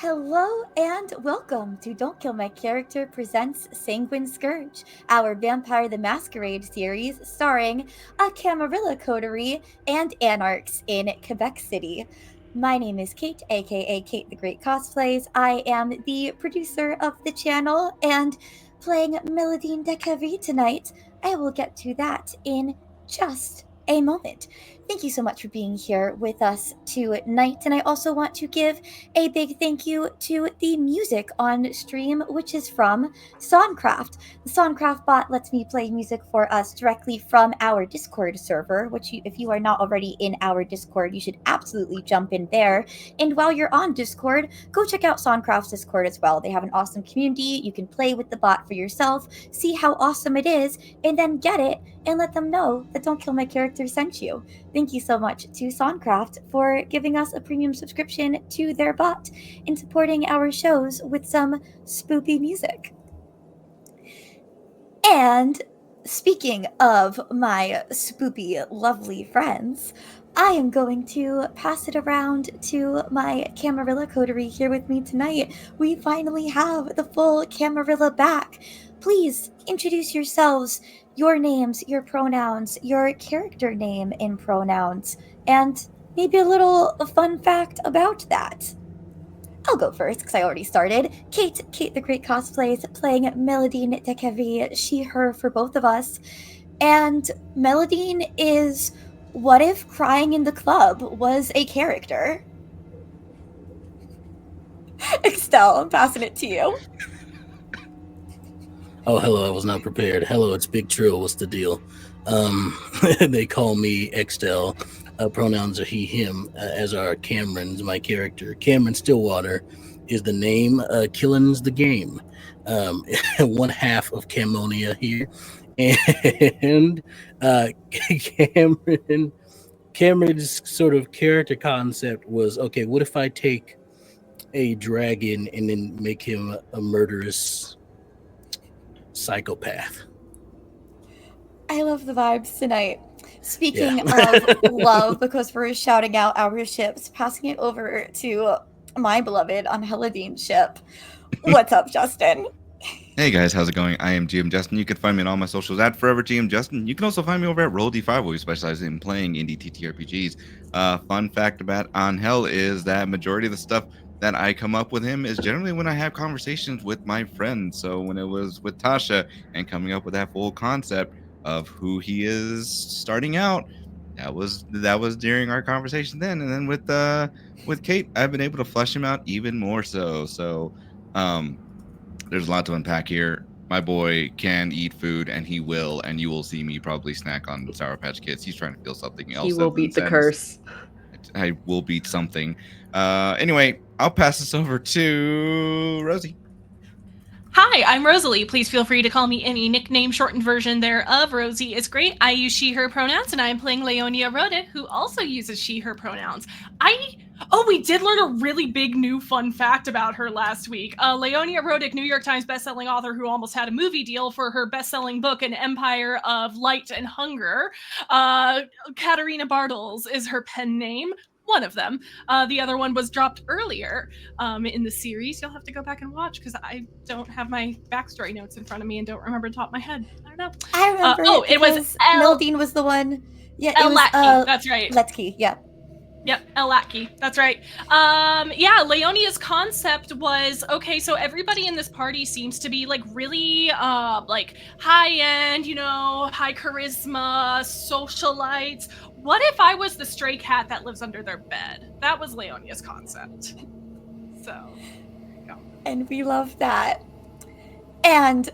Hello and welcome to Don't Kill My Character presents Sanguine Scourge, our Vampire the Masquerade series starring a Camarilla Coterie and Anarchs in Quebec City. My name is Kate, aka Kate the Great Cosplays. I am the producer of the channel and playing Mélidine Décarie tonight. I will get to that in just a moment. Thank you so much for being here with us tonight, and I also want to give a big thank you to the music on stream, which is from Songcraft. The Songcraft bot lets me play music for us directly from our Discord server, which if you are not already in our Discord, you should absolutely jump in there. And while you're on Discord, go check out Songcraft's Discord as well. They have an awesome community. You can play with the bot for yourself, see how awesome it is, and then get it and let them know that Don't Kill My Character sent you. Thank you so much to Songcraft for giving us a premium subscription to their bot and supporting our shows with some spoopy music. And speaking of my spoopy, lovely friends, I am going to pass it around to my Camarilla coterie here with me tonight. We finally have the full Camarilla back. Please introduce yourselves, your names, your pronouns, your character name and pronouns, and maybe a little fun fact about that. I'll go first because I already started. Kate the Great Cosplays, playing Mélidine Décarie, she, her for both of us. And Mélidine is what if crying in the club was a character? Extell, I'm passing it to you. Oh, hello, I was not prepared. Hello, it's Big Trill. What's the deal? They call me Extell. Pronouns are he, him, as are Cameron's my character. Cameron Stillwater is the name. Killin's the game. One half of Camonia here. And Cameron's sort of character concept was, okay, what if I take a dragon and then make him a murderous psychopath? I love the vibes tonight. Speaking of love, because we're shouting out our ships, passing it over to my beloved on Melidine's ship. What's up, Justin? Hey guys, how's it going? I am GM Justin. You can find me on all my socials at Forever GM Justin. You can also find me over at Roll D5, where we specialize in playing indie TTRPGs. Fun fact about Ángel is that majority of the stuff that I come up with him is generally when I have conversations with my friends. So when it was with Tasha and coming up with that full concept of who he is starting out, that was during our conversation then. And then with Kate, I've been able to flesh him out even more so. There's a lot to unpack here. My boy can eat food, and he will, and you will see me probably snack on Sour Patch Kids. He's trying to feel something else. He will beat the curse. I will beat something. Anyway, I'll pass this over to Rosie. Hi, I'm Rosalie. Please feel free to call me any nickname shortened version thereof. Rosie is great. I use she, her pronouns, and I'm playing Leonia Rodich, who also uses she, her pronouns. We did learn a really big new fun fact about her last week. Leonia Rodich, New York Times bestselling author who almost had a movie deal for her bestselling book, An Empire of Light and Hunger. Katarina Bartles is her pen name. One of them. The other one was dropped earlier in the series. You'll have to go back and watch because I don't have my backstory notes in front of me and don't remember the top of my head. I don't know. I remember it was Mélidine was the one. Yeah, it was Latke, that's right. Latke, yeah. Yep, Latke, that's right. Leonia's concept was, okay, so everybody in this party seems to be like really like high-end, high charisma, socialites. What if I was the stray cat that lives under their bed? That was Leonia's concept. So, there you go. And we love that. And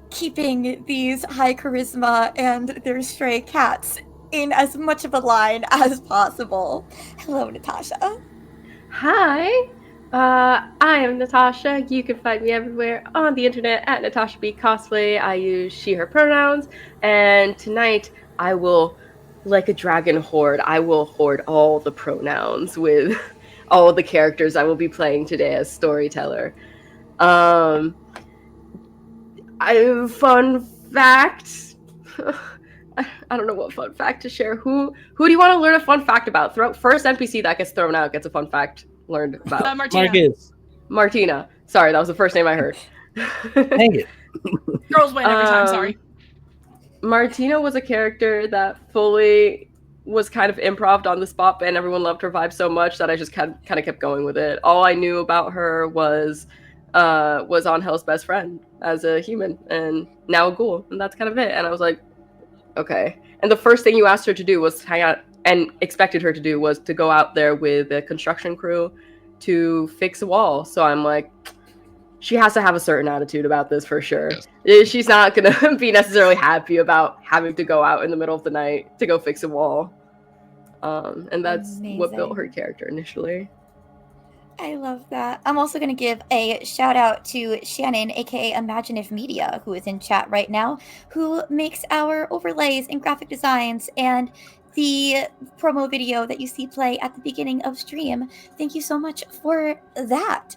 keeping these high charisma and their stray cats in as much of a line as possible. Hello, Natasha. Hi, I am Natasha. You can find me everywhere on the internet at Natasha B Cosplay. I use she, her pronouns. And tonight I will, like a dragon hoard, I will hoard all the pronouns with all the characters I will be playing today as Storyteller. Fun fact. I don't know what fun fact to share. Who do you want to learn a fun fact about? First NPC that gets thrown out gets a fun fact learned about. Martina. Martina. Sorry, that was the first name I heard. Dang it. Girls win every time, sorry. Martina was a character that fully was kind of improv'd on the spot, and everyone loved her vibe so much that I just kind of kept going with it. All I knew about her was Angel's best friend as a human, and now a ghoul, and that's kind of it. And I was like, okay. And the first thing you asked her to do was hang out, and expected her to do was to go out there with a construction crew to fix a wall. So I'm like, she has to have a certain attitude about this for sure. Yes. She's not going to be necessarily happy about having to go out in the middle of the night to go fix a wall. And that's amazing. What built her character initially. I love that. I'm also going to give a shout out to Shannon, aka Imaginative Media, who is in chat right now, who makes our overlays and graphic designs and the promo video that you see play at the beginning of stream. Thank you so much for that.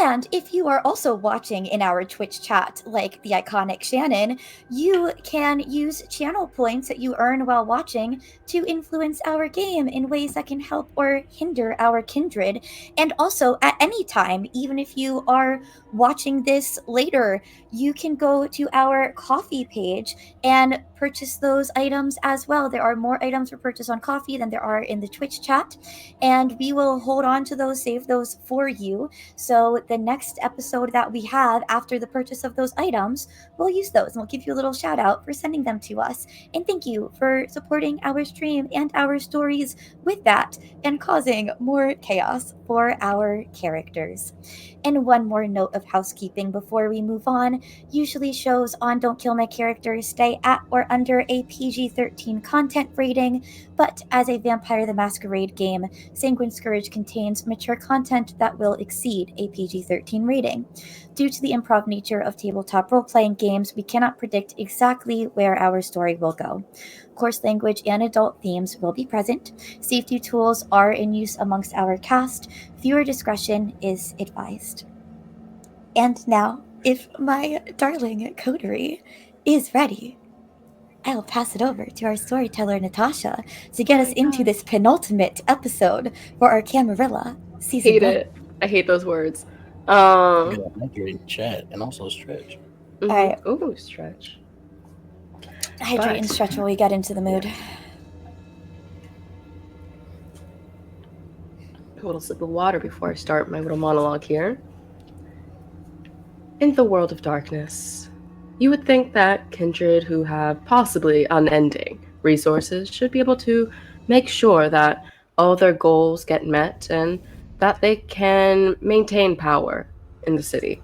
And if you are also watching in our Twitch chat, like the iconic Shannon, you can use channel points that you earn while watching to influence our game in ways that can help or hinder our kindred. And also, at any time, even if you are watching this later, you can go to our coffee page and purchase those items as well. There are more items for purchase on coffee than there are in the Twitch chat, and we will hold on to those, save those for you. So the next episode that we have after the purchase of those items, we'll use those and we'll give you a little shout out for sending them to us. And thank you for supporting our stream and our stories with that and causing more chaos for our characters. And one more note of housekeeping before we move on. Usually shows on Don't Kill My Characters stay at or under a PG-13 content rating, but as a Vampire the Masquerade game, Sanguine Scourge contains mature content that will exceed a PG-13 rating. Due to the improv nature of tabletop role-playing games, we cannot predict exactly where our story will go. Coarse language and adult themes will be present. Safety tools are in use amongst our cast. Viewer discretion is advised. And now, if my darling Coterie is ready, I'll pass it over to our storyteller Natasha to get us into this penultimate episode for our Camarilla season 1. It. I hate those words. Hydrate, chat, and also stretch. All right. Ooh, stretch. Hydrate and stretch while we get into the mood. A little sip of water before I start my little monologue here. In the world of darkness, you would think that kindred who have possibly unending resources should be able to make sure that all their goals get met and that they can maintain power in the city.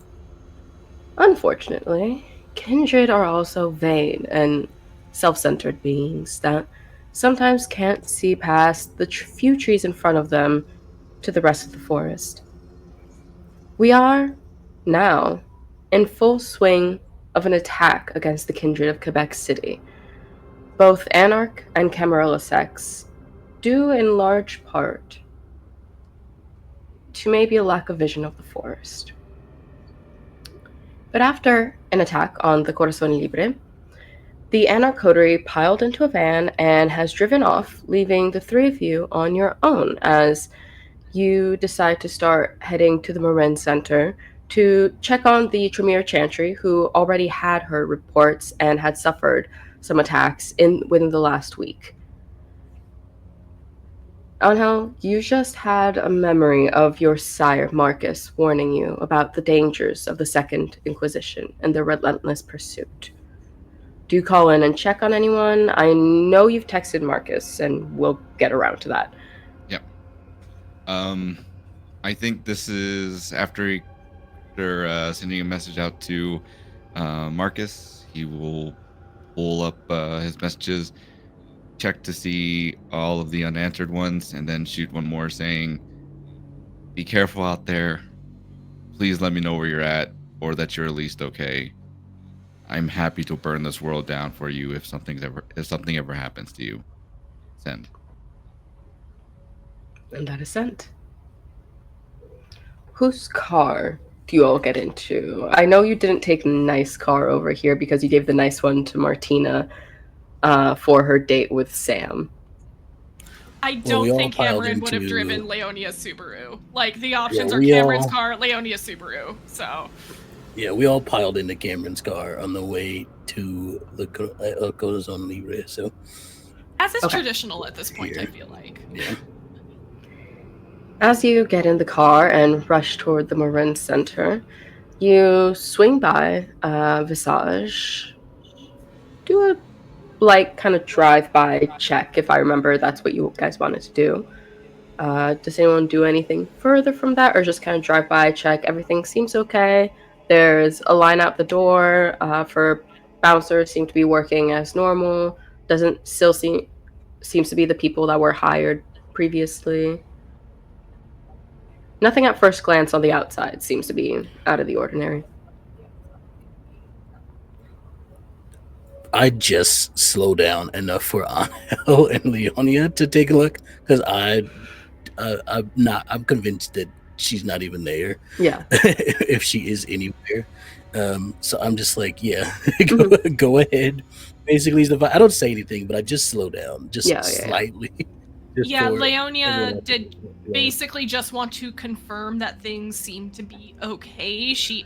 Unfortunately, kindred are also vain and self-centered beings that sometimes can't see past the few trees in front of them to the rest of the forest. We are now in full swing of an attack against the kindred of Quebec City. Both Anarch and Camarilla sects, due in large part to maybe a lack of vision of the forest. But after an attack on the Corazon Libre, the Anarch Coterie piled into a van and has driven off, leaving the three of you on your own as you decide to start heading to the Marin Center to check on the Tremere Chantry, who already had her reports and had suffered some attacks within the last week. Ángel, you just had a memory of your sire, Marcus, warning you about the dangers of the Second Inquisition and their relentless pursuit. Do you call in and check on anyone? I know you've texted Marcus, and we'll get around to that. Yep. I think this is after sending a message out to Marcus. He will pull up his messages, check to see all of the unanswered ones, and then shoot one more saying, "Be careful out there. Please let me know where you're at, or that you're at least okay. I'm happy to burn this world down for you if something ever happens to you. Send." And that is sent. Whose car do you all get into? I know you didn't take a nice car over here because you gave the nice one to Martina for her date with Sam. I Well, don't we all think piled Cameron would have into- driven Leonia's Subaru. Like, the options are we Cameron's all- car, Leonia's Subaru. So, Yeah, we all piled into Cameron's car on the way to the Corazon Libre. So as is Okay. traditional at this point, I Here. feel like. yeah, As you get in the car and rush toward the Marin Center, you swing by Visage. Do a kind of drive-by check, if I remember that's what you guys wanted to do. Does anyone do anything further from that, or just kind of drive-by check? Everything seems okay. There's a line out the door for bouncers seem to be working as normal. Seems to be the people that were hired previously. Nothing at first glance on the outside seems to be out of the ordinary. I just slow down enough for Ángel and Leonia to take a look because I'm convinced that she's not even there. Yeah. If she is anywhere. So I'm just like, yeah, go ahead. Basically, I don't say anything, but I just slow down, just slightly. Just Yeah, for Leonia everyone did else. basically just want to confirm that things seem to be okay. She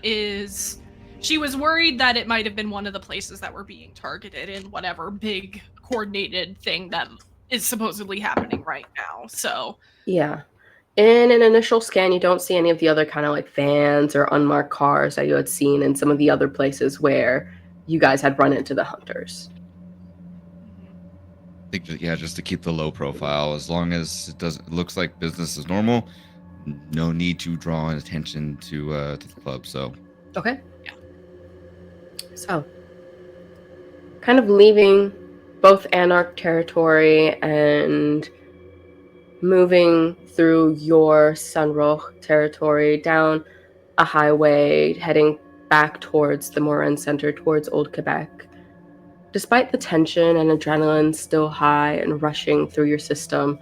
was worried that it might have been one of the places that were being targeted in whatever big coordinated thing that is supposedly happening right now. So Yeah. In an initial scan, you don't see any of the other kind of like vans or unmarked cars that you had seen in some of the other places where you guys had run into the hunters. I think, yeah, just to keep the low profile. As long as it looks like business is normal, no need to draw attention to the club. So Okay. Yeah. So, kind of leaving both Anarch territory and moving through your Sunroch territory down a highway heading back towards the Morin Center, towards Old Quebec. Despite the tension and adrenaline still high and rushing through your system,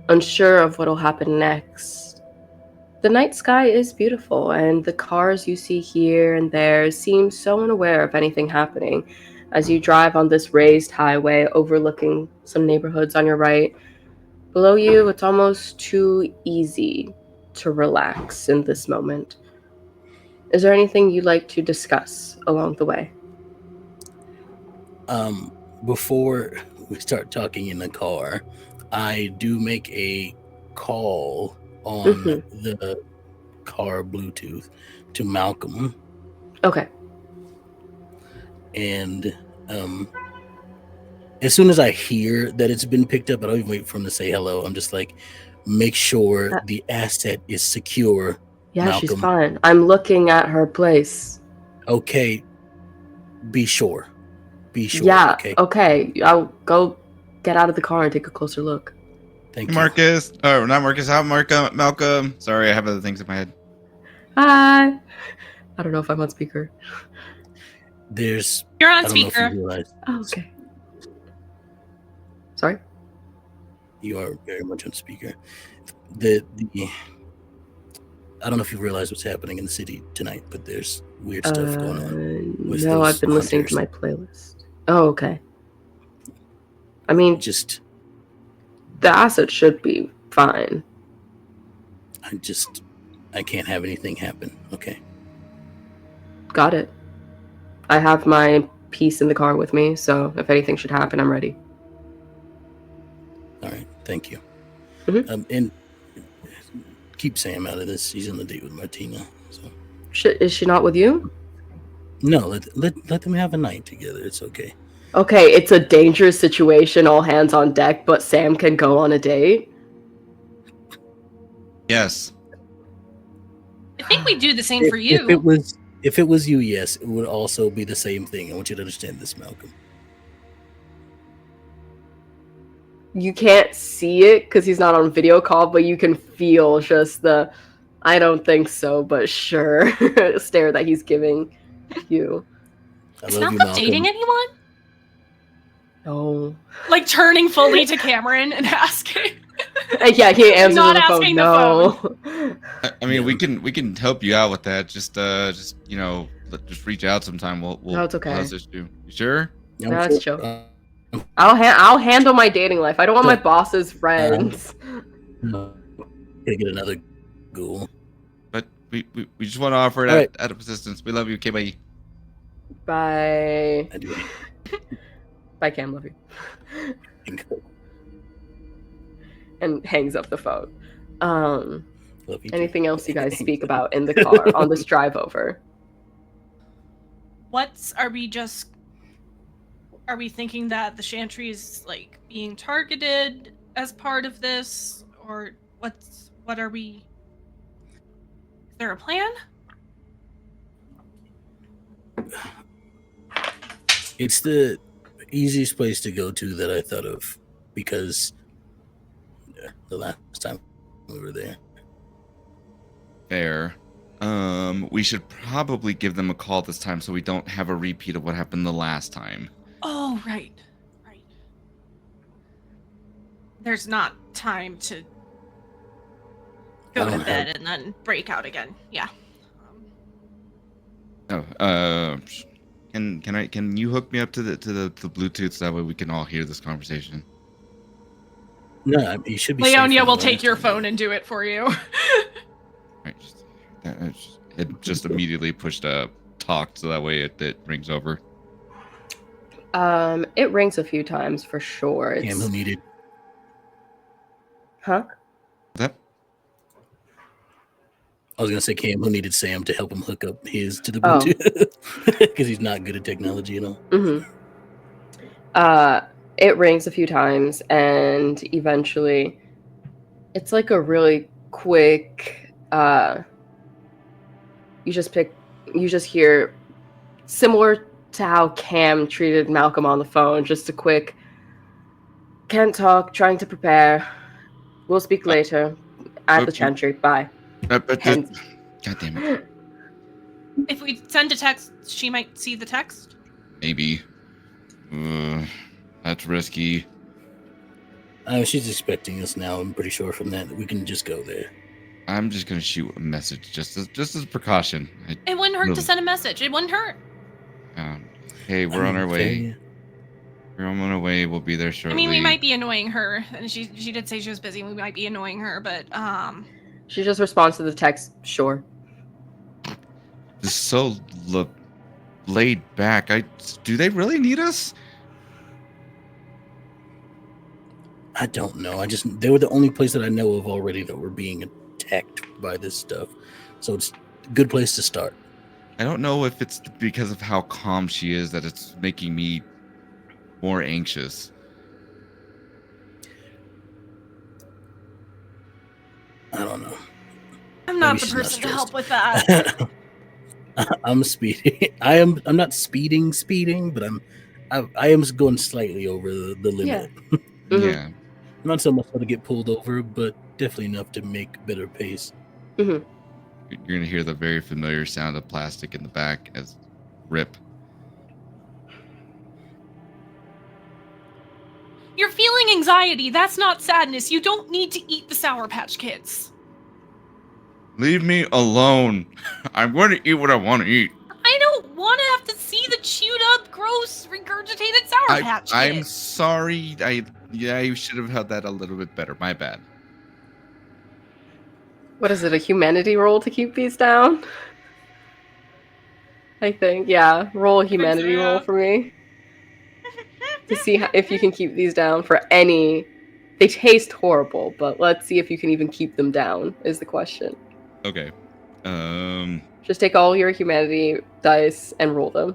unsure of what'll happen next, the night sky is beautiful, and the cars you see here and there seem so unaware of anything happening as you drive on this raised highway overlooking some neighborhoods on your right. Below you, it's almost too easy to relax in this moment. Is there anything you'd like to discuss along the way? Before we start talking in the car, I do make a call on the car Bluetooth to Malcolm. Okay. And as soon as I hear that it's been picked up, I don't even wait for him to say hello. I'm just like, make sure the asset is secure. Yeah, Malcolm. She's fine. I'm looking at her place. Okay. Be sure. Be sure. Yeah, okay. I'll go get out of the car and take a closer look. Thank you. Marcus. Oh, not Marcus. How Malcolm. Sorry, I have other things in my head. Hi. I don't know if I'm on speaker. You're on speaker. Oh, okay. Sorry? You are very much on speaker. I don't know if you realize what's happening in the city tonight, but there's weird stuff going on. No, I've been listening to my playlist. Oh, okay. I mean, just the asset should be fine. I can't have anything happen. Okay. Got it. I have my piece in the car with me, so if anything should happen, I'm ready. All right. Thank you. Mm-hmm. And keep Sam out of this. She's on the date with Martina. So. Is she not with you? No, let them have a night together. It's okay. Okay, it's a dangerous situation, all hands on deck, but Sam can go on a date? Yes. I think we do the same for you. If it was you, yes, it would also be the same thing. I want you to understand this, Malcolm. You can't see it because he's not on video call, but you can feel just the, I don't think so, but sure, stare that he's giving you. Is Malcolm dating anyone? No. Like turning fully to Cameron and asking. Yeah, he answers Not the phone. asking No. I mean, we can help you out with that. Just just reach out sometime. We'll No, it's okay. You sure? No, it's chill. I'll handle my dating life. I don't want my boss's friends. Gonna get another ghoul. But we just want to offer it Alright. out of assistance. We love you. Okay, bye. Bye. I do. Bye, Cam. Love you. And hangs up the phone. Love you Anything else you guys speak about in the car on this drive over? Are we thinking that the Chantry is like being targeted as part of this, or what are we? Is there a plan? It's the easiest place to go to that I thought of because the last time we were there. Fair. We should probably give them a call this time so we don't have a repeat of what happened the last time. Oh, right. There's not time to go to bed and then break out again. Yeah. Can you hook me up to the Bluetooth so that way we can all hear this conversation? No, you should be. Leonia will take your phone and do it for you. It just immediately pushed talk so that way it rings over. It rings a few times for sure. Cam, who needed? Huh? That? I was gonna say Cam, who needed Sam to help him hook up his to the Bluetooth because he's not good at technology at all. Mm-hmm. It rings a few times, and eventually, it's like a really quick. You just hear, similar to how Cam treated Malcolm on the phone, just a quick. Can't talk. Trying to prepare. We'll speak later at the Chantry. Bye. God damn it. If we send a text, she might see the text. Maybe. That's risky. She's expecting us now. I'm pretty sure from that we can just go there. I'm just gonna shoot a message just as a precaution. It wouldn't hurt to send a message. It wouldn't hurt. Hey, we're on our way. We're on our way. We'll be there shortly. I mean, we might be annoying her, and she did say she was busy. We might be annoying her, but She just responds to the text. Sure. It's so laid back. Do they really need us? I don't know. They were the only place that I know of already that were being attacked by this stuff. So it's a good place to start. I don't know if it's because of how calm she is that it's making me more anxious. I don't know. I'm not the person to help with that. I'm speeding. I'm not speeding, but I am going slightly over the limit. Yeah. Mm-hmm. Yeah. Not so much to get pulled over, but definitely enough to make better pace. Mm-hmm. You're going to hear the very familiar sound of plastic in the back as rip. You're feeling anxiety. That's not sadness. You don't need to eat the Sour Patch Kids. Leave me alone. I'm going to eat what I want to eat. I don't want to have to see the chewed up, gross, regurgitated Sour Patch Kids. I'm sorry. You should have held that a little bit better. My bad. What is it, a humanity roll to keep these down? I think, yeah. Roll a humanity roll for me. To see if you can keep these down for any... They taste horrible, but let's see if you can even keep them down, is the question. Okay. Just take all your humanity dice and roll them.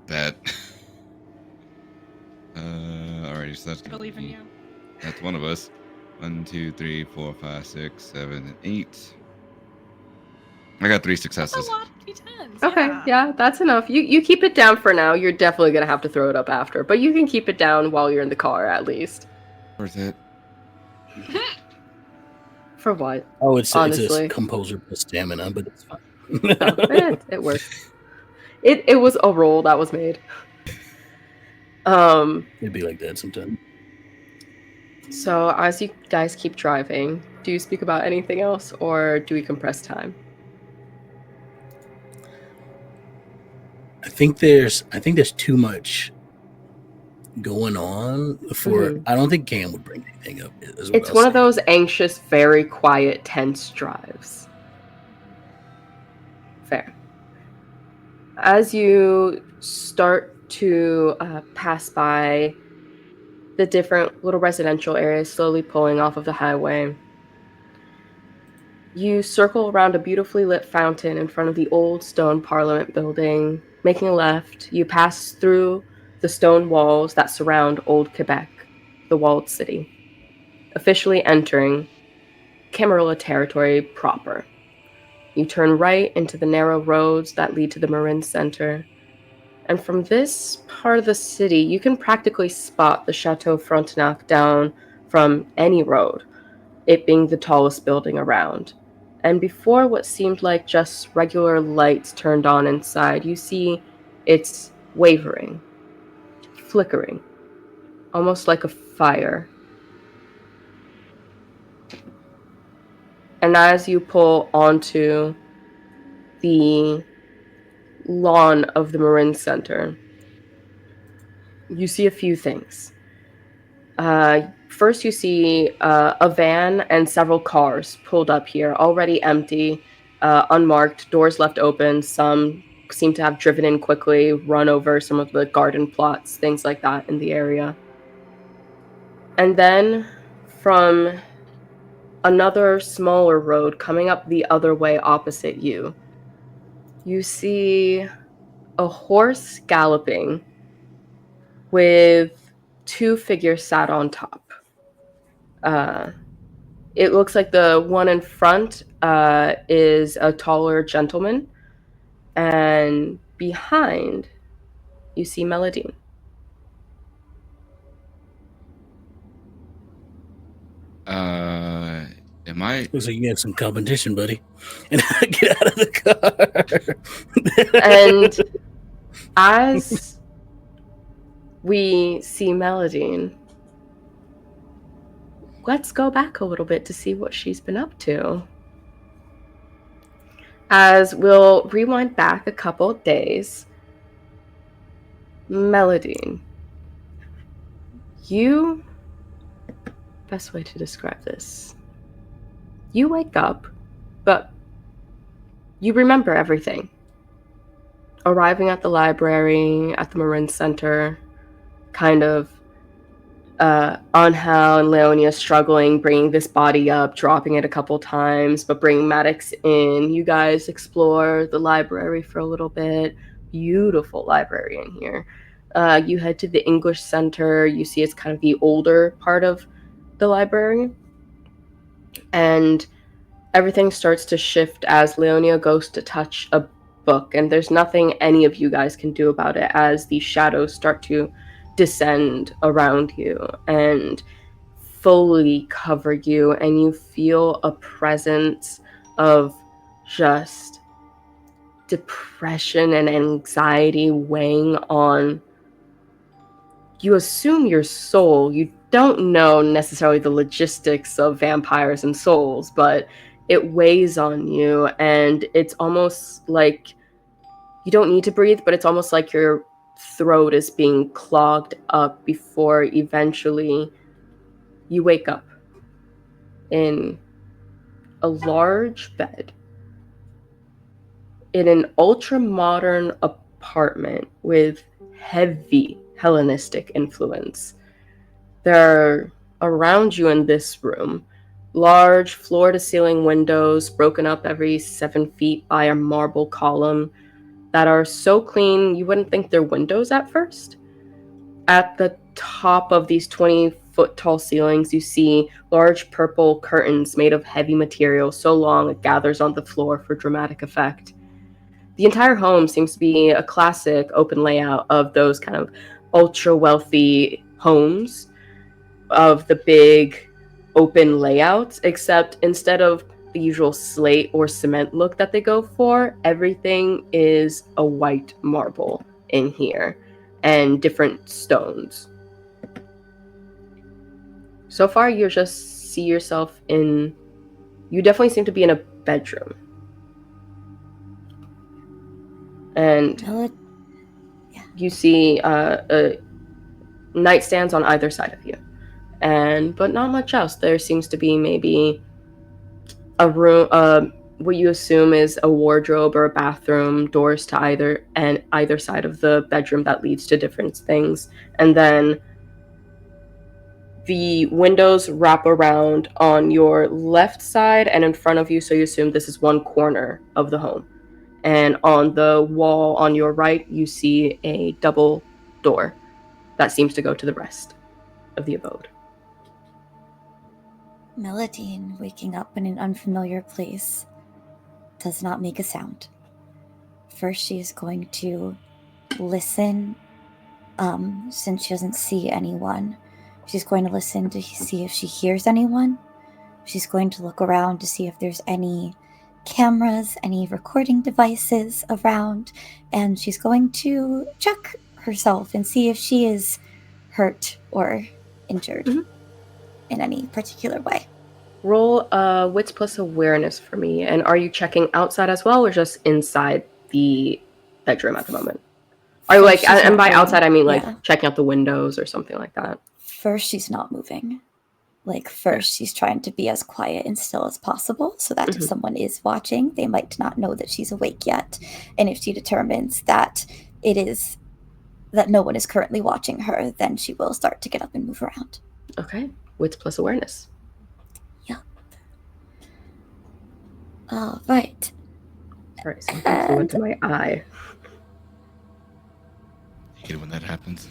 That. Alrighty, so that's I believe in you. That's one of us. 1, 2, 3, 4, 5, 6, 7, 8. I got 3 successes. That's a lot of D10s. Okay, yeah, that's enough. You keep it down for now. You're definitely gonna have to throw it up after, but you can keep it down while you're in the car at least. Worth it. For what? Oh, it's honestly. a composer plus stamina, but it's fine. It works. It was a roll that was made. It'd be like that sometimes. So as you guys keep driving, do you speak about anything else, or do we compress time? I think there's too much going on for. Mhm. I don't think Cam would bring anything up. It's one of those anxious, very quiet, tense drives. Fair. As you start to pass by the different little residential areas, slowly pulling off of the highway, you circle around a beautifully lit fountain in front of the old stone Parliament building. Making a left, you pass through the stone walls that surround Old Quebec, the walled city, officially entering Camarilla territory proper. You turn right into the narrow roads that lead to the Marin Center. And from this part of the city, you can practically spot the Chateau Frontenac down from any road, it being the tallest building around. And before what seemed like just regular lights turned on inside, you see it's wavering, flickering, almost like a fire. And as you pull onto the lawn of the Marin Center, you see a few things. First, you see a van and several cars pulled up here, already empty, unmarked, doors left open. Some seem to have driven in quickly, run over some of the garden plots, things like that in the area. And then from another smaller road coming up the other way opposite you, you see a horse galloping with two figures sat on top. It looks like the one in front is a taller gentleman, and behind you see Mélidine. Am I? Looks like you got some competition, buddy. And I get out of the car. And as we see Mélidine, let's go back a little bit to see what she's been up to. As we'll rewind back a couple days, Mélidine, you... Best way to describe this. You wake up, but you remember everything. Arriving at the library, at the Marin Center, kind of Ángel and Leonia struggling, bringing this body up, dropping it a couple times, but bringing Maddox in. You guys explore the library for a little bit. Beautiful library in here. You head to the English Center. You see it's kind of the older part of the library. And everything starts to shift as Leonia goes to touch a book, and there's nothing any of you guys can do about it as the shadows start to descend around you and fully cover you, and you feel a presence of just depression and anxiety weighing on, you assume, your soul. You don't know necessarily the logistics of vampires and souls, but it weighs on you, and it's almost like you don't need to breathe, but it's almost like your throat is being clogged up before eventually you wake up in a large bed in an ultra-modern apartment with heavy Hellenistic influence. There are, around you in this room, large floor-to-ceiling windows broken up every 7 feet by a marble column that are so clean you wouldn't think they're windows at first. At the top of these 20-foot-tall ceilings, you see large purple curtains made of heavy material so long it gathers on the floor for dramatic effect. The entire home seems to be a classic open layout of those kind of ultra-wealthy homes, of the big open layouts, except instead of the usual slate or cement look that they go for, everything is a white marble in here and different stones. So far, you just see yourself in... You definitely seem to be in a bedroom. And you see nightstands on either side of you, but not much else. There seems to be maybe a room, what you assume is a wardrobe or a bathroom, doors to either side of the bedroom that leads to different things, and then the windows wrap around on your left side and in front of you, so you assume this is one corner of the home. And on the wall on your right, you see a double door that seems to go to the rest of the abode. Mélidine, waking up in an unfamiliar place, does not make a sound. First, she is going to listen, since she doesn't see anyone. She's going to listen to see if she hears anyone. She's going to look around to see if there's any cameras, any recording devices around, and she's going to check herself and see if she is hurt or injured in any particular way. Roll wits plus awareness for me. And are you checking outside as well, or just inside the bedroom at the moment? Are you like, and by outside I mean like checking out the windows or something like that? First, she's not moving. Like, first, she's trying to be as quiet and still as possible, so that if someone is watching, they might not know that she's awake yet. And if she determines that that no one is currently watching her, then she will start to get up and move around. Okay. Wits plus awareness. Yep. All right. All right, something flew into my eye. I hate it when that happens.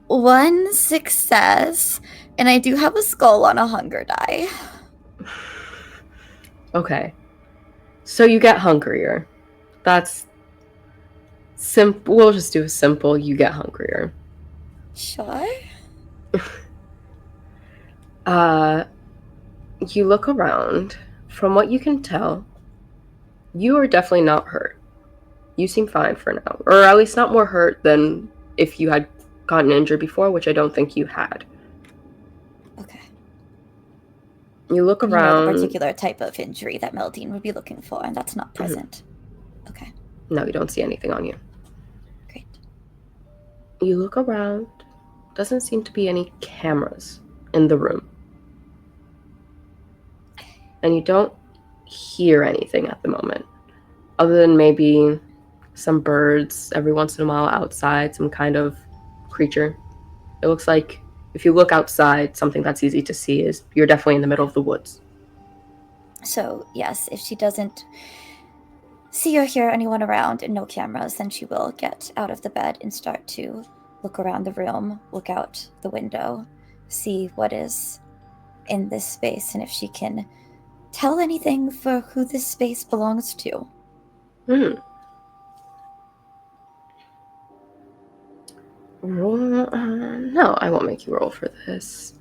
One success, and I do have a skull on a hunger die. Okay. So you get hungrier. That's simple. We'll just do a simple, you get hungrier. Sure. You look around. From what you can tell, you are definitely not hurt. You seem fine for now. Or at least not more hurt than if you had gotten injured before, which I don't think you had. Okay. You look You around. know the particular type of injury that Mélidine would be looking for, and that's not present. Okay. No, you don't see anything on you. Great. You look around. Doesn't seem to be any cameras in the room. And you don't hear anything at the moment, other than maybe some birds every once in a while outside, some kind of creature. It looks like if you look outside, something that's easy to see is you're definitely in the middle of the woods. So, yes, if she doesn't see or hear anyone around and no cameras, then she will get out of the bed and start to look around the room, look out the window, see what is in this space, and if she can tell anything for who this space belongs to. Roll. No, I won't make you roll for this.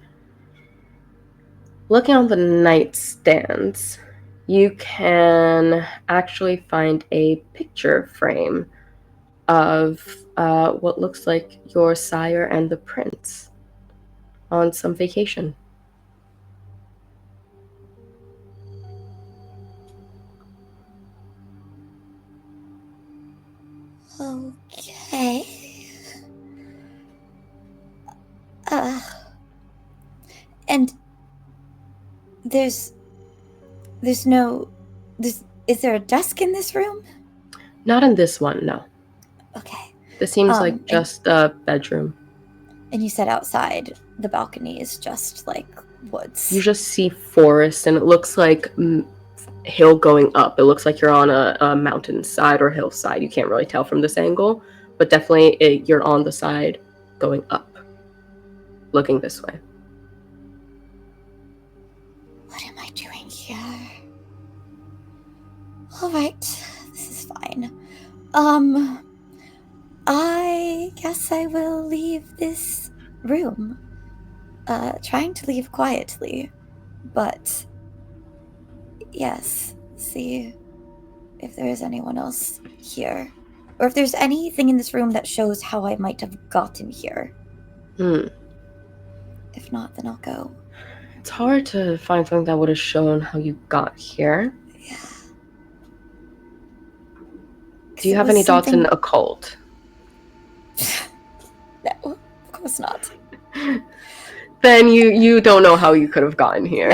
Looking on the nightstands, you can actually find a picture frame of what looks like your sire and the prince on some vacation. Okay. And is there a desk in this room? Not in this one, no. Okay. This seems like just a bedroom. And you said outside the balcony is just like woods. You just see forest, and it looks like hill going up. It looks like you're on a mountainside or hillside. You can't really tell from this angle, but definitely you're on the side going up, looking this way. What am I doing here? All right, this is fine. I guess I will leave this room. Trying to leave quietly, but yes, see if there is anyone else here. Or if there's anything in this room that shows how I might have gotten here. If not, then I'll go. It's hard to find something that would have shown how you got here. Yeah. Do you have any thoughts in occult? No, of course not. Then you don't know how you could have gotten here.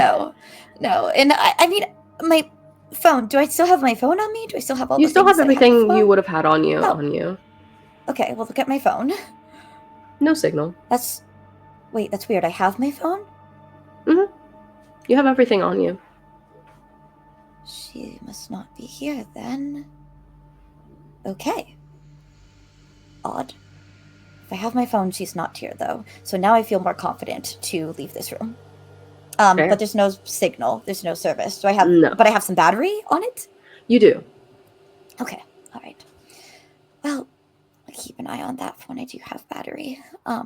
No. And I mean, my phone. Do I still have my phone on me? Do I still have all? You the still things have that I had everything before? you would have had on you. Oh. Okay, well, look at my phone. No signal. That's weird. I have my phone? Mm-hmm. You have everything on you. She must not be here then. Okay. Odd. If I have my phone, she's not here though. So now I feel more confident to leave this room. Fair. But there's no signal. There's no service. Do I have? No. But I have some battery on it? You do. Okay. All right. Well, I'll keep an eye on that for when I do have battery. Or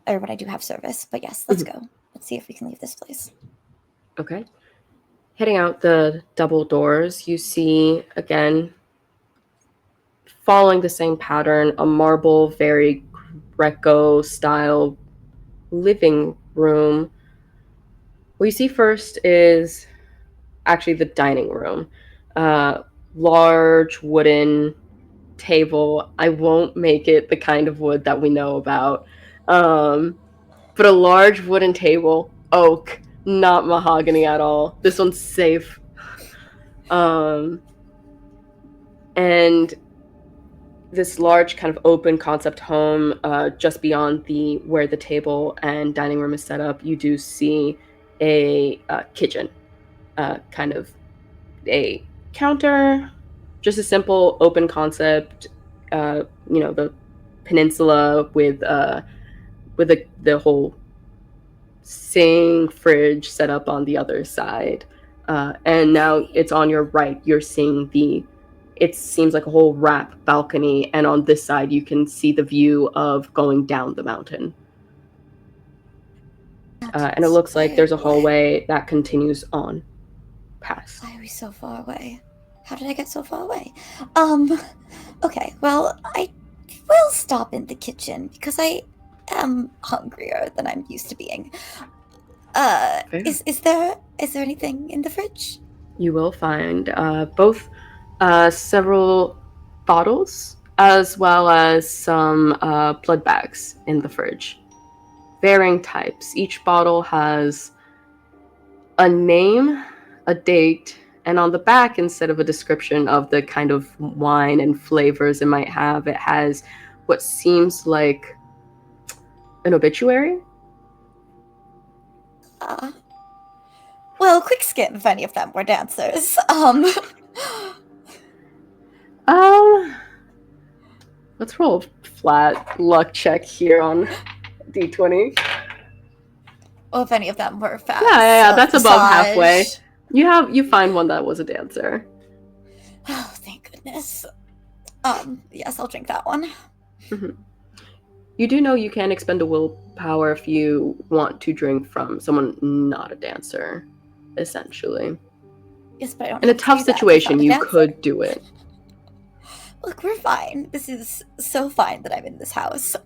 when I do have service. But yes, let's go. Let's see if we can leave this place. Okay. Heading out the double doors, you see, again, following the same pattern, a marble, very Greco-style living room. What you see first is actually the dining room. Large wooden table. I won't make it the kind of wood that we know about. But a large wooden table, oak, not mahogany at all. This one's safe. And this large kind of open concept home, just beyond where the table and dining room is set up, you do see a kitchen, kind of a counter, just a simple open concept. The peninsula with the whole sink, fridge set up on the other side, and now it's on your right. You're seeing it seems like a whole wrap balcony, and on this side you can see the view of going down the mountain. And it looks like there's a hallway that continues on past. Why are we so far away? How did I get so far away? Okay, well, I will stop in the kitchen because I am hungrier than I'm used to being. Is there anything in the fridge? You will find both several bottles as well as some blood bags in the fridge. Varying types. Each bottle has a name, a date, and on the back, instead of a description of the kind of wine and flavors it might have, it has what seems like an obituary. Well, quick skim if any of them were dancers. Let's roll a flat luck check here on D20. Well, if any of them were fast. Yeah, that's above halfway. You find one that was a dancer. Oh, thank goodness. Yes, I'll drink that one. Mm-hmm. You do know you can expend a willpower if you want to drink from someone not a dancer, essentially. Yes, but I don't. In a tough situation, you could do it. Look, we're fine. This is so fine that I'm in this house.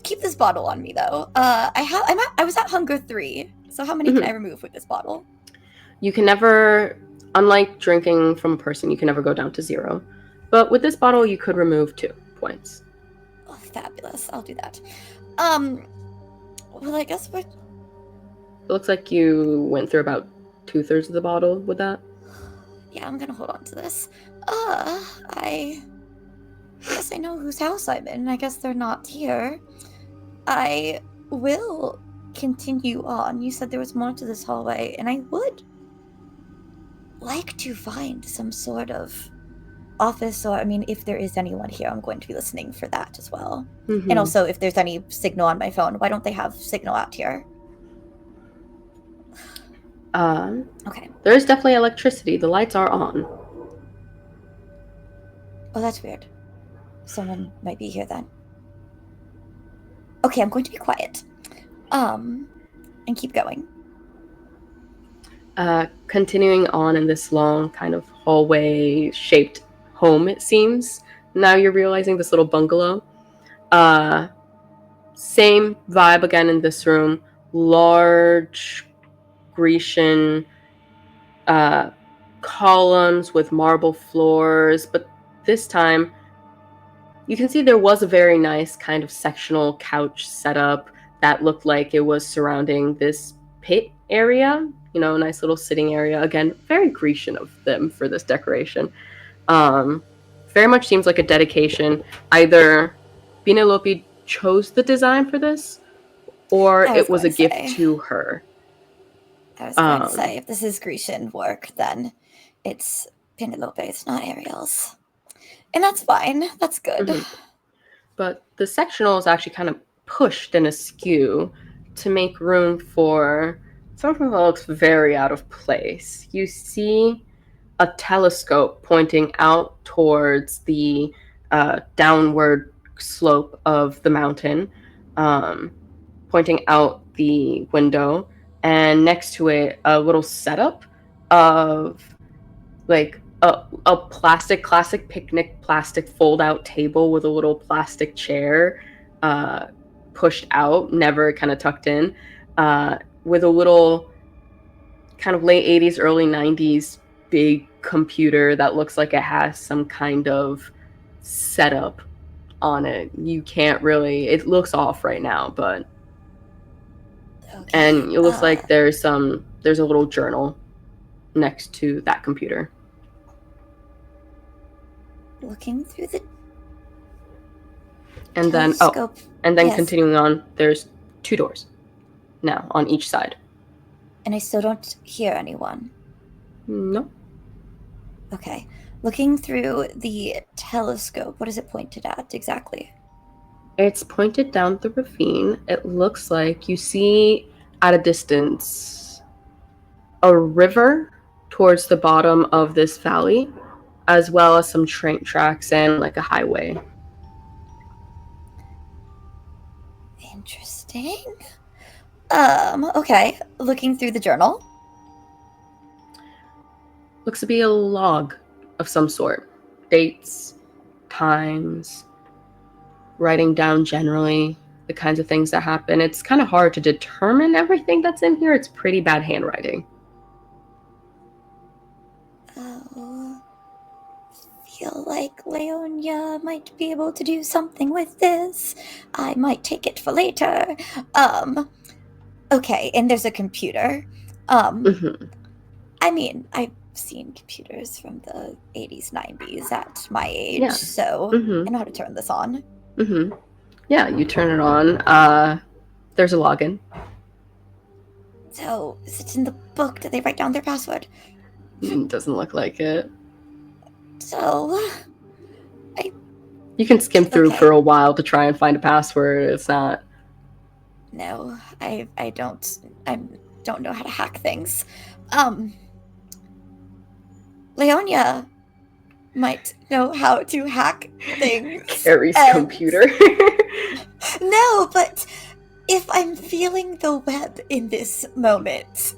Keep this bottle on me though. I was at hunger 3. So how many can I remove with this bottle? You can never, unlike drinking from a person, you can never go down to 0. But with this bottle, you could remove 2 points. Oh, fabulous! I'll do that. Well, I guess we're. It looks like you went through about 2/3 of the bottle with that. Yeah, I'm gonna hold on to this. I guess I know whose house I'm in. I guess they're not here. I will continue on. You said there was more to this hallway, and I would like to find some sort of office, or, I mean, if there is anyone here, I'm going to be listening for that as well. Mm-hmm. And also, if there's any signal on my phone, why don't they have signal out here? Okay. There is definitely electricity. The lights are on. Oh, that's weird. Someone might be here then. Okay, I'm going to be quiet. And keep going. Continuing on in this long kind of hallway-shaped home, it seems. Now you're realizing this little bungalow. Same vibe again in this room. Large Grecian columns with marble floors, but this time you can see there was a very nice kind of sectional couch setup that looked like it was surrounding this pit area, a nice little sitting area. Again, very Grecian of them for this decoration. Very much seems like a dedication. Either Binelope chose the design for this, or it was a gift to her. I was going to say, if this is Grecian work, then it's Penelope's, not Ariel's. And that's fine. That's good. Mm-hmm. But the sectional is actually kind of pushed and askew to make room for something that looks very out of place. You see a telescope pointing out towards the downward slope of the mountain, pointing out the window, and next to it, a little setup of like a classic picnic plastic fold-out table with a little plastic chair pushed out, never kind of tucked in, with a little kind of late 80s, early 90s big computer that looks like it has some kind of setup on it. You can't really, it looks off right now, but okay. And it looks like there's a little journal next to that computer. Looking through the and telescope. Yes. Continuing on, there's 2 doors now on each side. And I still don't hear anyone. No. Okay. Looking through the telescope, what is it pointed at exactly? It's pointed down the ravine. It looks like you see at a distance a river towards the bottom of this valley, as well as some train tracks and like a highway. Interesting. Okay. Looking through the journal. Looks to be a log of some sort. Dates, times, writing down generally the kinds of things that happen. It's kind of hard to determine everything that's in here. It's pretty bad handwriting. Oh. Feel like Leonia might be able to do something with this. I might take it for later. Okay, and there's a computer. Mm-hmm. I mean, I've seen computers from the 80s, 90s at my age, so I know how to turn this on. Mm-hmm. Yeah, you turn it on. There's a login. So, is it in the book? Did they write down their password? Doesn't look like it. So, you can skim through for a while to try and find a password. It's not. No, I don't know how to hack things. Leonia might know how to hack things. Carrie's computer. No, but if I'm feeling the web in this moment,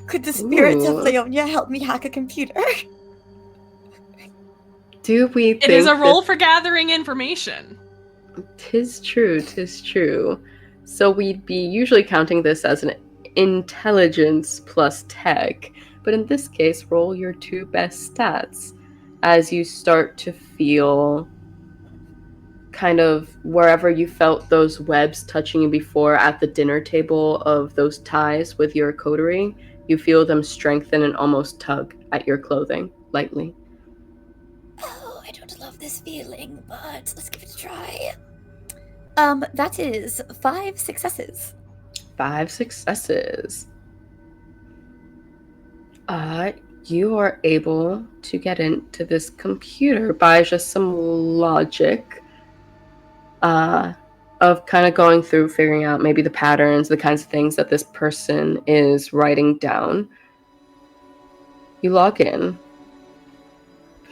could the spirits of Leonia help me hack a computer? Do we think it is a role for gathering information? 'Tis true. So we'd be usually counting this as an intelligence plus tech, but in this case, roll your 2 best stats as you start to feel kind of wherever you felt those webs touching you before at the dinner table of those ties with your coterie, you feel them strengthen and almost tug at your clothing lightly. Oh, I don't love this feeling, but let's give it a try. That is 5 successes. 5 successes. You are able to get into this computer by just some logic of kind of going through, figuring out maybe the patterns, the kinds of things that this person is writing down. You log in.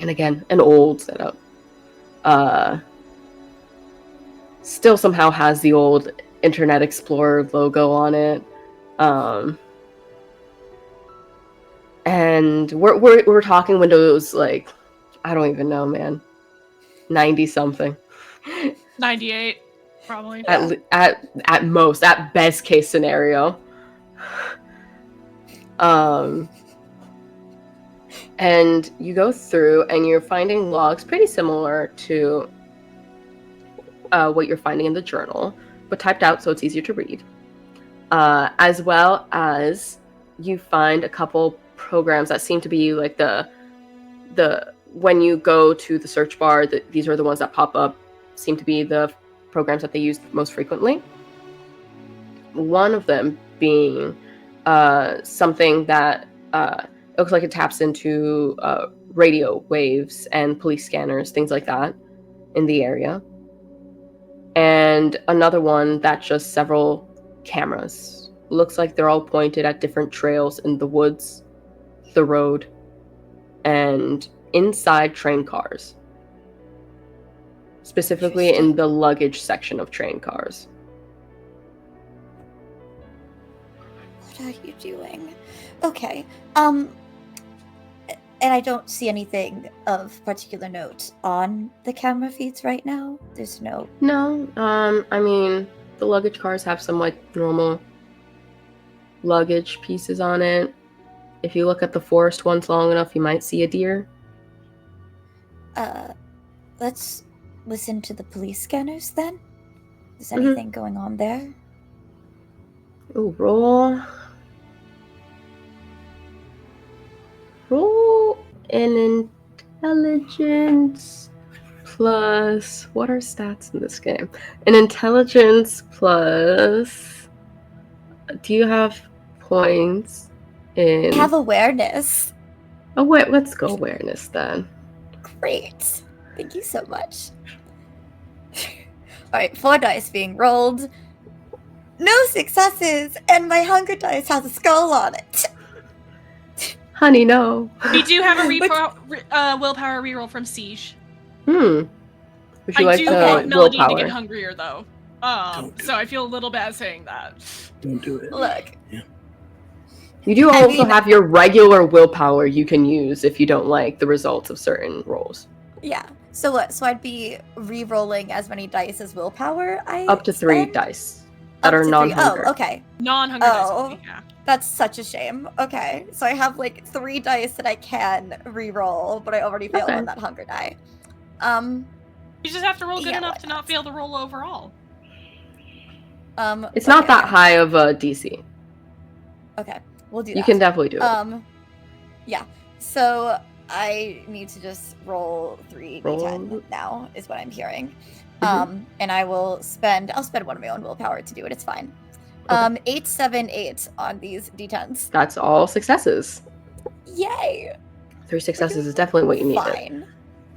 And again, an old setup. Still somehow has the old Internet Explorer logo on it. And we're talking Windows, like, I don't even know, man. 90 something. 98, probably. At most, at best case scenario. And you go through and you're finding logs pretty similar to what you're finding in the journal, but typed out so it's easier to read. As well as you find a couple programs that seem to be like the when you go to the search bar, these are the ones that pop up, seem to be the programs that they use most frequently. One of them being something that it looks like it taps into radio waves and police scanners, things like that, in the area. And another one that's just several cameras. Looks like they're all pointed at different trails in the woods, the road, and inside train cars. Specifically in the luggage section of train cars. What are you doing? Okay. And I don't see anything of particular note on the camera feeds right now. There's no... No, I mean, the luggage cars have some, like, normal luggage pieces on it. If you look at the forest ones long enough, you might see a deer. Let's listen to the police scanners, then? Is anything going on there? Ooh, roll an intelligence plus... What are stats in this game? An intelligence plus... Do you have points in... I have awareness. Oh, wait, let's go awareness then. Great. Thank you so much. Alright, 4 dice being rolled. No successes, and my hunger dice has a skull on it. Honey, no. We do have a willpower reroll from Siege. Would you I like do the want Melody to willpower? get hungrier, though. So I feel a little bad saying that. Don't do it. Look. Yeah. You do also have your regular willpower you can use if you don't like the results of certain rolls. Yeah. So what? So I'd be re-rolling as many dice as willpower Up to 3 spend? dice that Up are to 3. non-hunger. Oh, okay. Non-hunger dice only, yeah. That's such a shame. Okay. So I have like 3 dice that I can re-roll, but I already failed on that hunger die. You just have to roll good Yeah, enough why to not fail the roll overall. Okay. It's not that high of a DC. Okay. We'll do that. You can definitely do it. Yeah. So I need to just roll 3d10 now, is what I'm hearing. And I'll spend 1 of my own willpower to do it. It's fine. 8, 7, 8 on these d10s. That's all successes. Yay! 3 successes is definitely what you needed.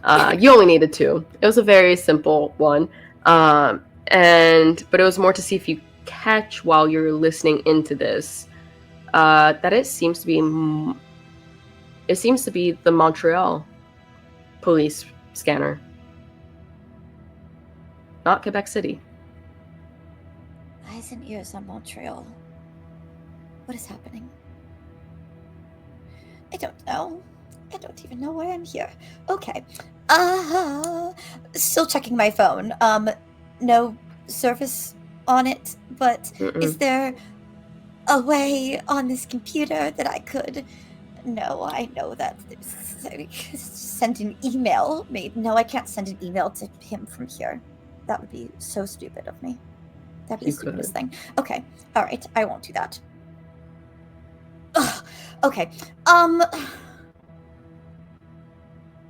Fine. You only needed 2. It was a very simple one. But it was more to see if you catch while you're listening into this that it seems to be the Montreal police scanner, not Quebec City. Eyes and ears on Montreal. What is happening? I don't know. I don't even know why I'm here. Okay. Still checking my phone. No service on it, but is there a way on this computer that I could... No, I know that send an email. No, I can't send an email to him from here. That would be so stupid of me. That'd be the stupidest thing. Okay. All right. I won't do that. Ugh. Okay.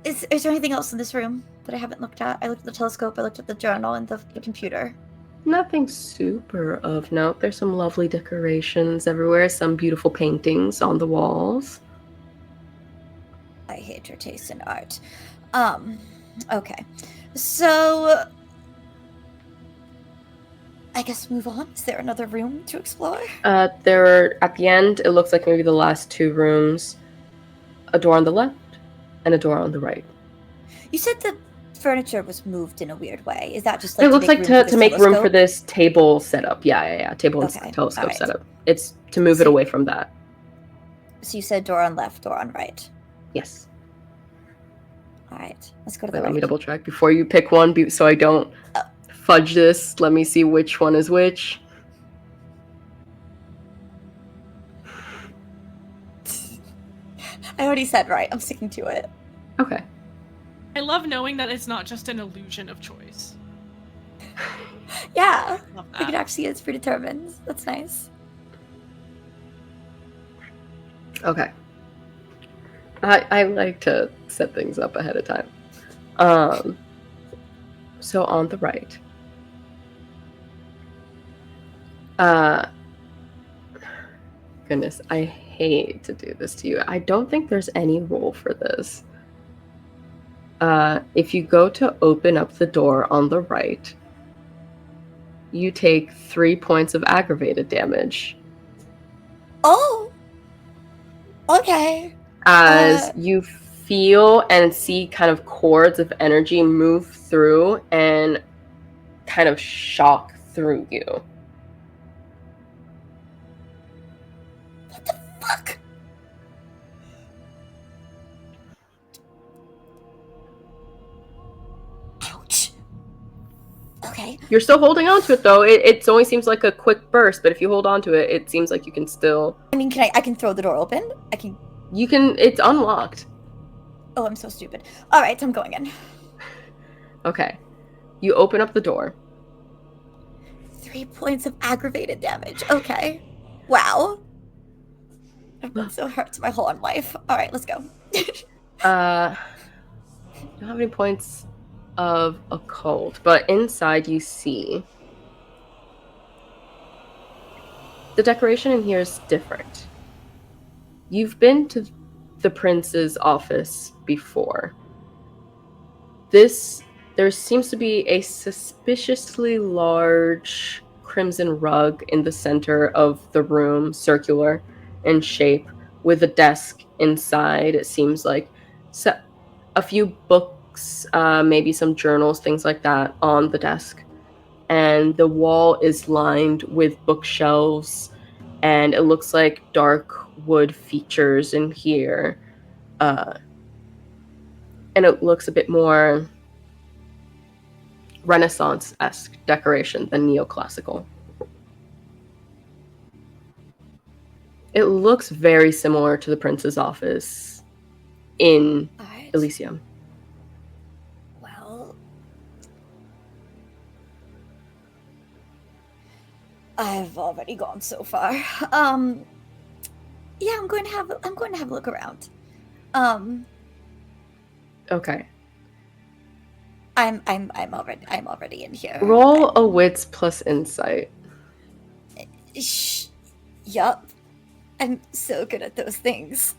Is there anything else in this room that I haven't looked at? I looked at the telescope, I looked at the journal, and the computer. Nothing super of note. There's some lovely decorations everywhere, some beautiful paintings on the walls. I hate your taste in art. Okay. So I guess move on. Is there another room to explore? There are, at the end, it looks like maybe the last 2 rooms. A door on the left and a door on the right. You said the furniture was moved in a weird way. Is that just like it looks like to make room for telescope? this table setup. Yeah. Table and telescope setup. It's to move it away from that. So you said door on left, door on right. Yes. All right. Let's go to the Wait, right. let me double check before you pick one so I don't fudge this. Let me see which one is which. I already said right. I'm sticking to it. Okay. I love knowing that it's not just an illusion of choice. Yeah. Love Like it that. actually is predetermined. That's nice. Okay. I like to set things up ahead of time. So on the right. Goodness, I hate to do this to you. I don't think there's any rule for this. If you go to open up the door on the right, you take 3 points of aggravated damage. Oh. Okay. As you feel and see kind of cords of energy move through and kind of shock through you. What the fuck? Ouch. Okay. You're still holding on to it though. It only seems like a quick burst, but if you hold on to it, it seems like you can still. I mean, I can throw the door open? I can. You can. It's unlocked. Oh, I'm so stupid. All right, I'm going in. Okay. You open up the door. 3 points of aggravated damage. Okay. Wow. I've been so hurt my whole life. All right, let's go. You don't have any points of occult, but inside you see the decoration in here is different. You've been to the prince's office before. There seems to be a suspiciously large crimson rug in the center of the room, circular in shape, with a desk inside. It seems like a few books, maybe some journals, things like that on the desk. And the wall is lined with bookshelves, and it looks like dark wood features in here. And it looks a bit more Renaissance-esque decoration than neoclassical. It looks very similar to the prince's office in All right. Elysium. Well, I've already gone so far. Yeah, I'm going to have a look around. Okay. I'm already in here. Roll a wits plus insight. Yup. I'm so good at those things.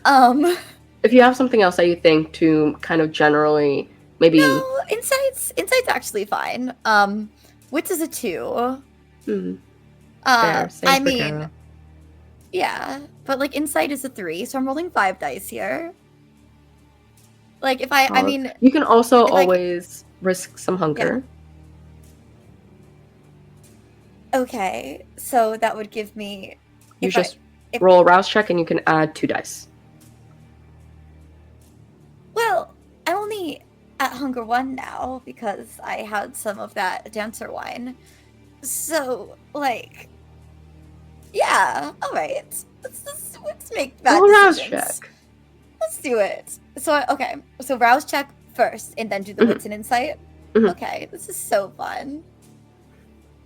If you have something else that you think to kind of generally maybe No, insight's actually fine. Wits is a 2. fair, I same for mean, Kara. yeah, but like insight is a 3, so I'm rolling 5 dice here. Like if I mean, you can also if I- always risk some hunger. okay, so that would give me. You if just if- roll a rouse check and you can add 2 dice. Well, I'm only at hunger 1 now because I had some of that dancer wine. So like, yeah, all right. Let's make bad Roll a rouse decisions. check. Let's do it. So okay, so rouse check first, and then do the wits and insight. Mhm. Okay, this is so fun.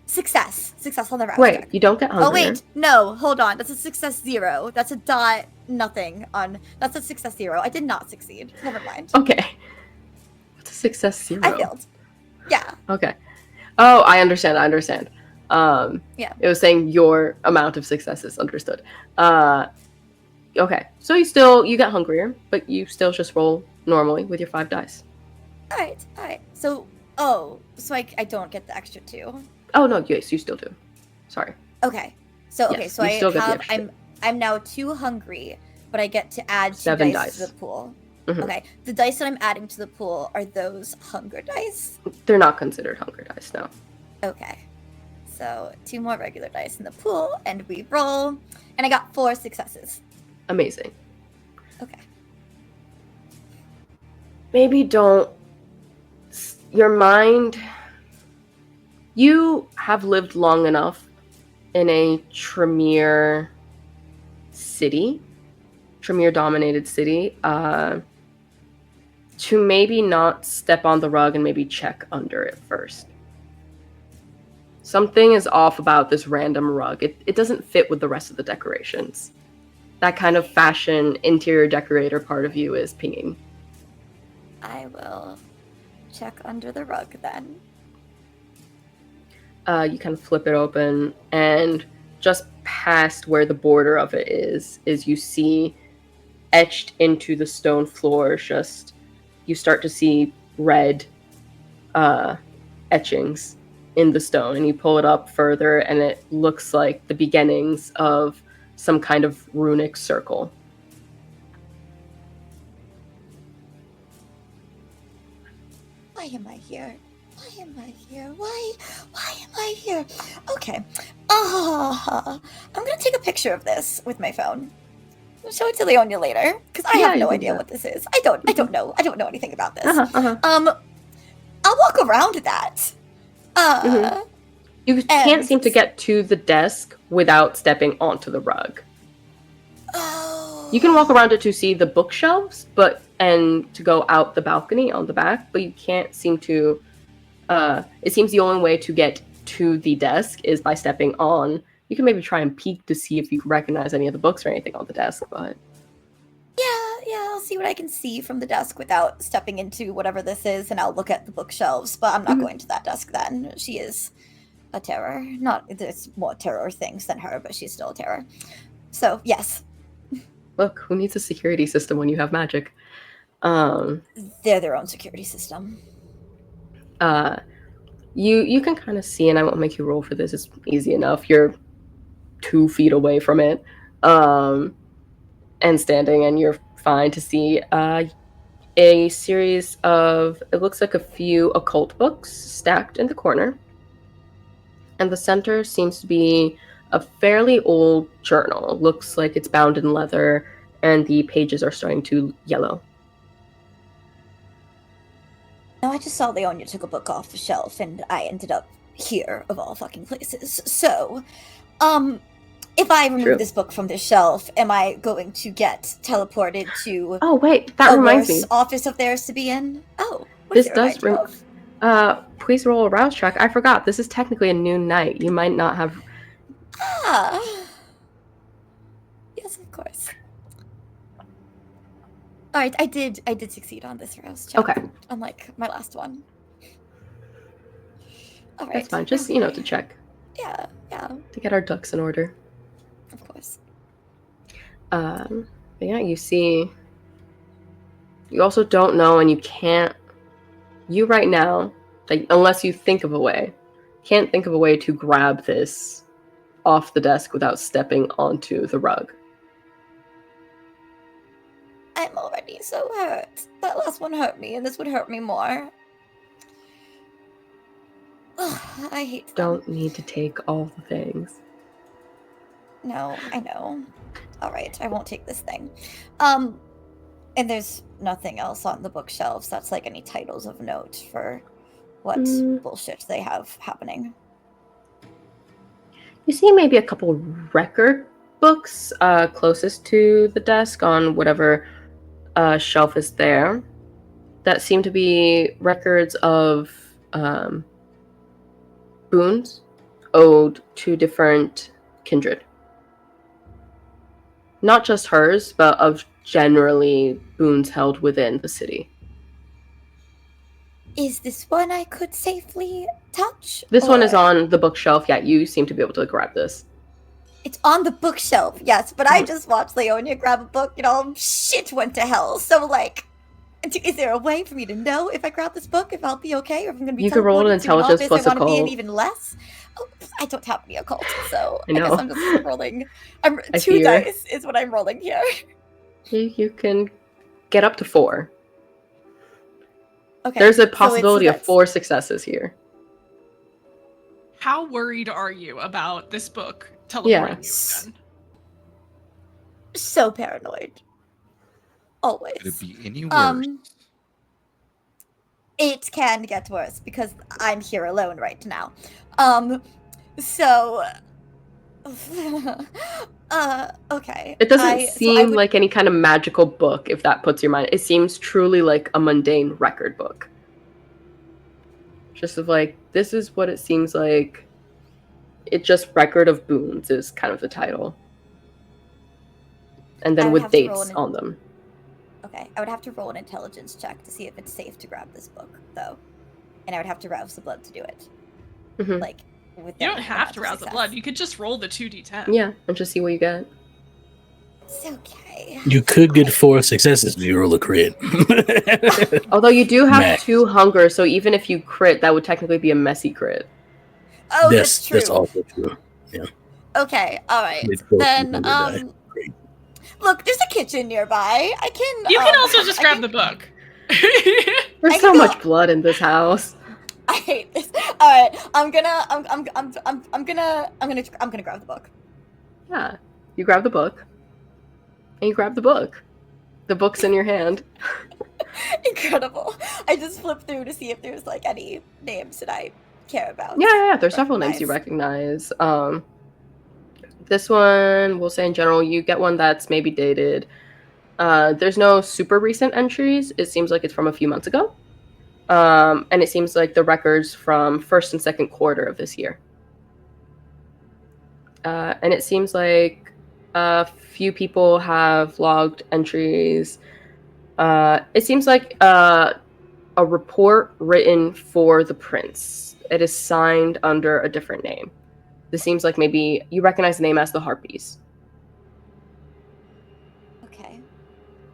Success on the rouse Wait, check. you don't get hunger. Oh wait, no, hold on. That's a success 0. That's a dot nothing on. That's a success 0. I did not succeed. Never mind. Okay. What's a success 0? I failed. Yeah. Okay. Oh, I understand. Yeah. It was saying your amount of successes. Understood. Okay. So you get hungrier, but you still just roll normally with your 5 dice. All right. So I don't get the extra 2. Oh no, yes, you still do. Sorry. Okay. So Yes, so you I still get the have extra I'm now 2 hungry, but I get to add 2 7 dice dice. to the pool. Mhm. Okay. The dice that I'm adding to the pool are those hunger dice. They're not considered hunger dice, no. Okay. So 2 more regular dice in the pool, and we roll, and I got 4 successes. Amazing. Okay. Maybe don't. Your mind. You have lived long enough in a Tremere city Tremere-dominated city, to maybe not step on the rug and maybe check under it first. Something is off about this random rug. It doesn't fit with the rest of the decorations. That kind of fashion interior decorator part of you is pinging. I will check under the rug then. You kind of flip it open, and just past where the border of it is you see etched into the stone floor, you start to see red etchings in the stone, and you pull it up further and it looks like the beginnings of some kind of runic circle. Why am I here? Why am I here? Why am I here? Okay. I'm gonna take a picture of this with my phone. I'll show it to Leonia later, because I have no idea what this is. I don't know. I don't know anything about this. I'll walk around that. You can't seem to get to the desk without stepping onto the rug. Oh. You can walk around it to see the bookshelves, and to go out the balcony on the back, but you can't seem to. It seems the only way to get to the desk is by stepping on. You can maybe try and peek to see if you can recognize any of the books or anything on the desk, but... Yeah, I'll see what I can see from the desk without stepping into whatever this is, and I'll look at the bookshelves, but I'm not going to that desk then. She is a terror. There's more terror things than her, but she's still a terror. So, yes. Look, who needs a security system when you have magic? They're their own security system. You can kind of see, and I won't make you roll for this, it's easy enough. You're 2 feet away from it, and standing, and you're fine to see a series of, it looks like a few occult books stacked in the corner, and the center seems to be a fairly old journal. Looks like it's bound in leather, and the pages are starting to yellow. Now, I just saw Leonia took a book off the shelf, and I ended up here, of all fucking places. So, if I remove this book from the shelf, am I going to get teleported to... Oh, wait, that reminds me. ...office of theirs to be in? Oh, this does... please roll a rouse check. I forgot, this is technically a noon night. You might not have... Yes, of course. All right, I did succeed on this rouse check. Okay. Unlike my last one. All right. That's fine. Just, to check. Yeah. To get our ducks in order. Of course. Yeah, you see... You also don't know, and you can't... You right now, unless you think of a way, can't think of a way to grab this off the desk without stepping onto the rug. I'm already so hurt. That last one hurt me, and this would hurt me more. Ugh, I hate them. Don't need to take all the things. No, I know. Alright, I won't take this thing. And there's nothing else on the bookshelves that's like any titles of note for what bullshit they have happening. You see maybe a couple record books closest to the desk on whatever shelf is there that seem to be records of boons owed to different kindred. Not just hers, but of generally boons held within the city. Is this one I could safely touch? This one is on the bookshelf. Yeah, you seem to be able to grab this. It's on the bookshelf, yes, but I just watched Leonia grab a book and all shit went to hell. So, is there a way for me to know if I grab this book, if I'll be okay, or if I'm going to be You can roll an intelligence plus I want to be in occult. even less? Oh, I don't have any occult, so I know. I guess I'm just rolling. Two dice is what I'm rolling here. You can get up to 4. Okay. There's a possibility of 4 successes here. How worried are you about this book teleporting you again? So paranoid. Always. Could it be any worse? It can get worse because I'm here alone right now. So Okay. It doesn't I seem would, like any kind of magical book, if that puts your mind. It seems truly like a mundane record book. Just of like, this is what it seems like. It just Record of Boons is kind of the title. And I then would with have to roll dates on them. Okay, I would have to roll an intelligence check to see if it's safe to grab this book, though, and I would have to rouse the blood to do it. Mhm. Like, with You don't have to rouse the blood. You could just roll the 2d10. Yeah, and just see what you get. It's okay. You could get 4 successes if you roll a crit. Although you do have Max. 2 hunger, so even if you crit, that would technically be a messy crit. Oh, that's true. That's also true. Yeah. Okay, all right. It's both Then, of them to die. Great. look, there's a kitchen nearby. I can. You can also just grab the book. There's I so can go- much blood in this house. I hate this. All right, I'm gonna grab the book. Yeah, you grab the book, and you grab the book. The book's in your hand. Incredible. I just flipped through to see if there's like any names that I care about. Yeah. There's several names you recognize. This one, we'll say in general, you get one that's maybe dated. There's no super recent entries. It seems like it's from a few months ago. And it seems like the records from first and second quarter of this year. And it seems like a few people have logged entries. It seems like a report written for the prince. It is signed under a different name. This seems like maybe you recognize the name as the Harpies. Okay.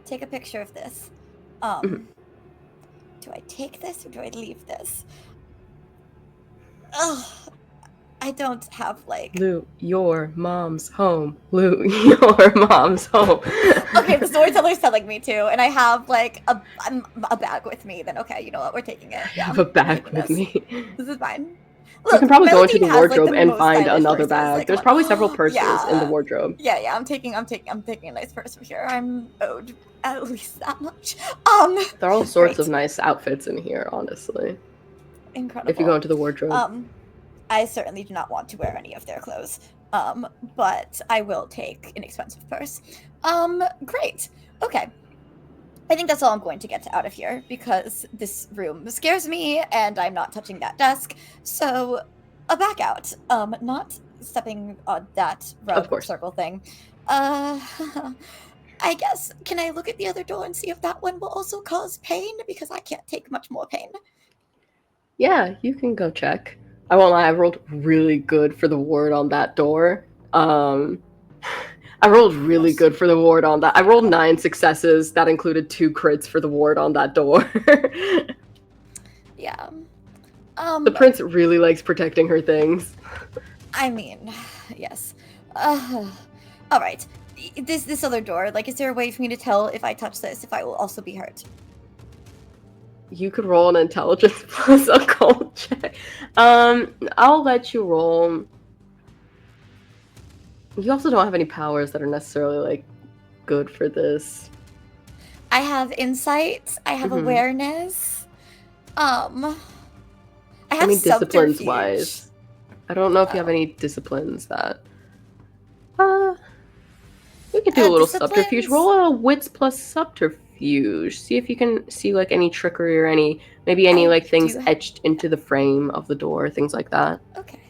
Take a picture of this. Do I take this or do I leave this? Ugh. I don't have like. Lou, your mom's home. Lou, your mom's home. Okay, the storyteller's telling me to, and I have like a bag with me. Then okay, you know what? We're taking it. Yeah, I have a bag taking with this. me. This is fine. You can probably go into the Mélidine has, like, wardrobe and most find stylish another purses, bag. like, There's come probably on. several purses in the wardrobe. Yeah, I'm taking a nice purse from here. I'm owed at least that much. There are all sorts Great. of nice outfits in here, honestly. Incredible. If you go into the wardrobe. I certainly do not want to wear any of their clothes. But I will take an expensive purse. Great. Okay. I think that's all I'm going to get out of here because this room scares me and I'm not touching that desk. So, a back out. Not stepping on that rug circle thing. I guess, can I look at the other door and see if that one will also cause pain? Because I can't take much more pain. Yeah, you can go check. I won't lie, I rolled really good for the ward on that door. I rolled really good for the ward on that. I rolled 9 successes. That included 2 crits for the ward on that door. Yeah. The prince really likes protecting her things. I mean, yes. All right. This other door, like, is there a way for me to tell if I touch this, if I will also be hurt? You could roll an intelligence plus occult check. I'll let you roll. You also don't have any powers that are necessarily, like, good for this. I have insight. I have awareness. I have disciplines-wise. I don't know if you have any disciplines that... You can do a little subterfuge. Roll a wits plus subterfuge. See if you can see, like, any trickery or maybe any things etched into the frame of the door, things like that. Okay.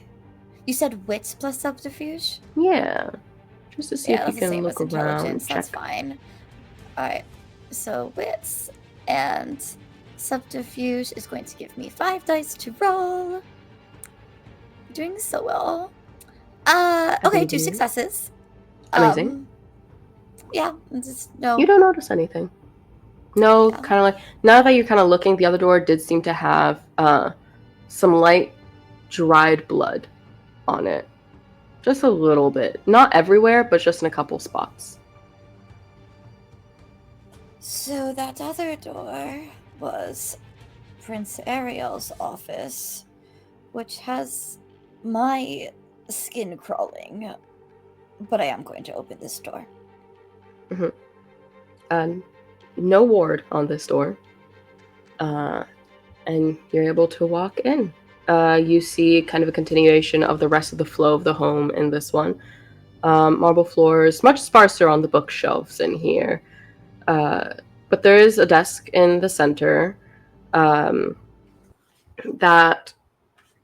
You said wits plus subterfuge? Yeah. Just to see if you can look around. That's fine. Alright. So wits and subterfuge is going to give me 5 dice to roll. Doing so well. Okay, 2 successes. Amazing. Yeah, just no. You don't notice anything. No, kind of like, now that you're kind of looking, the other door did seem to have some light dried blood on it. Just a little bit. Not everywhere, but just in a couple spots. So that other door was Prince Ariel's office, which has my skin crawling. But I am going to open this door. No ward on this door. And you're able to walk in. you see kind of a continuation of the rest of the flow of the home in this one. Marble floors, much sparser on the bookshelves in here. But there is a desk in the center that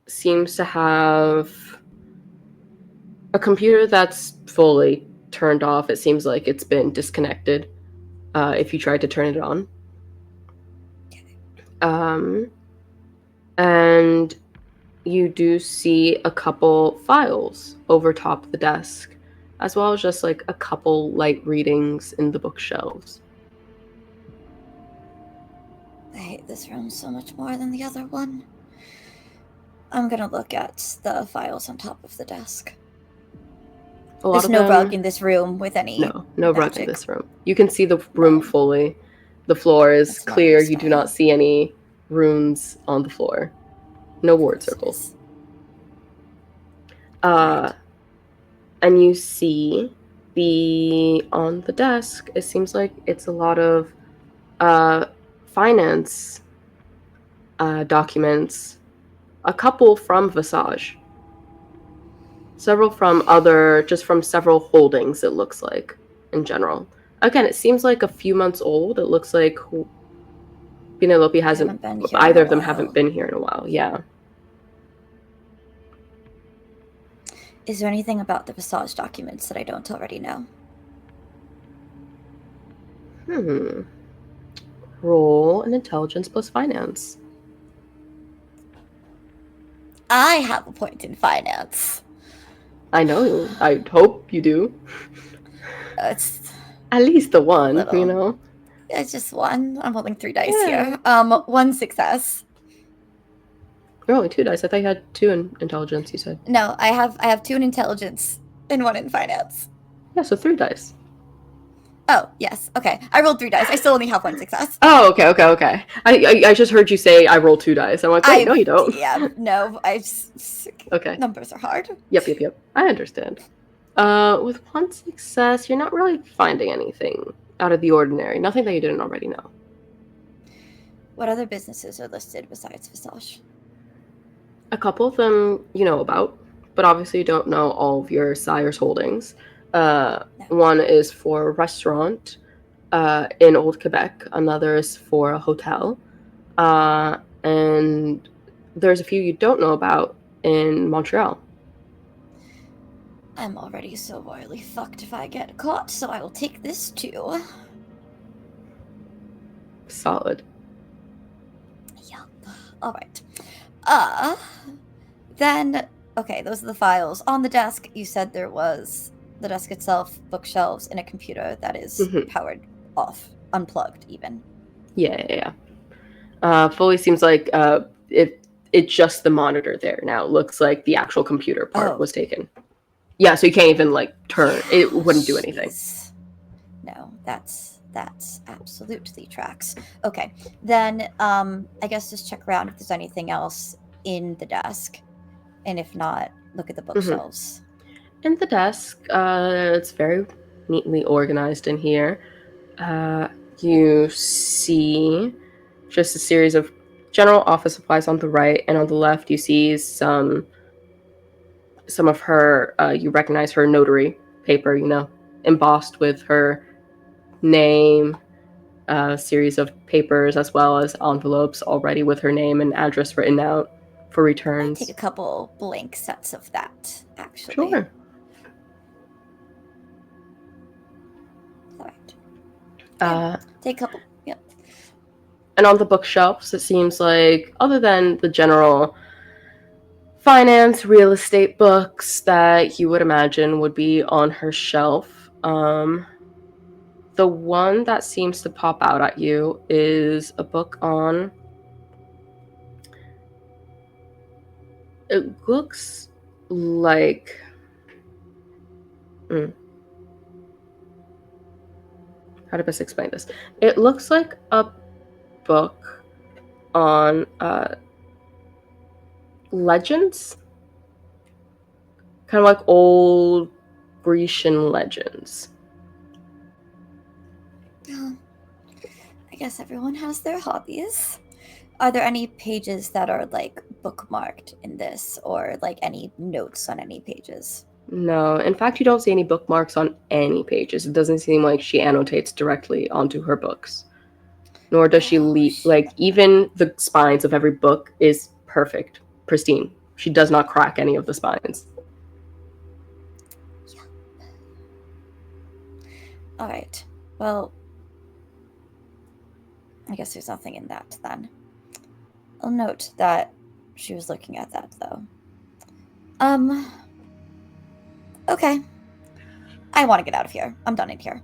seems to have a computer that's fully turned off. It seems like it's been disconnected if you tried to turn it on. And you do see a couple files over top of the desk, as well as just like a couple light readings in the bookshelves. I hate this room so much more than the other one. I'm gonna look at the files on top of the desk. There's no rug in this room with any No rug in this room. You can see the room fully. The floor is clear. You do not see any runes on the floor. No ward circles. And you see on the desk, it seems like it's a lot of finance documents. A couple from Visage. Several from several holdings, it looks like, in general. Again, it seems like a few months old. It looks like Penelope either of them haven't been here in a while, yeah. Is there anything about the Visage documents that I don't already know? Roll an intelligence plus finance. I have a point in finance. I know. I hope you do. It's at least the one, you know? It's just one. I'm holding 3 dice here. 1 success. You're only 2 dice. I thought you had 2 in intelligence, you said. No, I have 2 in intelligence and 1 in finance. Yeah, so 3 dice. Oh, yes. Okay. I rolled 3 dice. I still only have 1 success. Oh, okay. I just heard you say I rolled 2 dice. I'm like, wait, no, you don't. Yeah, no. Okay. Numbers are hard. Yep. I understand. With 1 success, you're not really finding anything out of the ordinary. Nothing that you didn't already know. What other businesses are listed besides Visage? A couple of them you know about, but obviously you don't know all of your sire's holdings. No. One is for a restaurant in Old Quebec. Another is for a hotel. And there's a few you don't know about in Montreal. I'm already so royally fucked if I get caught, so I will take this too. Solid. Yup. Alright. Then, okay, those are the files. On the desk, you said there was the desk itself, bookshelves, and a computer that is powered off, unplugged even. Yeah. Fully seems like it's just the monitor there now. It looks like the actual computer part was taken. Yeah, so you can't even turn. It wouldn't do anything. No, that's absolutely tracks. Okay, then I guess just check around if there's anything else in the desk, and if not, look at the bookshelves. In the desk, it's very neatly organized in here. You see just a series of general office supplies on the right, and on the left you see some of her, you recognize her notary paper, embossed with her name, a series of papers as well as envelopes already with her name and address written out for returns. I'll take a couple blank sets of that, actually. Sure. All right. Take a couple. Yep. And on the bookshelves, it seems like, other than the general finance, real estate books that you would imagine would be on her shelf, the one that seems to pop out at you is a book on... It looks like... How to best explain this? It looks like a book on legends, kind of like old Grecian legends. I guess everyone has their hobbies. Are there any pages that are like bookmarked in this, or like any notes on any pages? No, in fact, you don't see any bookmarks on any pages. It doesn't seem like she annotates directly onto her books. Nor does she like, even the spines of every book is perfect, pristine. She does not crack any of the spines. Yeah. All right. Well, I guess there's nothing in that then. I'll note that she was looking at that, though. Okay. I want to get out of here. I'm done in here.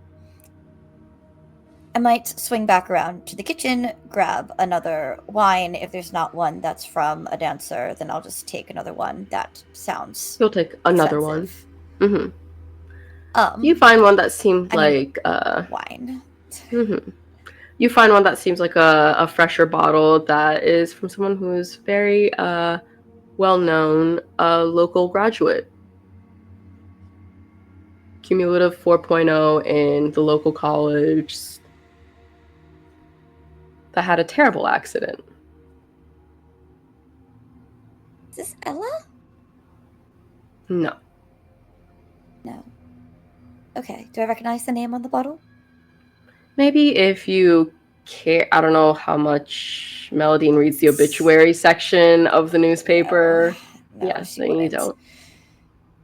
I might swing back around to the kitchen, grab another wine. If there's not one that's from a dancer, then I'll just take another one that sounds You'll take another offensive. one. You find one that seems like wine. You find one that seems like a fresher bottle that is from someone who is very well-known, local graduate. Cumulative 4.0 in the local college that had a terrible accident. Is this Ella? No. No. Okay. Do I recognize the name on the bottle? Maybe if you care. I don't know how much Mélidine reads the obituary section of the newspaper. No, yes, she then wouldn't. you don't.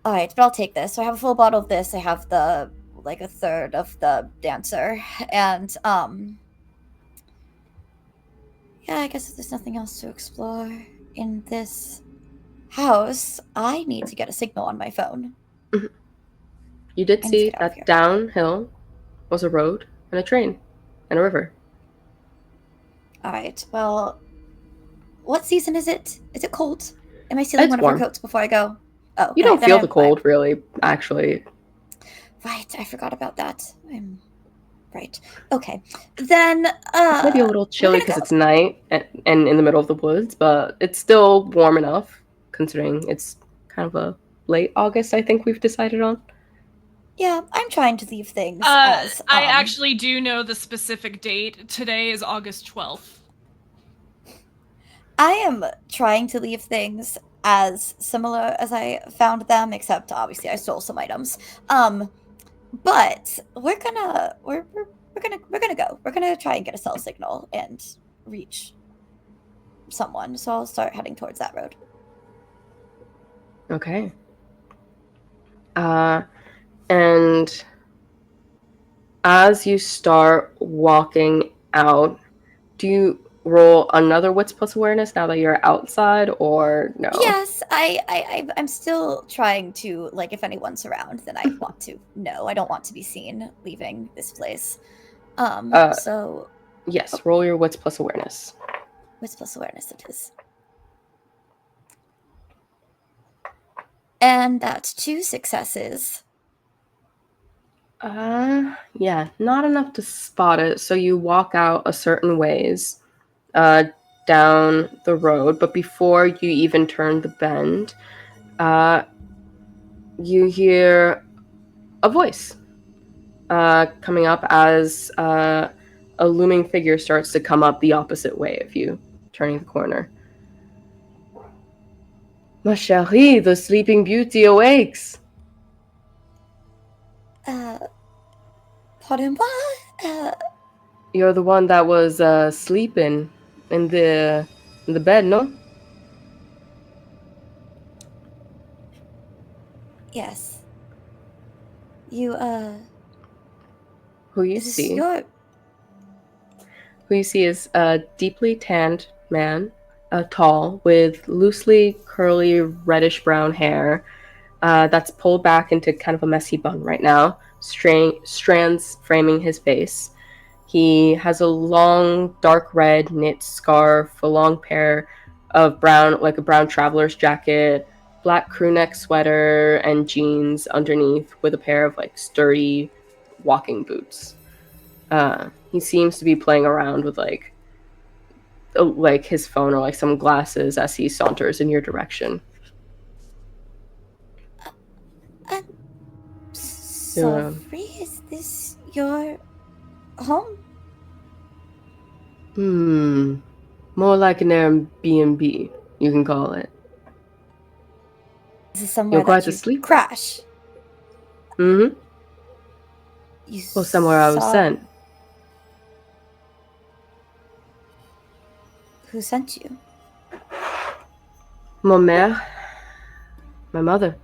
All right, but I'll take this. So I have a full bottle of this. I have a third of the dancer, and yeah, I guess if there's nothing else to explore in this house, I need to get a signal on my phone. You did see that downhill was a road and a train and a river. All right. Well, what season is it? Is it cold? Am I stealing one of her coats before I go? Oh, you don't feel the cold, really, actually. Right, I forgot about that. I'm right. Okay, then it's maybe a little chilly because it's night and in the middle of the woods, but it's still warm enough considering it's kind of a late August. I think we've decided on. Yeah, I'm trying to leave things as I actually do know the specific date. Today is August 12th. I am trying to leave things as similar as I found them, except obviously I stole some items. But we're gonna go. We're gonna try and get a cell signal and reach someone. So I'll start heading towards that road. Okay. And as you start walking out, do you roll another wits plus awareness now that you're outside, or no? Yes, I'm still trying to, like, if anyone's around, then I want to know. I don't want to be seen leaving this place. So yes, roll your wits plus awareness. Wits plus awareness it is. And that's 2 successes. Yeah, not enough to spot it. So you walk out a certain ways down the road, but before you even turn the bend, you hear a voice coming up as a looming figure starts to come up the opposite way of you, turning the corner. Ma chérie, the sleeping beauty awakes. Pardon-moi? You're the one that was sleeping in the bed, no? Yes. You, Who you see? Who you see is a deeply tanned man, tall, with loosely curly reddish-brown hair that's pulled back into kind of a messy bun right now, strands framing his face. He has a long, dark red knit scarf, a long pair of brown, like a brown traveler's jacket, black crewneck sweater, and jeans underneath with a pair of like sturdy walking boots. He seems to be playing around with like his phone or like some glasses as he saunters in your direction. Sorry, is this your home? More like an Airbnb, you can call it. Is this somewhere You're quite that you asleep. crash? Mm-hmm. You Well, somewhere I was saw- sent. Who sent you? Ma mère. My mother.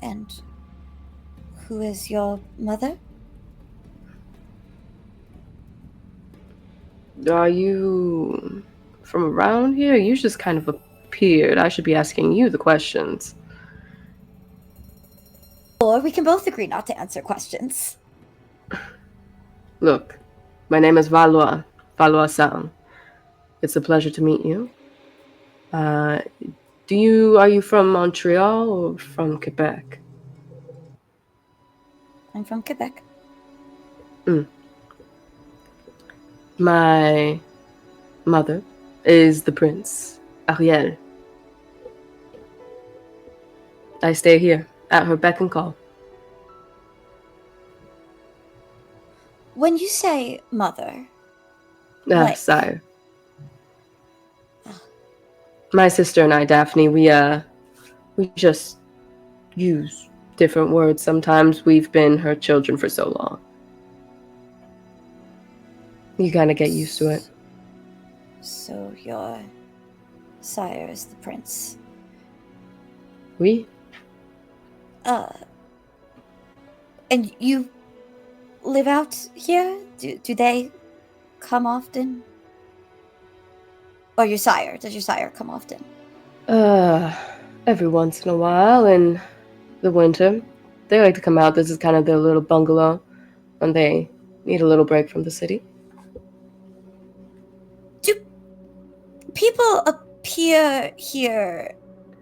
And who is your mother? Are you from around here? You just kind of appeared. I should be asking you the questions. Or we can both agree not to answer questions. Look, my name is Valois. Valois Sang. It's a pleasure to meet you. Are you from Montreal or from Quebec? I'm from Quebec. My mother is the Prince, Ariel. I stay here, at her beck and call. When you say mother, Ah, Like- sire. My sister and I, Daphne, we just use different words. Sometimes we've been her children for so long. You kind of get used to it. so your sire is the prince. We? And you live out here? Do they come often? Or your sire? Does your sire come often? Every once in a while in the winter. They like to come out. This is kind of their little bungalow, and they need a little break from the city. Do people appear here?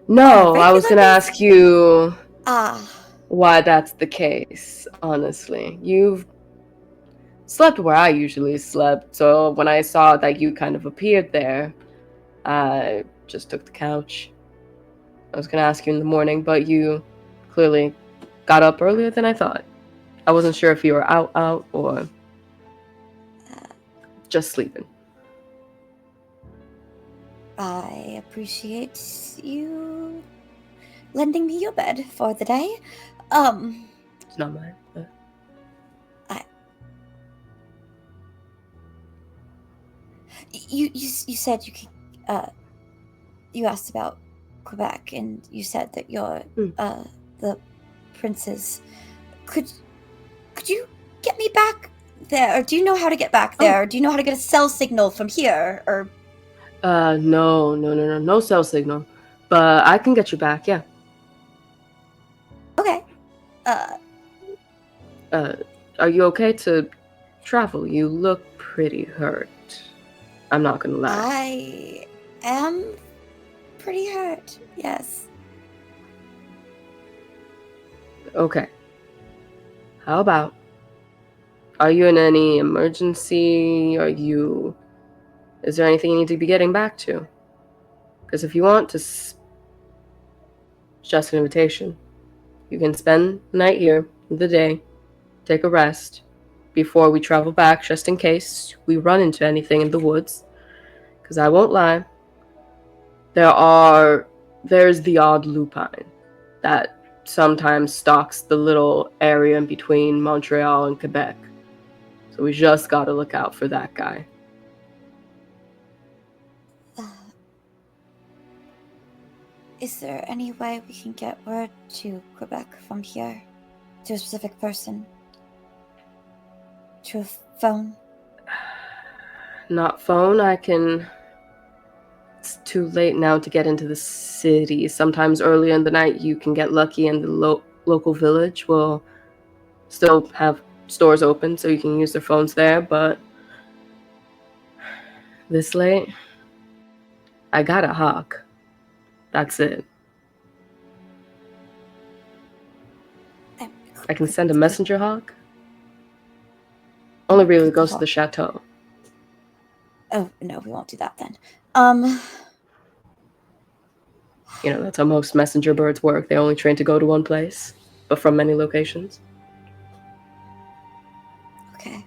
No, On a I was regular gonna ask you why that's the case, honestly. You've slept where I usually slept, so when I saw that you kind of appeared there, I just took the couch. I was gonna ask you in the morning, but you clearly got up earlier than I thought. I wasn't sure if you were out, or just sleeping. I appreciate you lending me your bed for the day. It's not mine, but... You said you could, you asked about Quebec, and you said that you're the princes. Could you get me back there? Or do you know how to get back there? Or do you know how to get a cell signal from here? Or no cell signal, but I can get you back. Yeah. okay. Are you okay to travel? You look pretty hurt. I'm not gonna lie. I am pretty hurt. Yes. Okay. How about? Are you in any emergency? Is there anything you need to be getting back to? Because if you want to, it's just an invitation. You can spend the night here, the day, take a rest, before we travel back, just in case we run into anything in the woods. Because I won't lie, there's the odd lupine that sometimes stalks the little area in between Montreal and Quebec. So we just gotta look out for that guy. Is there any way we can get word to Quebec from here? To a specific person? To a phone? Not phone, It's too late now to get into the city. Sometimes early in the night you can get lucky and the local village will still have stores open so you can use their phones there, but this late, I got a hawk. That's it. I can send a messenger hawk. Only really goes to the chateau. Oh, no, we won't do that then. That's how most messenger birds work. They only train to go to one place, but from many locations. Okay.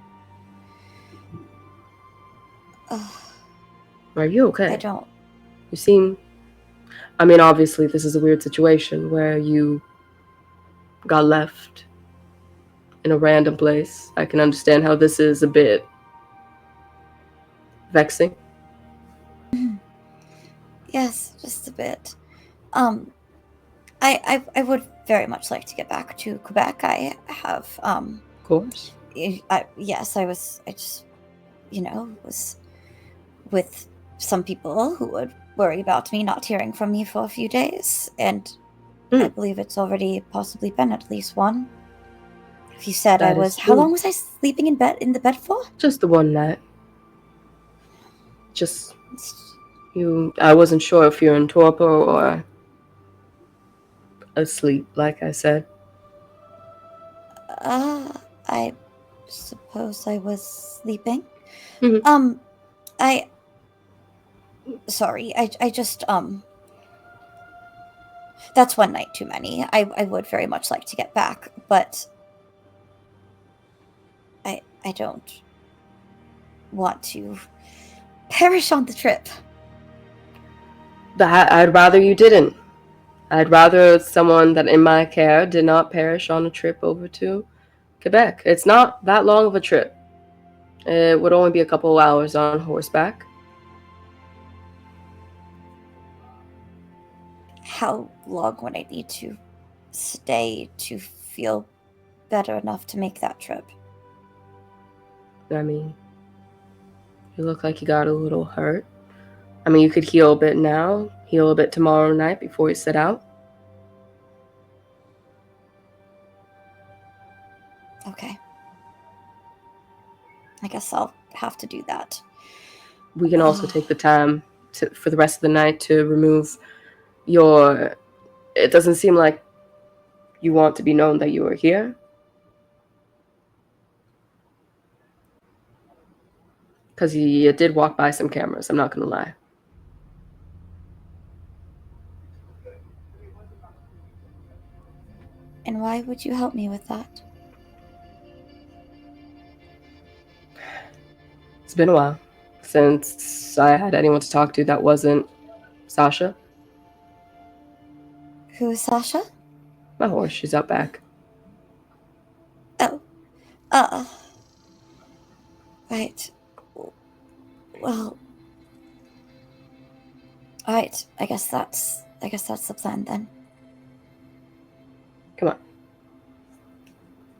Are you okay? I don't. You seem... I mean, obviously, this is a weird situation where you got left in a random place. I can understand how this is a bit vexing. Yes, just a bit. I would very much like to get back to Quebec. I have Of course. yes, I just was with some people who would worry about me not hearing from me for a few days, and I believe it's already possibly been at least one. If you said That I is was, true. how long was I sleeping in the bed for? Just the one night. Just you. I wasn't sure if you're in torpor or asleep, like I said. I suppose I was sleeping. Mhm. Sorry, I just, that's one night too many. I would very much like to get back, but I don't want to perish on the trip. I'd rather you didn't. I'd rather someone that in my care did not perish on a trip over to Quebec. It's not that long of a trip. It would only be a couple of hours on horseback. How long would I need to stay to feel better enough to make that trip? I mean, you look like you got a little hurt. I mean, you could heal a bit now, heal a bit tomorrow night before you set out. Okay. I guess I'll have to do that. We can also take the time for the rest of the night to remove your... It doesn't seem like you want to be known that you are here. Because you did walk by some cameras, I'm not going to lie. And why would you help me with that? It's been a while since I had anyone to talk to that wasn't Sasha. Who is Sasha? My horse, she's out back. Oh. Right. Well. Alright, I guess that's the plan then. Come on.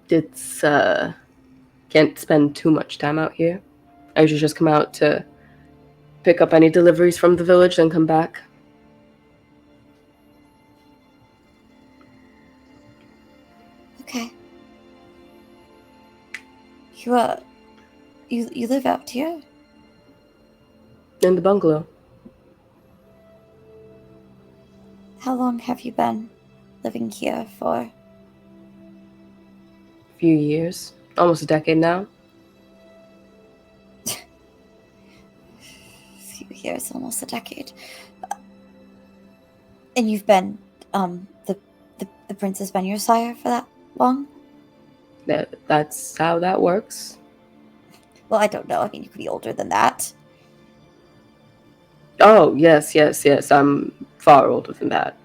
It's, can't spend too much time out here. I usually just come out to pick up any deliveries from the village and come back. Okay. You live out here? In the bungalow. How long have you been living here for? A few years. Almost a decade now. A few years, almost a decade. And you've been, the prince has been your sire for that long? That's how that works. Well, I don't know. I mean, you could be older than that. Oh, yes. I'm far older than that.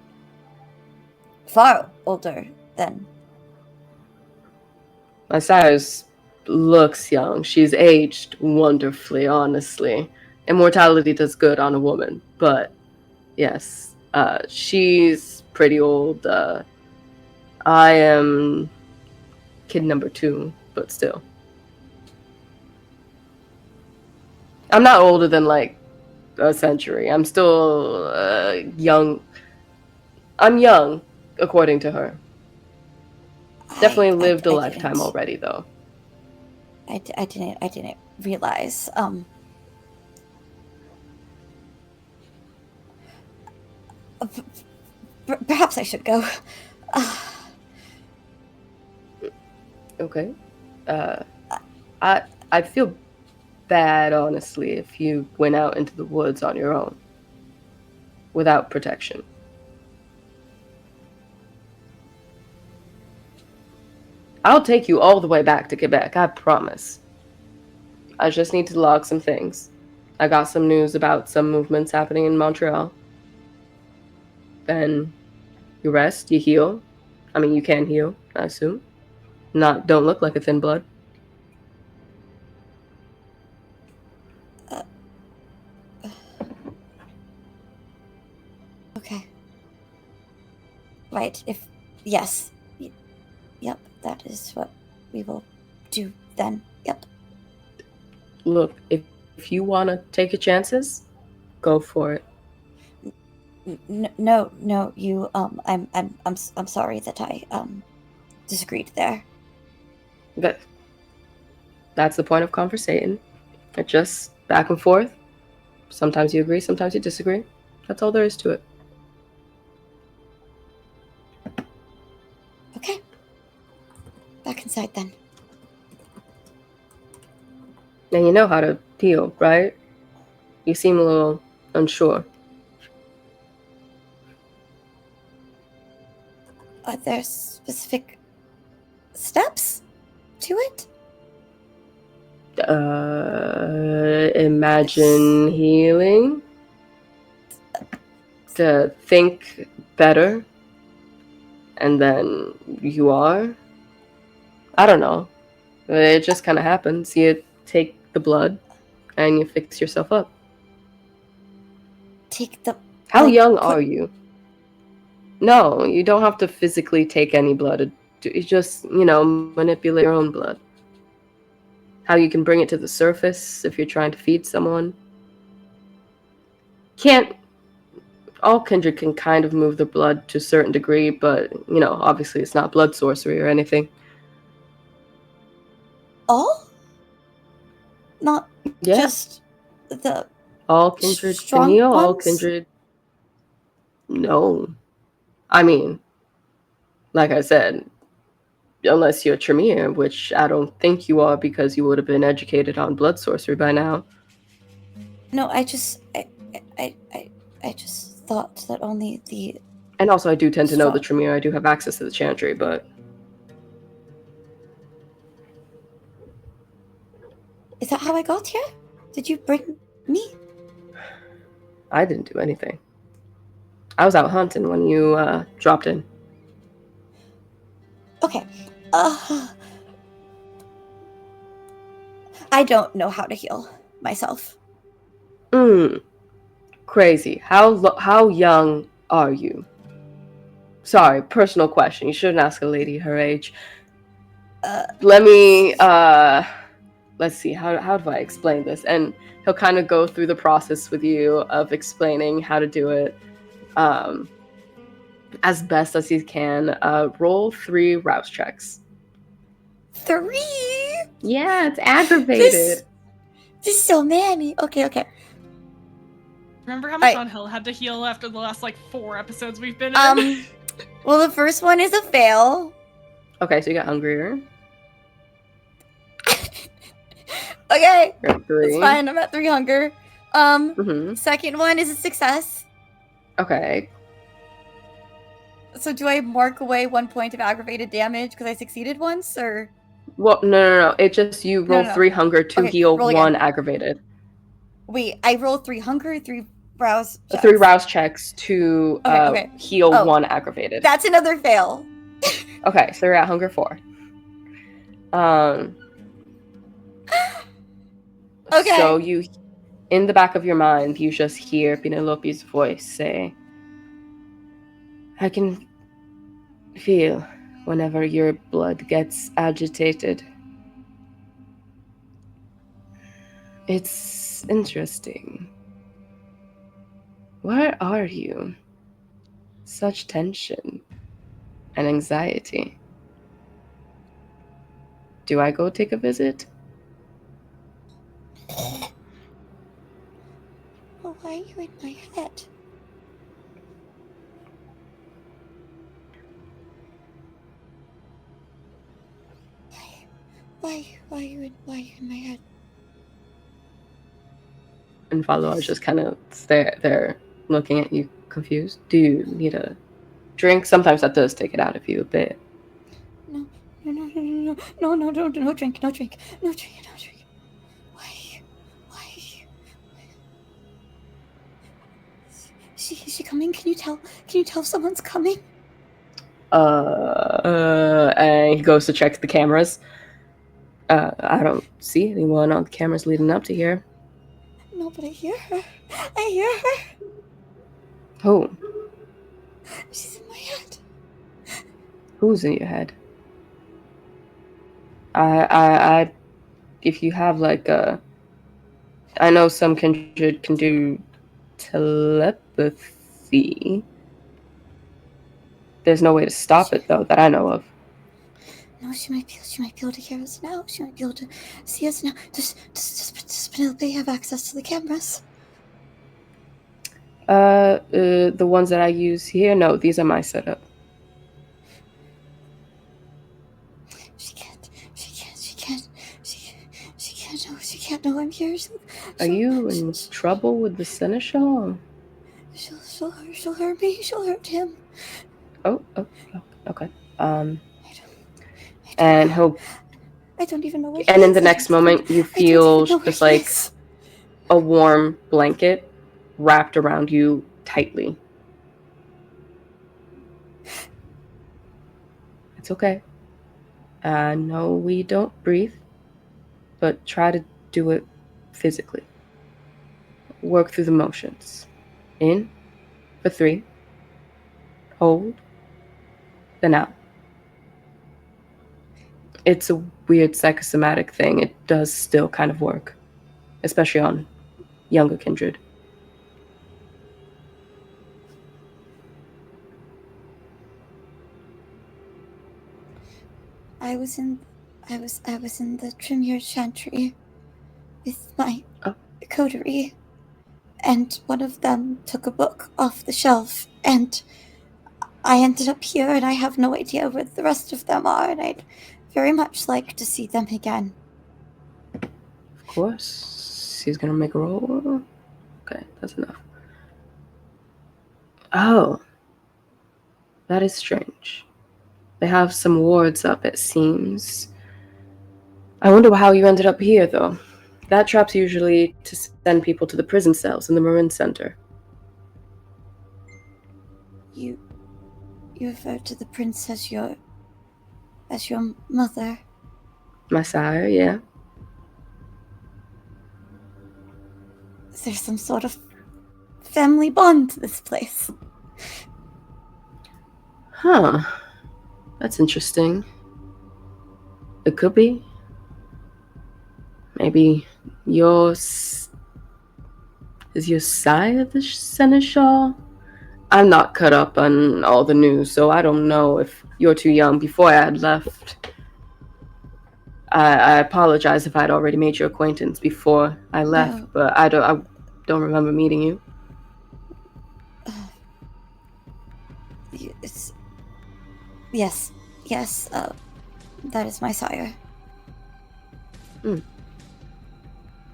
Far older than... My sire's looks young. She's aged wonderfully, honestly. Immortality does good on a woman, but yes, she's pretty old. I am kid number 2, but still. I'm not older than like a century. I'm still young. I'm young, according to her. Definitely lived a lifetime already, though. I didn't realize. Perhaps I should go. Okay. I'd feel bad, honestly, if you went out into the woods on your own without protection. I'll take you all the way back to Quebec, I promise. I just need to log some things. I got some news about some movements happening in Montreal. Then you rest, you heal. I mean, you can heal, I assume. Don't look like a thin blood. Okay. Right, yes. Yep, that is what we will do then. Yep. Look, if you want to take your chances, go for it. No, you, I'm sorry that I, disagreed there. But that's the point of conversating. It's just back and forth. Sometimes you agree, sometimes you disagree. That's all there is to it. Okay. Back inside then. And you know how to heal, right? You seem a little unsure. Are there specific steps to it? Imagine healing. To think better. And then you are. I don't know. It just kind of happens. You take the blood and you fix yourself up. Take the... How young are you? No, you don't have to physically take any blood. You just, manipulate your own blood. How you can bring it to the surface if you're trying to feed someone. All kindred can kind of move the blood to a certain degree, but, obviously it's not blood sorcery or anything. All? Not Yeah. just the... All kindred can strong heal, all ones? kindred... No. I mean, like I said, unless you're Tremere, which I don't think you are because you would have been educated on blood sorcery by now. No, I just thought that only the... And also I do tend to know the Tremere. I do have access to the chantry, but... Is that how I got here? Did you bring me? I didn't do anything. I was out hunting when you dropped in. Okay. I don't know how to heal myself. Crazy. How young are you? Sorry, personal question. You shouldn't ask a lady her age. Let's see. How do I explain this? And he'll kind of go through the process with you of explaining how to do it. As best as he can. Roll 3 rouse checks. 3? Yeah, it's aggravated. This is so many. Okay. Remember how much Ángel had to heal after the last 4 episodes we've been in? Well, the first one is a fail. Okay, so you got hungrier. Okay, You're at 3. it's fine. I'm at 3 hunger. Second one is a success. Okay. So do I mark away 1 point of aggravated damage because I succeeded once, or? Well, no. It just you roll 3 hunger to heal 1 aggravated. Wait, I roll 3 hunger, 3 rouse checks. 3 rouse checks to heal 1 aggravated. That's another fail. Okay, so you're at hunger 4. Okay. So you, in the back of your mind, you just hear Penelope's voice say, I can feel whenever your blood gets agitated. It's interesting. Where are you? Such tension and anxiety. Do I go take a visit? Well, why are you in my head? Why are you in my head? And Follow just kind of stare there, looking at you confused. Do you need a drink? Sometimes that does take it out of you a bit. No, drink. Why? coming? Can you tell if someone's coming? And he goes to check the cameras. I don't see anyone on the cameras leading up to here. No, but I hear her. I hear her. Who? She's in my head. Who's in your head? I if you have like I know some kindred can do telepathy. There's no way to stop it though that I know of. No, she might be able to hear us now. She might be able to see us now. Does Penelope have access to the cameras? The ones that I use here, no, these are my setup. She can't know I'm here. Are you in trouble with the Seneschal? She'll hurt me. She'll hurt him. Oh, okay. And he'll. I don't even know what. And in the next moment, you feel just like a warm blanket wrapped around you tightly. It's okay. I know we don't breathe, but try to do it physically. Work through the motions. In for 3. Hold. Then out. It's a weird psychosomatic thing. It does still kind of work, especially on younger kindred. I was in the Tremere Chantry with my Coterie, and one of them took a book off the shelf, and I ended up here, and I have no idea where the rest of them are, and I'd very much like to see them again. Of course. He's gonna make a roll. Okay, that's enough. Oh. That is strange. They have some wards up, it seems. I wonder how you ended up here, though. That trap's usually to send people to the prison cells in the Marin Center. You refer to the prince as your mother. My sire, yeah. There's some sort of family bond to this place. Huh. That's interesting. It could be. Maybe is your sire the seneschal? I'm not cut up on all the news, so I don't know if you're too young. Before I had left, I apologize if I'd already made your acquaintance before I left, No. but I don't remember meeting you. Yes, that is my sire.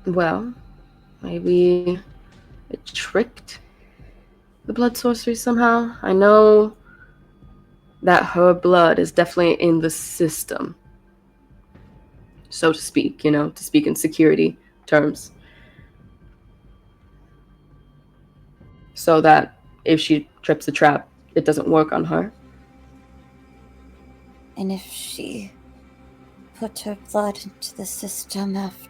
Well, maybe it tricked the blood sorcery somehow. I know that her blood is definitely in the system, so to speak, to speak in security terms. So that if she trips the trap, it doesn't work on her. And if she put her blood into the system after...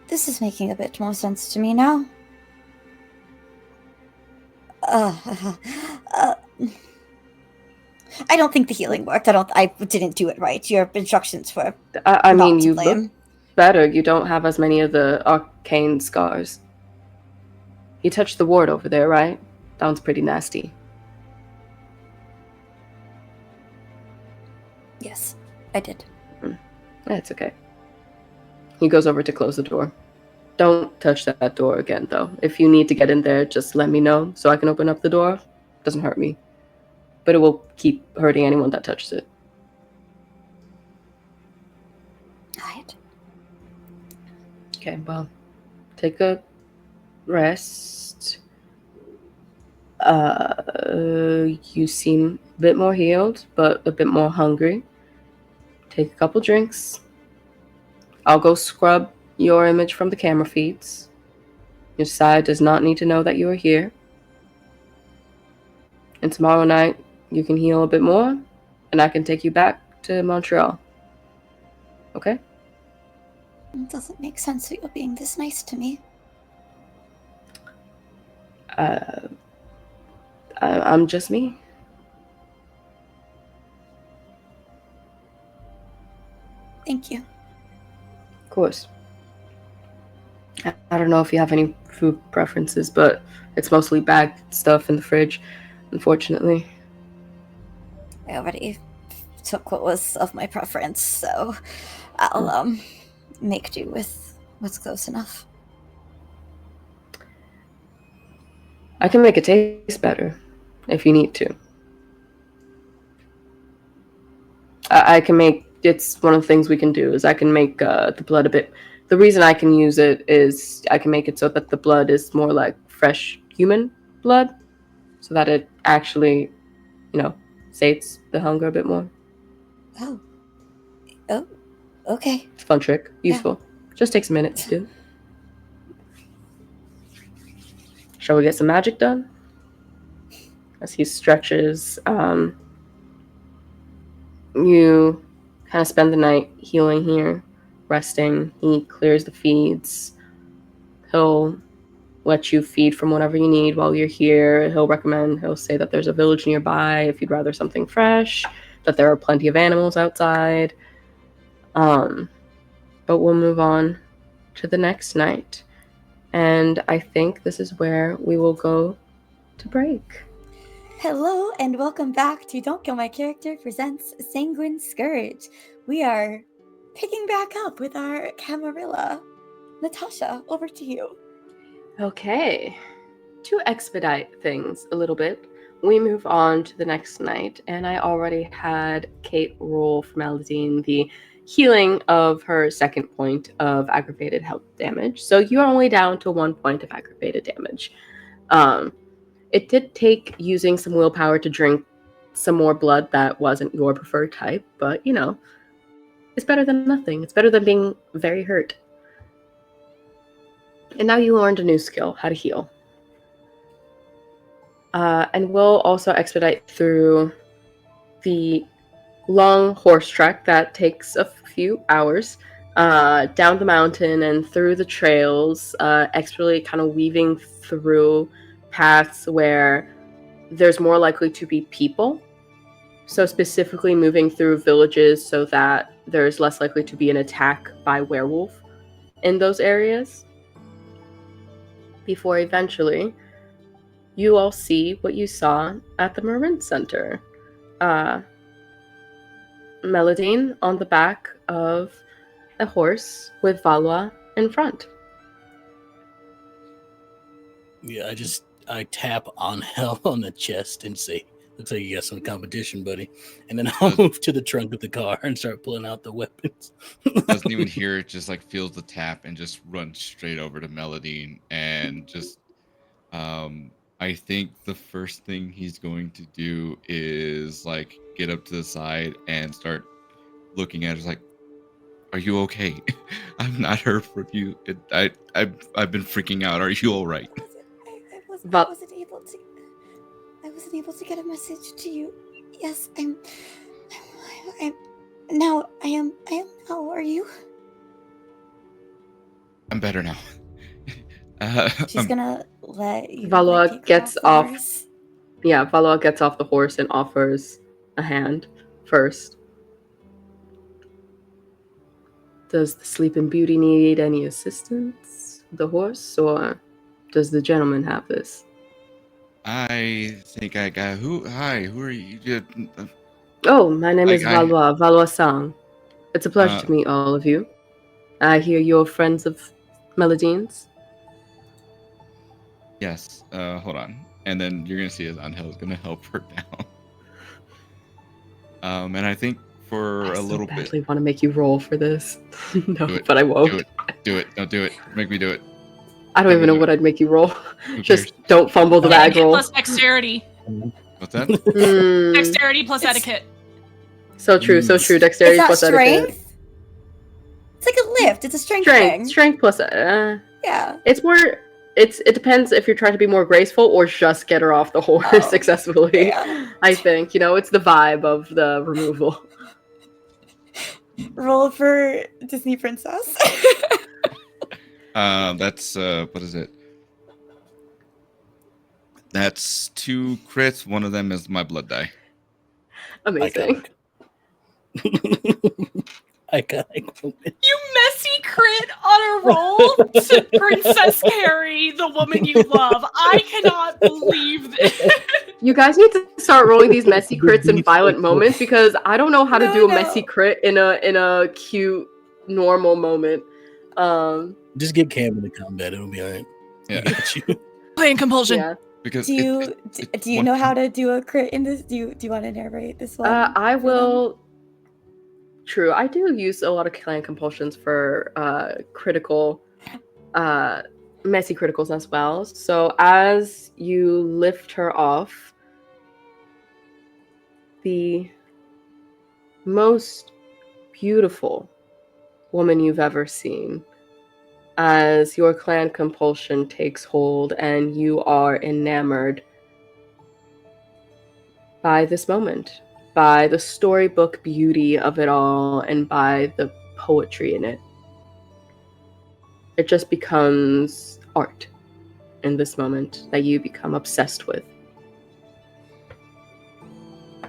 This is making a bit more sense to me now. I don't think the healing worked. I didn't do it right. Your instructions were I mean, not to you blame. look better. You don't have as many of the arcane scars. You touched the ward over there, right? That one's pretty nasty. Yes, I did. That's okay. He goes over to close the door. Don't touch that door again, though. If you need to get in there, just let me know so I can open up the door. Doesn't hurt me. But it will keep hurting anyone that touches it. Alright. Okay, well, take a rest. You seem a bit more healed, but a bit more hungry. Take a couple drinks. I'll go scrub your image from the camera feeds. Your side does not need to know that you are here. And tomorrow night, you can heal a bit more, and I can take you back to Montreal. Okay? It doesn't make sense that you're being this nice to me. I'm just me. Thank you. Of course. I don't know if you have any food preferences, but it's mostly bagged stuff in the fridge, unfortunately. I already took what was of my preference, so I'll make do with what's close enough. I can make it taste better if you need to. I can make, it's one of the things we can do is I can make the blood a bit. The reason I can use it is I can make it so that the blood is more like fresh human blood, so that it actually, sates the hunger a bit more. Oh, okay. It's a fun trick, useful. Yeah. Just takes a minute to do. Shall we get some magic done? As he stretches, you kind of spend the night healing here, resting. He clears the feeds. He'll let you feed from whatever you need while you're here. He'll say that there's a village nearby if you'd rather something fresh, that there are plenty of animals outside. But we'll move on to the next night. And I think this is where we will go to break. Hello and welcome back to Don't Kill My Character presents Sanguine Scourge. We are picking back up with our Camarilla. Natasha, over to you. Okay. To expedite things a little bit, we move on to the next night, and I already had Kate roll for Mélidine the healing of her second point of aggravated health damage. So you are only down to 1 point of aggravated damage. It did take using some willpower to drink some more blood that wasn't your preferred type, but it's better than nothing. It's better than being very hurt. And now you learned a new skill, how to heal. And we'll also expedite through the long horse trek that takes a few hours down the mountain and through the trails, expertly kind of weaving through paths where there's more likely to be people. So specifically moving through villages so that there's less likely to be an attack by werewolf in those areas. Before eventually you all see what you saw at the Marin Center. Mélidine on the back of a horse with Valois in front. Yeah, I tap Ángel on the chest and say, looks like you got some competition, buddy. And then I'll move to the trunk of the car and start pulling out the weapons. Doesn't even hear it, just like feels the tap and just runs straight over to Mélidine and just I think the first thing he's going to do is like get up to the side and start looking at her like, are you okay? I'm not hurt from you. I've been freaking out. Are you all right? I wasn't able to get a message to you. Yes, I'm now. I am. How are you? I'm better now. She's gonna let you. Valois gets off. Yeah, Valois gets off the horse and offers a hand first. Does the Sleeping Beauty need any assistance with the horse, or does the gentleman have this? I think I got who? Hi, who are you? Oh, my name is Valois. Valois-san. It's a pleasure to meet all of you. I hear you're friends of Mélidine's. Yes. Hold on, and then you're gonna see as Ángel is gonna help her down. And I think for a little bit. I badly want to make you roll for this. No, but I won't. Do it. Don't do it. Make me do it. I don't even know what I'd make you roll. Just don't fumble the bag roll. Plus dexterity. What's that? Dexterity plus etiquette. So true. Dexterity plus strength? etiquette. It's like a lift. It's a strength thing. Strength plus. Yeah. It's more. it depends if you're trying to be more graceful or just get her off the horse successfully. yeah. I think, it's the vibe of the removal. Roll for Disney princess. That's what is it? That's 2 crits. One of them is my blood die. Amazing. Iconic moment. You messy crit on a roll to Princess Carrie, the woman you love. I cannot believe this. You guys need to start rolling these messy crits in violent moments because I don't know how to do a messy crit in a cute normal moment. Just give Cameron the combat; it'll be all right. Yeah. I got you. Playing compulsion. Yeah. Because do you know how to do a crit in this? Do you want to narrate this one? I will. True, I do use a lot of clan compulsions for critical, messy criticals as well. So as you lift her off, the most beautiful woman you've ever seen, as your clan compulsion takes hold and you are enamored by this moment, by the storybook beauty of it all, and by the poetry in it. It just becomes art in this moment that you become obsessed with. I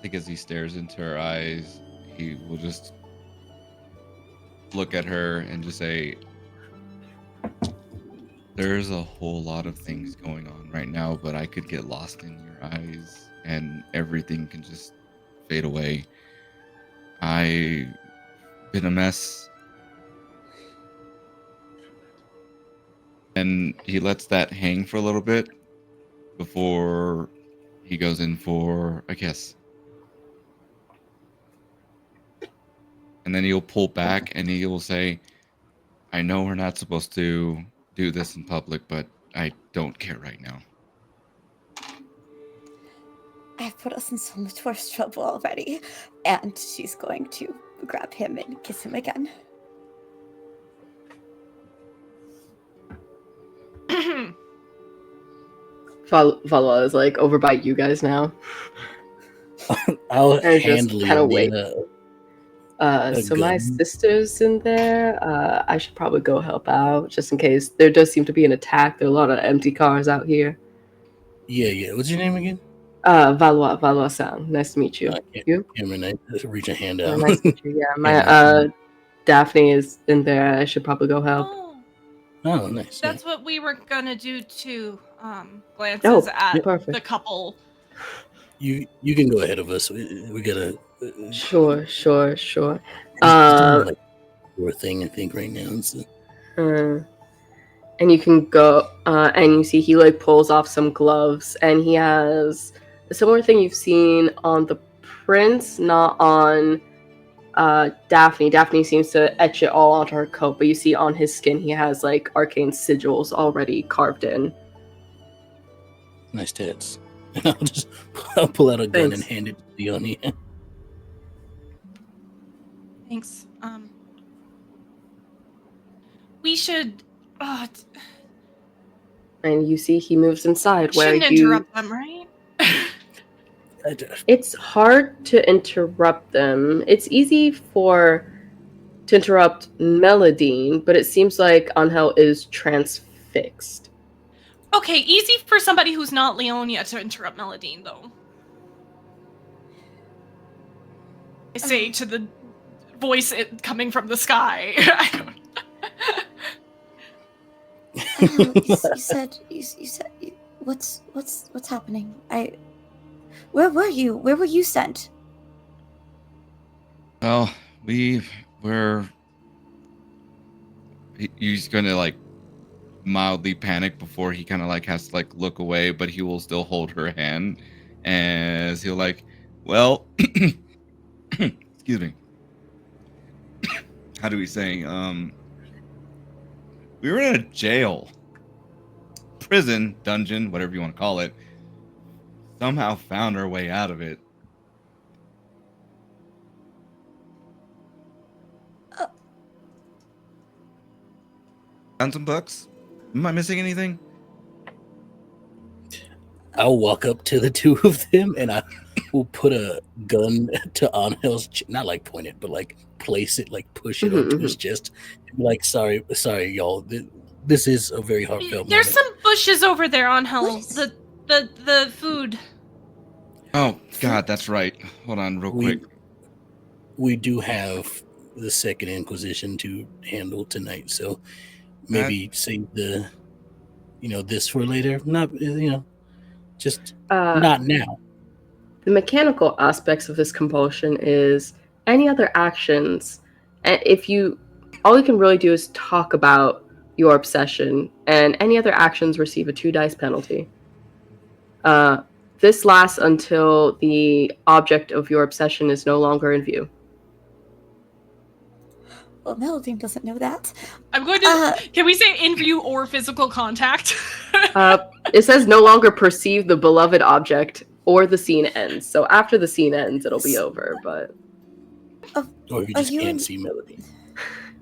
think as he stares into her eyes, he will just look at her and just say, there's a whole lot of things going on right now, but I could get lost in your eyes and everything can just fade away. I've been a mess. And he lets that hang for a little bit before he goes in for a kiss. And then he'll pull back and he will say, I know we're not supposed to do this in public, but I don't care right now. I've put us in so much worse trouble already. And she's going to grab him and kiss him again. Valua is like over by you guys now. I'll I hand just kinda wait. Leonia. So my gun. sister's in there. I should probably go help out just in case. There does seem to be an attack. There are a lot of empty cars out here. Yeah. What's your name again? Valua Sang. Nice to meet you. You? Cameron, I just reach a hand Yeah, out. nice to meet you. Yeah, my Daphne is in there. I should probably go help. Oh, nice. That's what we were gonna do too. Glances at perfect. the couple. You can go ahead of us. We gotta. Sure. Like poor thing, I think, right now. And you can go, and you see he like pulls off some gloves, and he has a similar thing you've seen on the prince, not on Daphne. Daphne seems to etch it all onto her coat, but you see on his skin he has like arcane sigils already carved in. Nice tits. And I'll pull out a gun Thanks. and hand it to Leonia. Thanks. We should. And you see he moves inside where Shouldn't interrupt them, right? It's hard to interrupt them. It's easy to interrupt Mélidine, but it seems like Ángel is transfixed. Okay, easy for somebody who's not Leonia to interrupt Mélidine, though. I say to the voice coming from the sky. I don't. You said what's happening? Where were you? Where were you sent? Well, we're he's gonna like mildly panic before he kind of like has to like look away, but he will still hold her hand as he'll like, well, excuse me. How do we say? We were in a jail, prison, dungeon, whatever you want to call it. Somehow found our way out of it. Found some books? Am I missing anything? I'll walk up to the two of them and I will put a gun to Angel's, not like point it, but like place it, like push it onto his chest. Like, sorry, y'all. This is a very heartfelt There's moment. some bushes over there, Angel. The food. Oh, God, that's right. Hold on real quick. We do have the Second Inquisition to handle tonight, so maybe save the, this for later. Not, just not now. The mechanical aspects of this compulsion is any other actions. All you can really do is talk about your obsession, and any other actions receive a 2 dice penalty. This lasts until the object of your obsession is no longer in view. Well, Mélidine doesn't know that. I'm going to. Can we say in view or physical contact? It says no longer perceive the beloved object or the scene ends. So after the scene ends, it'll be over. But or if you just can't see Mélidine.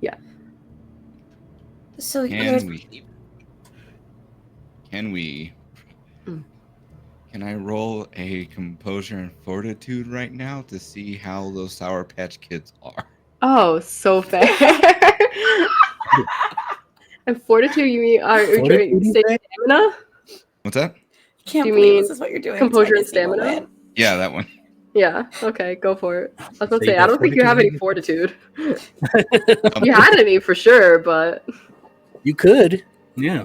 Yeah. So Can I roll a composure and fortitude right now to see how those Sour Patch Kids are? Oh, so fair. And fortitude, you mean stamina? What's that? Can't Do you believe mean this is what you're doing. composure to my and stamina? Disney moment. Yeah, that one. Yeah, okay, go for it. I was about to So say, you I got don't think you have any fortitude? fortitude. You had any for sure, but... You could, yeah.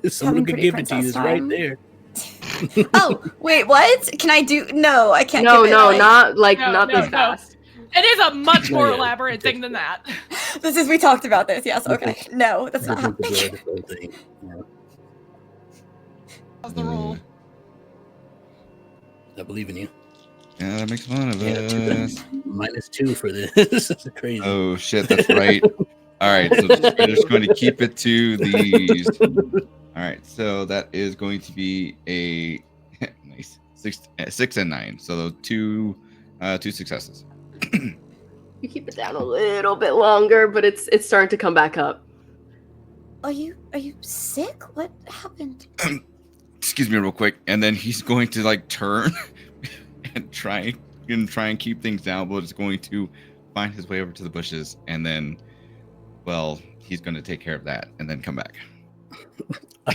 Someone Having could pretty give it to you. It's right princess there. Oh, wait, what? Can I do? No, I can't. No, give it, not No, this fast. It is a much more Yeah. elaborate thing than that. We talked about this. Yes. Okay. No, that's not I think the happening. blood, the whole thing. Yeah. How's the roll? I believe in you. Yeah, that makes fun of Yeah, us. -2 for this. This is crazy. Oh, shit, that's right. All right, so we're just going to keep it to these. All right, so that is going to be a nice 6 and 9. So two successes. You keep it down a little bit longer, but it's starting to come back up. Are you sick? What happened? Excuse me, real quick, and then he's going to like turn and try and keep things down, but it's going to find his way over to the bushes, and then, well, he's going to take care of that, and then come back.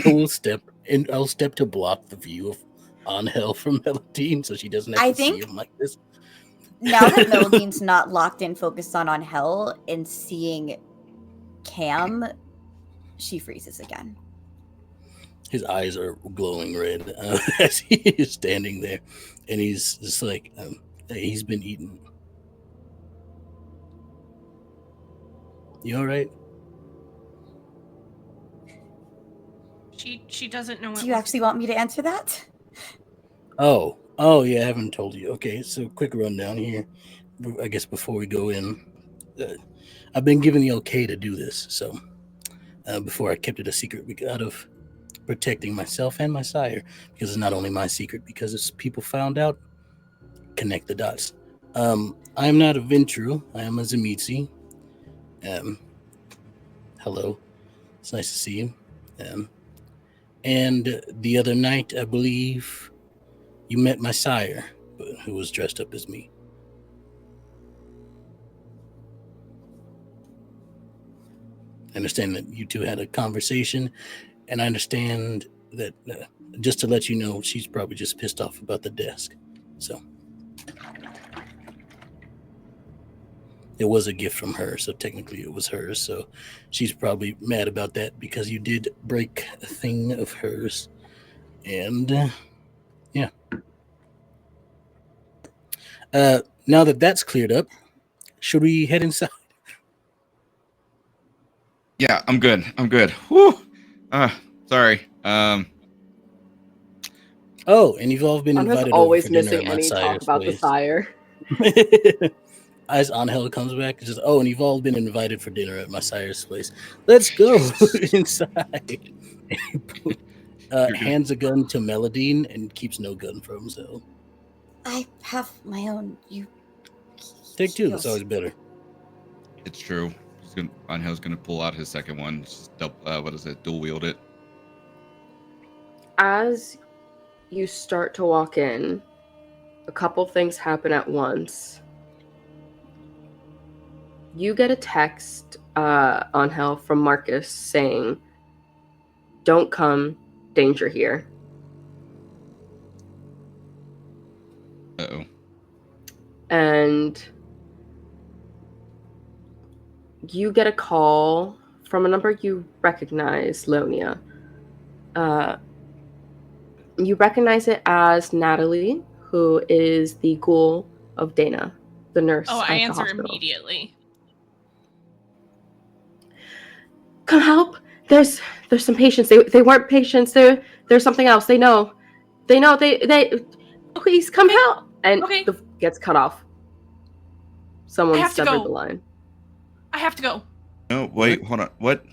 I'll step to block the view of Ángel from Mélidine, so she doesn't have to see him like this. Now that Mélodine's not locked in, focused on Ángel and seeing Cam, she freezes again. His eyes are glowing red as he is standing there, and he's just like, hey, he's been eaten. You all right? She doesn't know. Do you actually want me to answer that? Oh, yeah, I haven't told you. Okay, so quick rundown here. I guess before we go in, I've been given the okay to do this. So before I kept it a secret out of protecting myself and my sire, because it's not only my secret, because it's people found out, connect the dots. I am not a Ventrue. I am a Tzimisce. Hello. It's nice to see you. And the other night, I believe you met my sire, who was dressed up as me. I understand that you two had a conversation, and I understand that, just to let you know, she's probably just pissed off about the desk. So it was a gift from her, so technically it was hers. So she's probably mad about that because you did break a thing of hers. And yeah. Now that that's cleared up, should we head inside? Yeah, I'm good. Whew. Sorry. Oh, and you've all been invited. Always over for dinner missing at my any talk sire's about place. the sire. As Ángel comes back, it's just, and you've all been invited for dinner at my sire's place. Let's go inside. Hands a gun to Mélidine and keeps no gun for himself. I have my own. You Take two. That's always better. It's true. Angel's gonna pull out his second one. Just dual wield it. As you start to walk in, a couple things happen at once. You get a text, Angel, from Marcus saying, "Don't come, danger here." Uh-oh. And you get a call from a number you recognize, Leonia. You recognize it as Natalie, who is the ghoul of Dana, the nurse Oh, at I the answer hospital. immediately. Come help! There's some patients. They weren't patients. There's something else. They know. Please come help! And Okay. Gets cut off. Someone have to severed go. the line. I have to go. No, wait, hold on. What?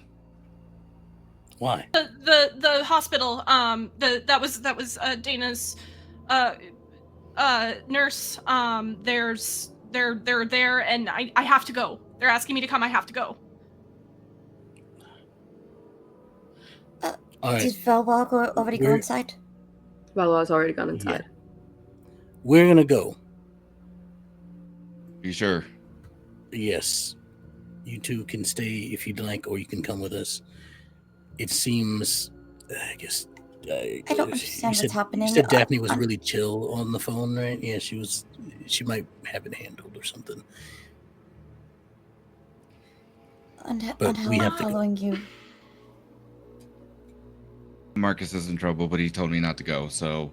Why? The hospital. That was Dana's nurse. They're there, and I have to go. They're asking me to come. I have to go. All right. Did Velwa already go inside? Valois already gone inside. Yeah. We're gonna go. You sure? Yes. You two can stay if you'd like, or you can come with us. It seems, I guess. I don't understand what's happening. You said Daphne was really chill on the phone, right? Yeah, she was. She might have it handled or something. But we have to following you. Marcus is in trouble, but he told me not to go, so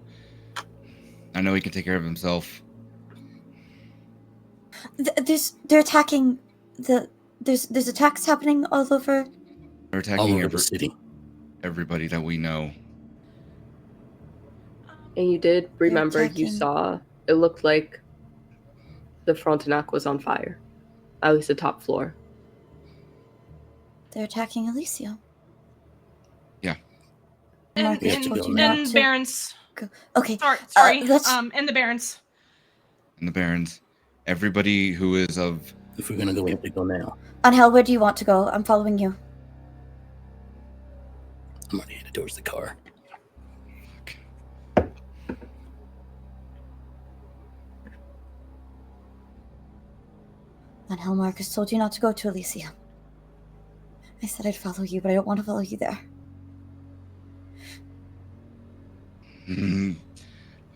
I know he can take care of himself. They're attacking there's attacks happening all over. They're attacking the city. Everybody that we know. And you did remember you saw it looked like the Frontenac was on fire, at least the top floor. They're attacking Elysium. Yeah. And Barons. Okay. Sorry. And the Barons. And the Barons. Everybody who is of. If we're gonna go, we have to go now. Angel, where do you want to go? I'm following you. I'm already headed towards the car. Angel, Marcus told you not to go to Elysium. I said I'd follow you, but I don't want to follow you there.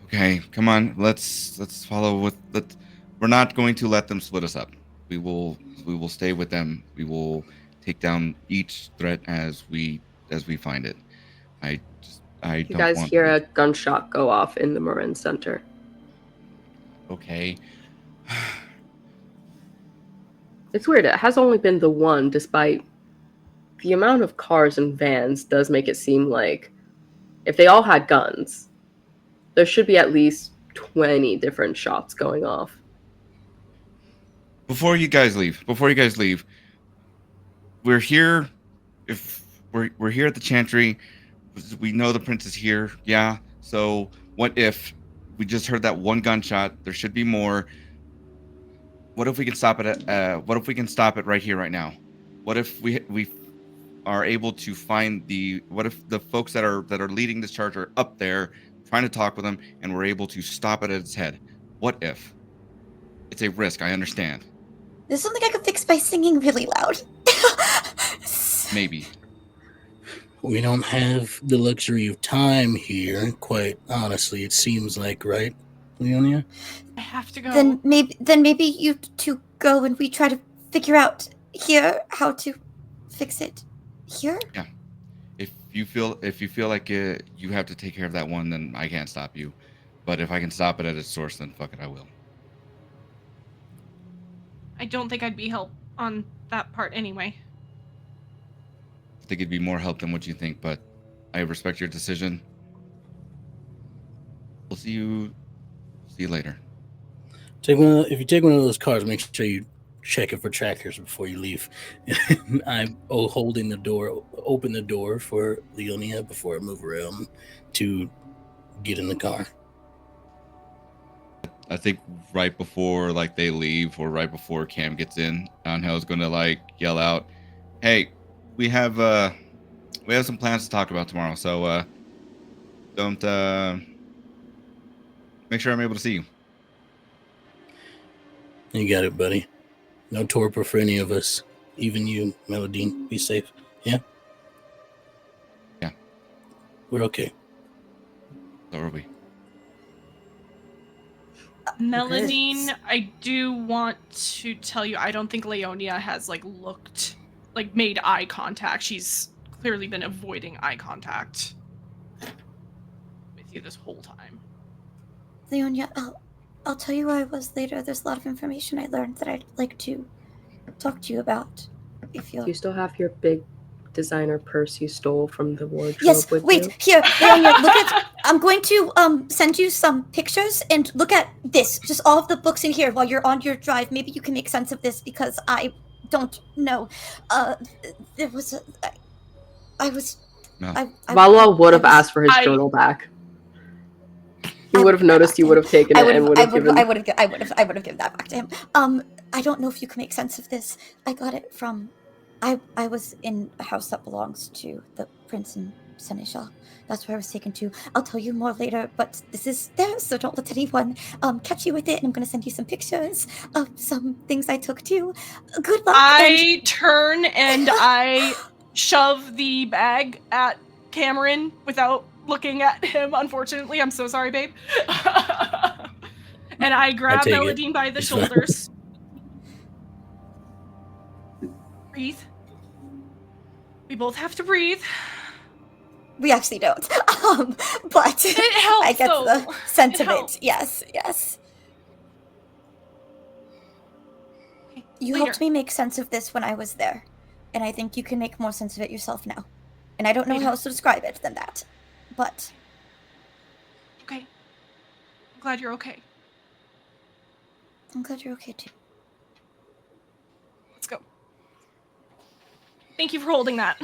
Okay, come on. Let's follow with. We're not going to let them split us up. We will stay with them. We will take down each threat as we find it. You guys hear a gunshot go off in the Marin Center. Okay. It's weird. It has only been the one, despite the amount of cars and vans does make it seem like if they all had guns, there should be at least 20 different shots going off. Before you guys leave, we're here. If we're here at the Chantry, we know the prince is here. Yeah. So what if we just heard that one gunshot? There should be more. What if we can stop it at? What if we can stop it right here, right now? What if we are able to find what if the folks that are leading this charge are up there trying to talk with them, and we're able to stop it at its head? What if? It's a risk, I understand. There's something I could fix by singing really loud. Maybe. We don't have the luxury of time here, quite honestly, it seems like, right, Leonia? I have to go. Then maybe you two go and we try to figure out here how to fix it. Here? Yeah. If you feel like you have to take care of that one, then I can't stop you. But if I can stop it at its source, then fuck it, I will. I don't think I'd be help on that part anyway. I think it'd be more help than what you think, but I respect your decision. We'll see you later. If you take one of those cars, make sure you check it for trackers before you leave. I'm open the door for Leonia before I move around to get in the car. I think right before like they leave or right before Cam gets in, Angel's gonna like yell out, "Hey, we have some plans to talk about tomorrow, so don't make sure I'm able to see you." You got it, buddy. No torpor for any of us. Even you, Mélidine. Be safe. Yeah? Yeah. We're okay. So are we. Mélidine, I do want to tell you, I don't think Leonia has made eye contact. She's clearly been avoiding eye contact with you this whole time. Leonia, I'll tell you where I was later. There's a lot of information I learned that I'd like to talk to you about. If you're... Do you still have your big designer purse you stole from the wardrobe Yes, with wait, you? here, Leonia, look at... I'm going to send you some pictures, and look at this. Just all of the books in here while you're on your drive. Maybe you can make sense of this, because I don't know. There was a... I was... No. Valua would have asked for his journal back. He would have noticed you would have taken it and would have given... I would have given that back to him. I don't know if you can make sense of this. I got it from... I was in a house that belongs to the Prince and Seneschal. That's where I was taken to. I'll tell you more later, but this is there, so don't let anyone catch you with it, and I'm going to send you some pictures of some things I took too. Good luck. I turn and I shove the bag at Cameron without looking at him, unfortunately. I'm so sorry, babe. And I grab Mélidine by the shoulders. Breathe. We both have to breathe. We actually don't. But it helps, I get though. the sense of helps. it. Yes. Okay, You later. helped me make sense of this when I was there, and I think you can make more sense of it yourself now. And I don't know how else to describe it than that, but... Okay. I'm glad you're okay. I'm glad you're okay, too. Let's go. Thank you for holding that.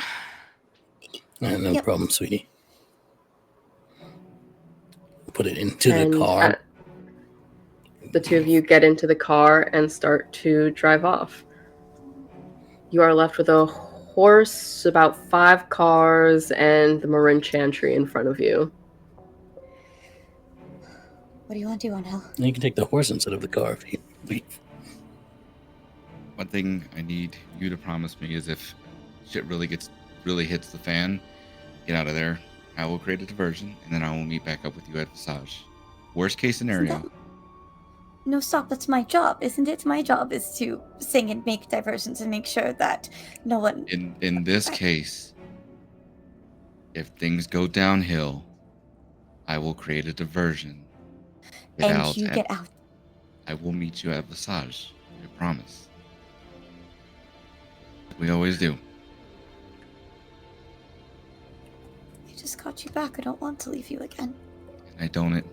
No problem, sweetie. Put it into the car. The two of you get into the car and start to drive off. You are left with a horse, about 5 cars, and the Marin Chantry in front of you. What do you want to do, Ángel? You can take the horse instead of the car if you leave. One thing I need you to promise me is if shit really hits the fan, get out of there. I will create a diversion, and then I will meet back up with you at Visage. Worst case scenario. No, stop. That's my job, isn't it? My job is to sing and make diversions and make sure that no one... In this case, if things go downhill, I will create a diversion. And you get out. I will meet you at Visage. I promise. We always do. I just got you back. I don't want to leave you again. I don't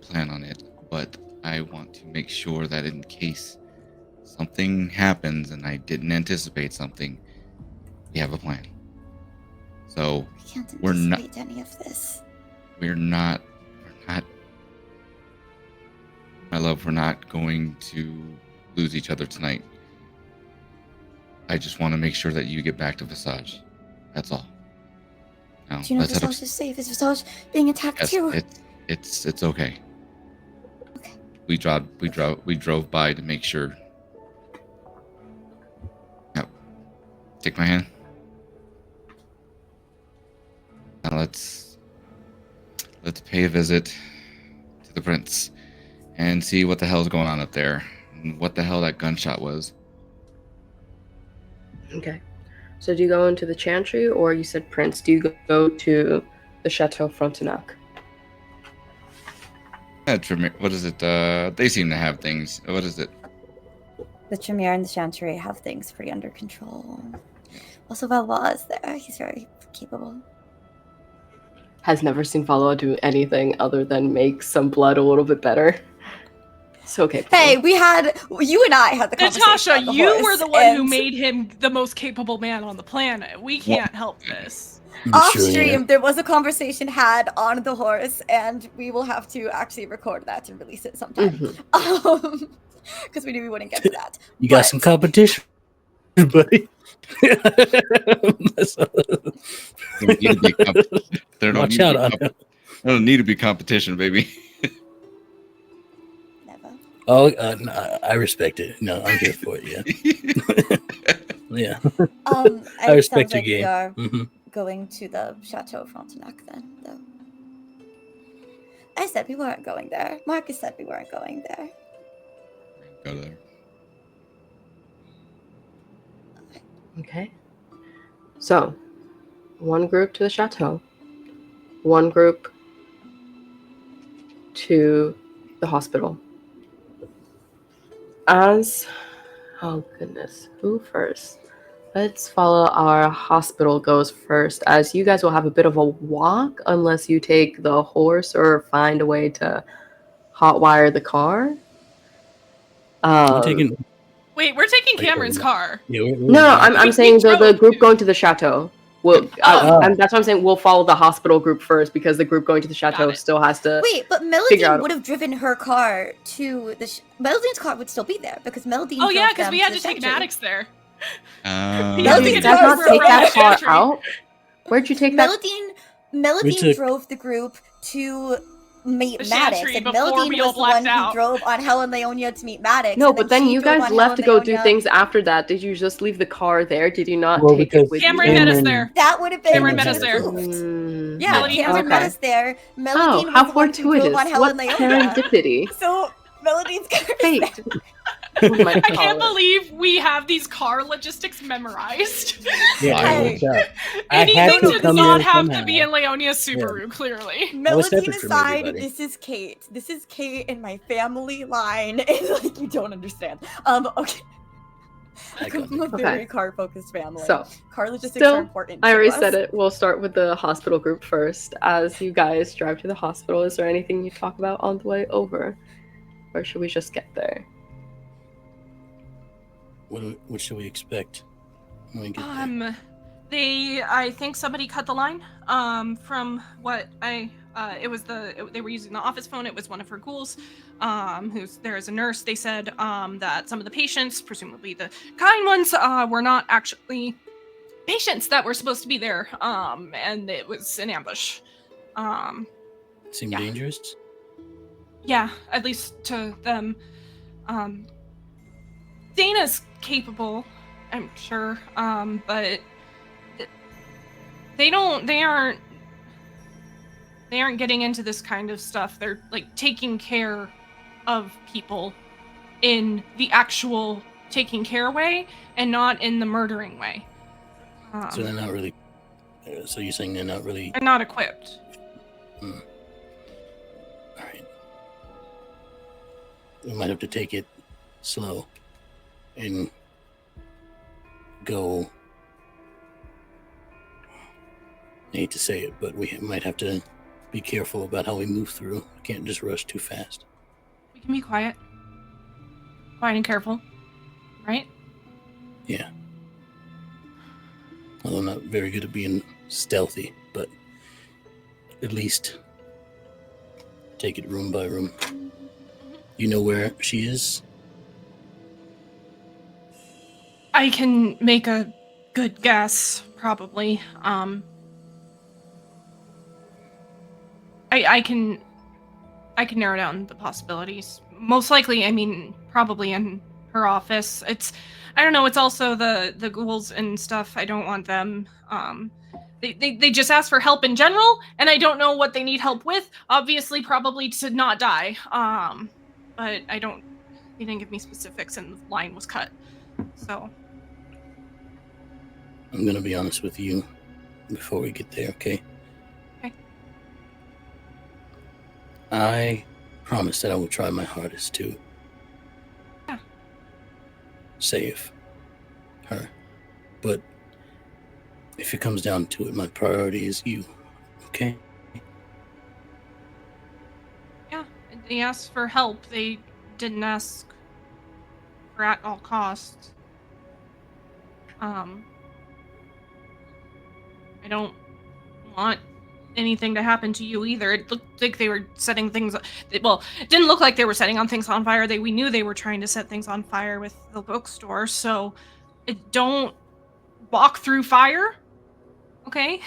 plan on it, but I want to make sure that in case something happens and I didn't anticipate something, we have a plan. So I can't anticipate any of this. We're not my love, we're not going to lose each other tonight. I just want to make sure that you get back to Visage. That's all. Now, Do you know Visage is safe? Is Visage being attacked too? It's okay. Okay. We drove by to make sure. Now, take my hand. Now let's pay a visit to the prince and see what the hell's going on up there and what the hell that gunshot was. Okay. So do you go into the Chantry, or you said Prince? Do you go to the Chateau Frontenac? What is it? They seem to have things. What is it? The Tremere and the Chantry have things pretty under control. Also, Valois is there. He's very capable. Has never seen Valua do anything other than make some blood a little bit better. So capable. Hey, you and I had the conversation. Natasha, about the you horse, were the one who and made him the most capable man on the planet. We can't help this. off Sure, stream, yeah. there was a conversation had on the horse, and we will have to actually record that and release it sometime. Because we knew we wouldn't get to that. You got some competition, buddy. There Watch out. don't need to be competition, baby. Never. Oh, no, I respect it. No, I'm here for it. Yeah. Yeah. I respect your game. We are Mhm. going to the Chateau Frontenac then, though. I said we weren't going there. Marcus said we weren't going there. Go there. Okay. So, one group to the chateau, one group to the hospital. Oh goodness, who first? Let's follow our hospital goes first, as you guys will have a bit of a walk unless you take the horse or find a way to hotwire the car. Wait, we're taking Cameron's car. Yeah, No, I'm saying the group going to the chateau. Well, Oh. that's what I'm saying. We'll follow the hospital group first because the group going to the chateau it. still has to. Wait, but figure out- Mélidine would have driven her car to the. Melidine's car would still be there because Mélidine. Oh yeah, because because we had to take Maddox there. Did Mélidine you drove guys not for take that car Ventrue. out? Where'd you take that? Mélidine drove the group to meet The Maddox, Chantry and before Mélidine we all was the one blacked who out. drove on Hell and Leonia to meet Maddox. No, and but then she you drove guys on left Hell to and go do Leonia. things after that. Did you just leave the car there? Did you not Well, take because it with Cameron you? met us there. That would have been Cameron met us there. Yeah, Melody has Cameron a met car. us there. Oh, Mélidine how was the one who drove fortuitous! on Hell What and Leonia. serendipity! So Mélodine's car is Fate. there. Oh my I can't God. believe we have these car logistics memorized. Yeah, Hey. watch out. I had Anything to does come not here have to somehow. be in Leonia's Subaru, clearly. I was Mélodine separate from aside, everybody. this is Kate. This is Kate in my family line. It's like you don't understand. Okay. I got I'm a it. very car-focused family. So, car logistics still, are important. I to already us. said it. We'll start with the hospital group first. As you guys drive to the hospital, is there anything you talk about on the way over? Or should we just get there? What should we expect when we get there? I think somebody cut the line. From what they were using the office phone. It was one of her ghouls, who's there as a nurse. They said that some of the patients, presumably the kind ones, were not actually patients that were supposed to be there. And it was an ambush. Seem yeah. dangerous? Yeah, at least to them. Dana's capable, I'm sure, but they aren't getting into this kind of stuff. They're like taking care of people in the actual taking care way and not in the murdering way. So they're not really. So you're saying they're not really. They're not equipped. All right. We might have to take it slow and go. I hate to say it, but we might have to be careful about how we move through. We can't just rush too fast. We can be quiet and careful, right? Yeah. Although I'm not very good at being stealthy, but at least take it room by room. You know where she is? I can make a good guess, probably. I can narrow down the possibilities. Most likely, I mean, probably in her office. I don't know, it's also the ghouls and stuff. I don't want them, they just ask for help in general, and I don't know what they need help with. Obviously, probably to not die. But they didn't give me specifics, and the line was cut. So. I'm gonna be honest with you before we get there, okay? Okay. I promise that I will try my hardest to save her. But if it comes down to it, my priority is you, okay? Yeah, they asked for help. They didn't ask for at all costs. I don't want anything to happen to you either. It looked like they were setting things. Well, it didn't look like they were setting on things on fire. We knew they were trying to set things on fire with the bookstore. So, don't walk through fire. Okay.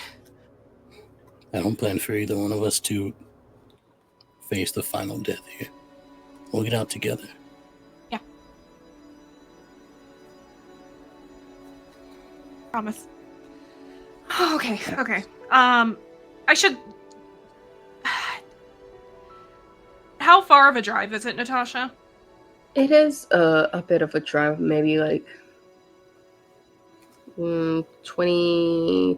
I don't plan for either one of us to face the final death here. We'll get out together. Yeah. Promise. Okay. I should... How far of a drive is it, Natasha? It is a bit of a drive, maybe like 20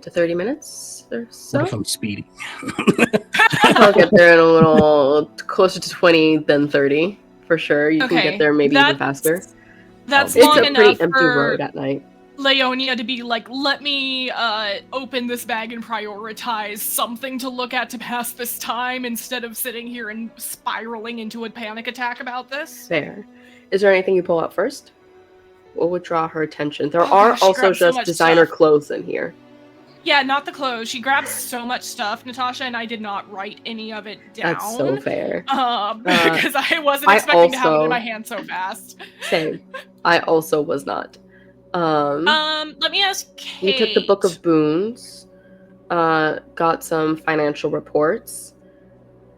to 30 minutes or so. What if I'm speeding? I'll get there in a little closer to 20 than 30, for sure. You can get there maybe even faster. That's It's long a enough pretty empty for road at night. Leonia to be like, let me open this bag and prioritize something to look at to pass this time instead of sitting here and spiraling into a panic attack about this. Fair. Is there anything you pull out first? What would draw her attention? There are also just designer clothes in here. Yeah, not the clothes. She grabs so much stuff, Natasha, and I did not write any of it down. That's so fair. Because I wasn't expecting to have it in my hand so fast. Same. I also was not. Let me ask Kate. You took the Book of Boons, got some financial reports.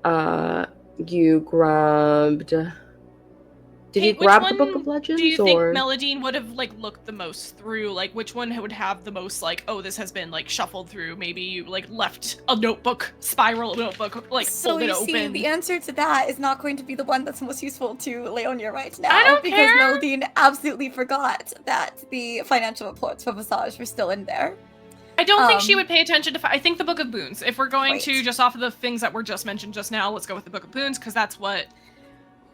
You grabbed... Did you grab the Book of Legends? Do you think Mélidine would have looked the most through? Like, which one would have the most oh, this has been shuffled through? Maybe you left a notebook, spiral notebook, so folded you open. See, the answer to that is not going to be the one that's most useful to Leonia right now. I don't because care. Mélidine absolutely forgot that the financial reports for Visage were still in there. I don't think she would pay attention to. I think the Book of Boons. If we're going Right. to just off of the things that were just mentioned just now, let's go with the Book of Boons because that's what.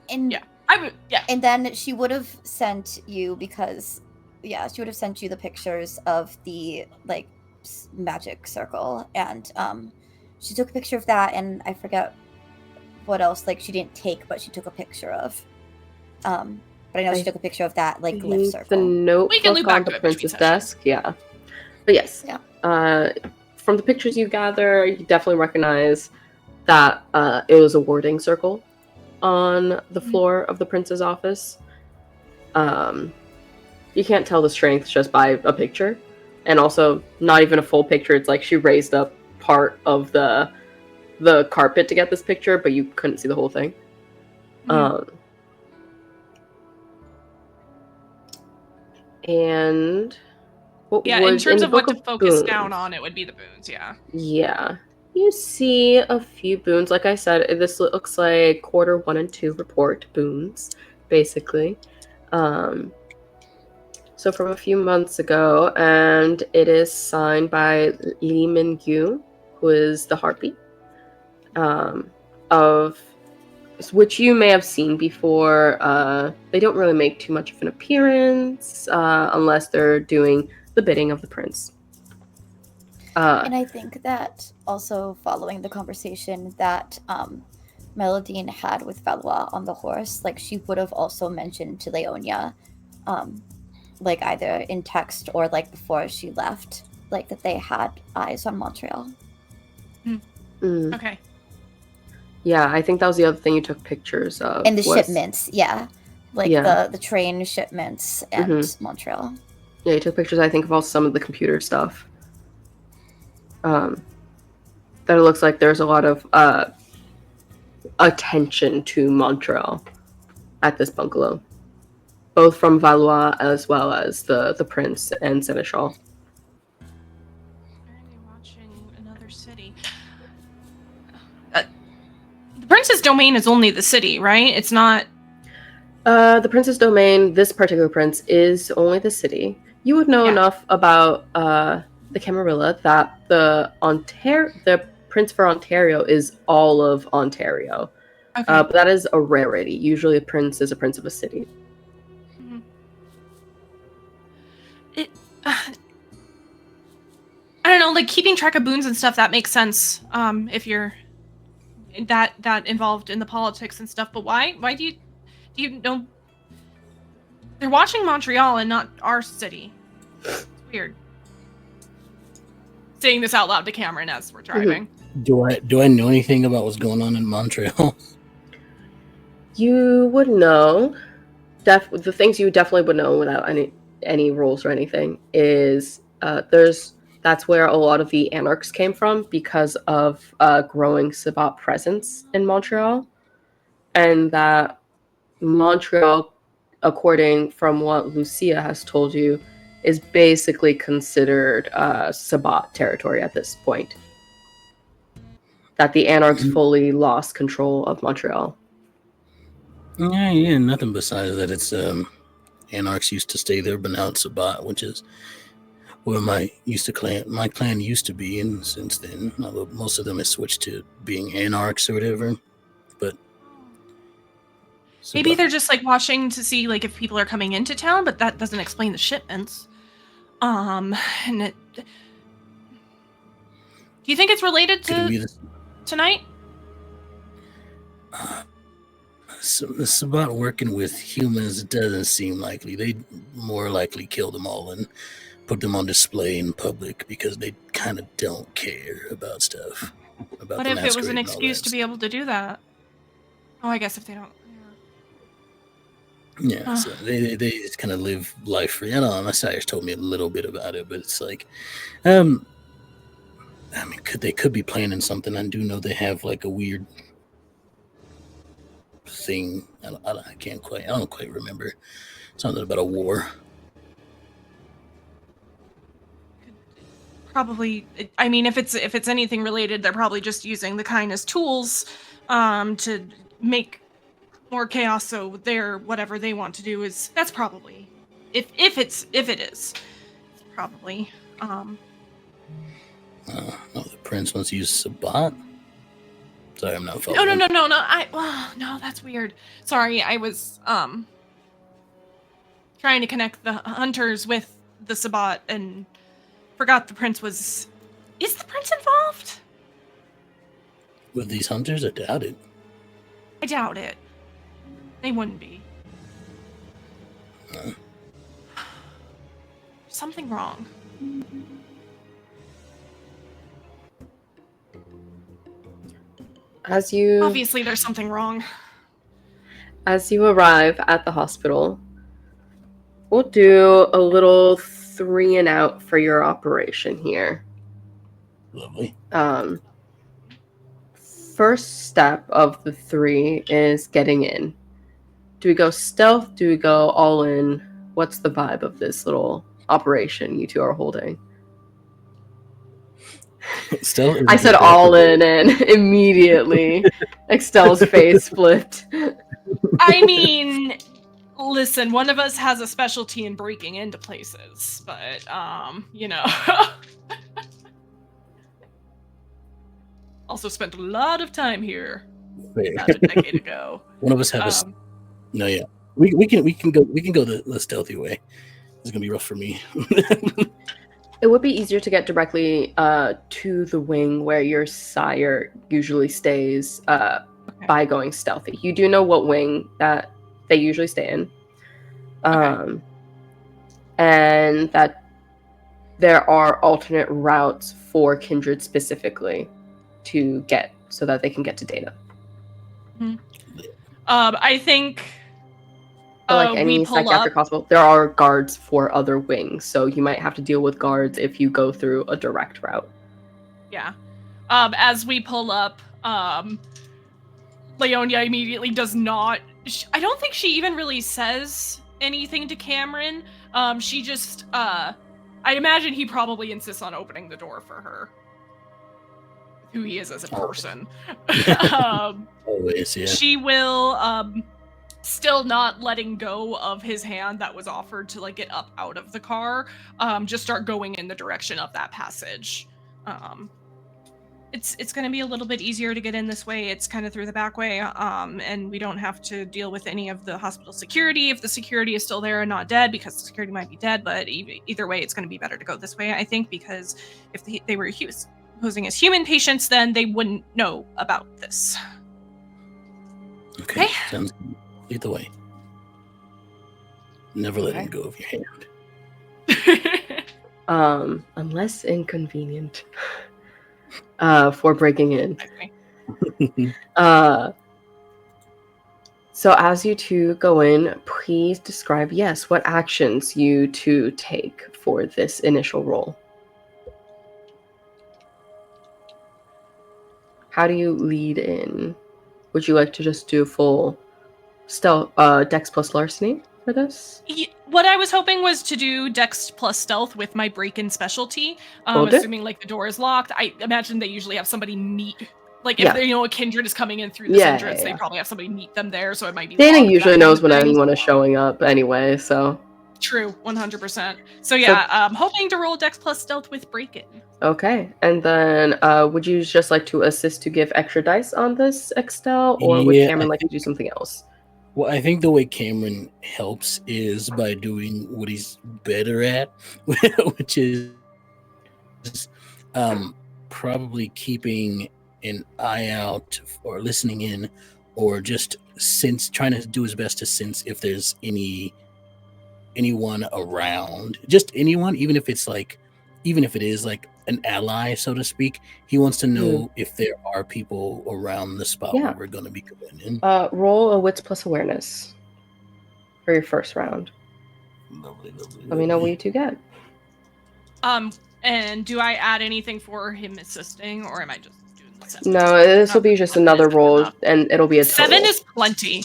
And yeah. I would, yeah. And then she would have sent you she would have sent you the pictures of the magic circle, and she took a picture of that, and I forget what else she didn't take, but she took a picture of. But I know she took a picture of that glyph circle. The notebook on the prince's desk, yeah. But yes, from the pictures you gather, you definitely recognize that it was a warding circle on the floor of the prince's office. You can't tell the strength just by a picture, and also not even a full picture. It's she raised up part of the carpet to get this picture, but you couldn't see the whole thing. And in terms of what to focus down on, it would be the boons. Yeah. You see a few boons. Like I said, this looks like quarter 1 and 2 report boons, basically. So from a few months ago, and it is signed by Li Mingyu, who is the harpy, of which you may have seen before. They don't really make too much of an appearance unless they're doing the bidding of the prince. And I think that also following the conversation that Mélidine had with Valois on the horse, she would have also mentioned to Leonia, either in text or before she left, that they had eyes on Montreal. Okay. Yeah, I think that was the other thing you took pictures of. And the shipments, the train shipments and Montreal. Yeah, you took pictures, I think, of also some of the computer stuff. That it looks like there's a lot of attention to Montreal at this bungalow, both from Valois as well as the prince and seneschal. Watching another city. The prince's domain is only the city, right? It's not. The prince's domain. This particular prince is only the city. You would know enough about the Camarilla that the prince for Ontario is all of Ontario. Okay. But that is a rarity. Usually a prince is a prince of a city. I don't know, keeping track of boons and stuff, that makes sense if you're that involved in the politics and stuff, but why do you know, they're watching Montreal and not our city. It's weird. Saying this out loud to Cameron as we're driving. Do I know anything about what's going on in Montreal? You would know. The things you definitely would know without any rules or anything is that's where a lot of the Anarchs came from because of growing Sabbat presence in Montreal, and that Montreal, according from what Lucia has told you, is basically considered Sabbat territory at this point. That the Anarchs fully lost control of Montreal. Yeah, nothing besides that. It's Anarchs used to stay there, but now it's Sabbat, which is where my clan used to be, and since then, most of them have switched to being Anarchs or whatever. But maybe they're just like watching to see like if people are coming into town, but that doesn't explain the shipments. Do you think it's related to tonight? The Sabbat working with humans doesn't seem likely. They'd more likely kill them all and put them on display in public because they kind of don't care about stuff. What if it was an excuse to be able to do that? Oh, I guess if they don't. Yeah, so they just kind of live life free. I don't know, my sires told me a little bit about it, but it's like, I mean, they could be planning something. I do know they have like a weird thing. I don't quite remember. Something about a war. Probably. I mean, if it's anything related, they're probably just using the kindness tools to make more chaos, so whatever they want to do that's probably if it is probably the prince wants to use Sabbat. Sorry, I'm not following. No, that's weird. Sorry, I was trying to connect the hunters with the Sabbat and forgot the prince was. Is the prince involved With these hunters? I doubt it. I doubt it. They wouldn't be. Something wrong. Obviously, there's something wrong. As you arrive at the hospital, we'll do a little 3 and out for your operation here. Lovely. First step of the 3 is getting in. Do we go stealth? Do we go all in? What's the vibe of this little operation you two are holding? Extell, I said all in, and immediately Extell's face flipped. I mean, listen, one of us has a specialty in breaking into places, but, you know. Also spent a lot of time here about a decade ago. One of us has no, yeah. We can go the stealthy way. It's gonna be rough for me. It would be easier to get directly to the wing where your sire usually stays by going stealthy. You do know what wing that they usually stay in. And that there are alternate routes for Kindred specifically to get so that they can get to data. I think like any psychiatric hospital, there are guards for other wings, so you might have to deal with guards if you go through a direct route. Yeah. As we pull up, Leonia immediately does not. I don't think she even really says anything to Cameron. She just. I imagine he probably insists on opening the door for her. Who he is as a person. Always, yeah. She will, still not letting go of his hand that was offered to, like, get up out of the car, just start going in the direction of that passage. It's going to be a little bit easier to get in this way. It's kind of through the back way, and we don't have to deal with any of the hospital security if the security is still there and not dead, because the security might be dead, but either way, it's going to be better to go this way, I think, because if they were posing as human patients, then they wouldn't know about this. Okay. Sounds good. Lead the way. Never letting Okay. go of your hand. Unless inconvenient for breaking in. So as you two go in, please describe, yes, what actions you two take for this initial roll. How do you lead in? Would you like to just do full stealth, Dex plus larceny for this? What I was hoping was to do Dex plus stealth with my break-in specialty. Will do. Assuming like the door is locked. I imagine they usually have somebody meet. Like if Yeah. they, a kindred is coming in through this entrance, Yeah. they probably have somebody meet them there, so it might be. Dana locked, usually that kind knows of when thing. anyone is showing up anyway, so. True, 100%. So yeah, I'm hoping to roll Dex plus stealth with break-in. Okay, and then would you just like to assist to give extra dice on this, Extell, or would Yeah, Cameron like to do something else? Well, I think the way Cameron helps is by doing what he's better at, which is probably keeping an eye out or listening in, or just trying to do his best to sense if there's anyone around, just anyone, even if it is like an ally, so to speak. He wants to know if there are people around the spot where we're going to be going in. Roll a wits plus awareness for your first round. Lovely. Let me know what you two get. And do I add anything for him assisting, or am I just doing the 7? No, this will be just another roll, and it'll be a total. 7 is plenty.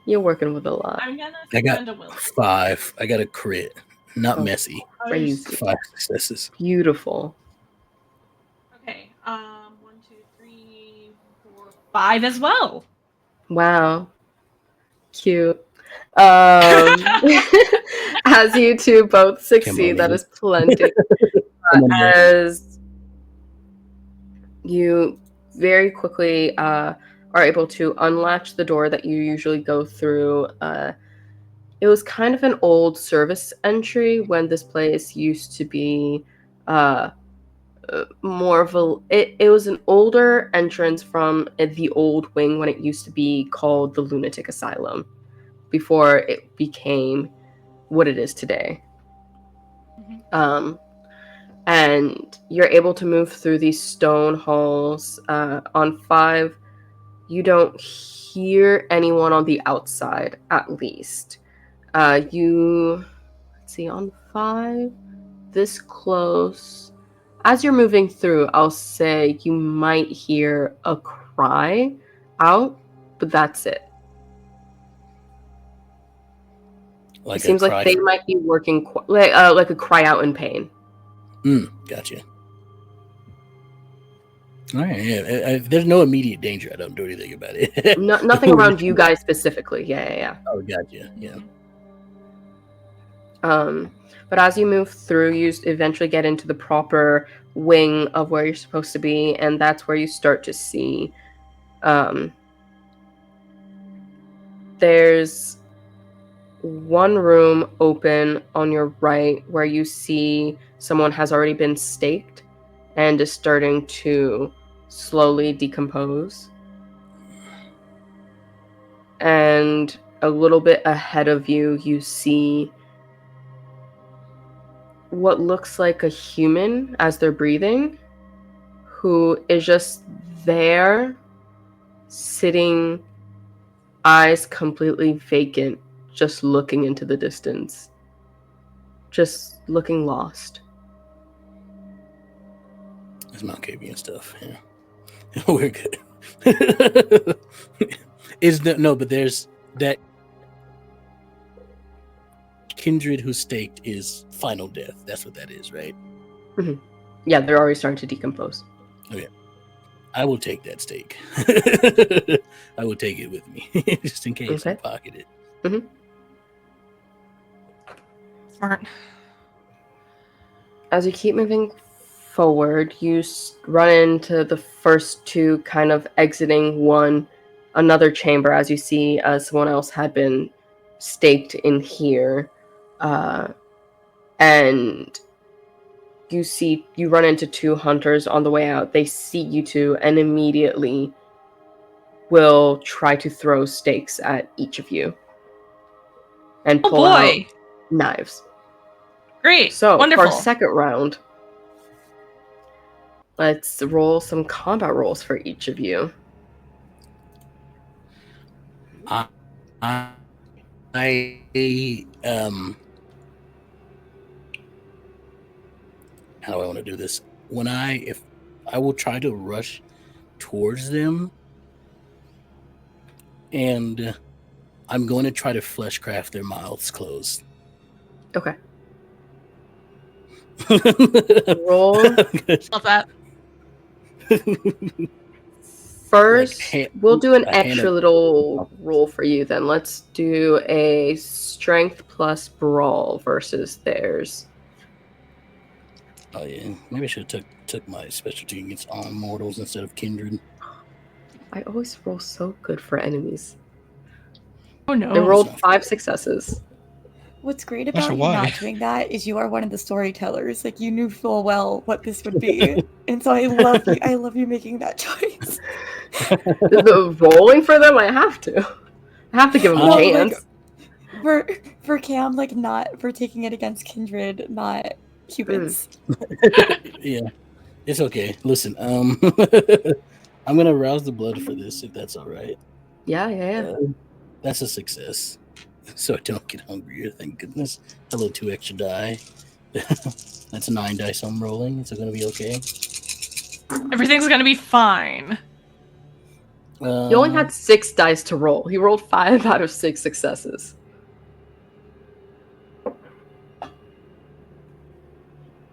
You're working with a lot. I got 5. I got a crit. Not messy. Crazy. 5 successes. Beautiful. Okay. 1, 2, 3, 4, 5 as well. Wow. Cute. As you two both succeed, that is plenty. As you very quickly are able to unlatch the door that you usually go through. It was kind of an old service entry when this place used to be more of a... It was an older entrance from the old wing when it used to be called the Lunatic Asylum, before it became what it is today. And you're able to move through these stone halls. On 5, you don't hear anyone on the outside, at least. Let's see, on 5, this close, as you're moving through, I'll say you might hear a cry out, but that's it. It seems like they might be working like a cry out in pain. Gotcha. All right, yeah. There's no immediate danger. I don't do anything about it. Nothing around you guys specifically. Yeah. Oh, gotcha. Yeah. But as you move through, you eventually get into the proper wing of where you're supposed to be, and that's where you start to see there's one room open on your right where you see someone has already been staked and is starting to slowly decompose. And a little bit ahead of you, you see what looks like a human as they're breathing, who is just there, sitting, eyes completely vacant, just looking into the distance, just looking lost. It's Malkavian stuff. Yeah, we're good. But there's that kindred who's staked is final death. That's what that is, right? Mm-hmm. Yeah, they're already starting to decompose. Okay. I will take that stake. I will take it with me, just in case I pocket it. Mm-hmm. Smart. As you keep moving forward, you run into the first two kind of exiting another chamber, as you see someone else had been staked in here. And you run into two hunters on the way out. They see you two and immediately will try to throw stakes at each of you and Oh pull out boy. knives. Great. So Wonderful. for our second round, let's roll some combat rolls for each of you. I how do I want to do this? If I will try to rush towards them, and I'm going to try to fleshcraft their mouths closed. Okay. Roll. Love that. First, we'll do an a hand extra of- little roll for you then. Let's do a strength plus brawl versus theirs. Oh yeah, maybe I should have took my specialty against all mortals instead of kindred. I always roll so good for enemies. Oh no. They rolled 5 successes. What's great Tasha, about you why? not doing that is you are one of the storytellers. Like, you knew full well what this would be. And so I love you. I love you making that choice. The rolling for them, I have to. I have to give them No, a like, chance. For Cam, like, not for taking it against kindred, not humans. Yeah, it's okay. Listen, I'm gonna rouse the blood for this if that's all right. Yeah. That's a success. So I don't get hungrier, thank goodness. Hello, 2 extra die. That's 9 dice I'm rolling. Is it gonna be okay? Everything's gonna be fine. He only had 6 dice to roll. He rolled 5 out of 6 successes.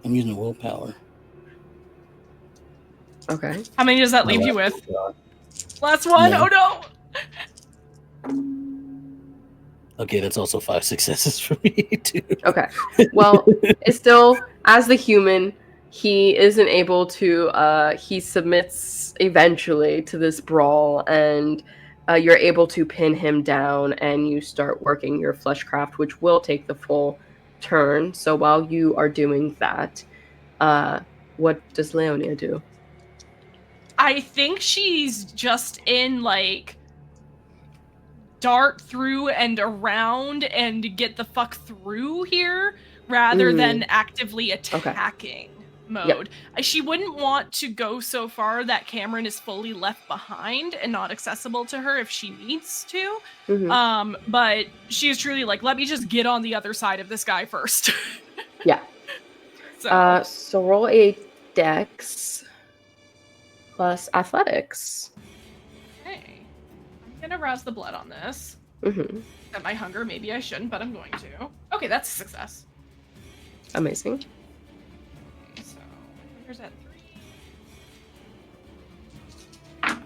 I'm using willpower. Okay. How many does that leave you with? Last one? No. Oh no! Okay, that's also 5 successes for me too. Okay. Well, it's still, as the human, he isn't able to, he submits eventually to this brawl, and you're able to pin him down, and you start working your fleshcraft, which will take the full turn. So while you are doing that, what does Leonia do? I think she's just in, like, dart through and around and get the fuck through here rather than actively attacking mode. She wouldn't want to go so far that Cameron is fully left behind and not accessible to her if she needs to. But she is truly like, let me just get on the other side of this guy first. Yeah. So roll a dex plus athletics. Okay. I'm gonna rouse the blood on this. At my hunger, maybe I shouldn't, but I'm going to. Okay, that's a success. Amazing. Okay, so where's that 3?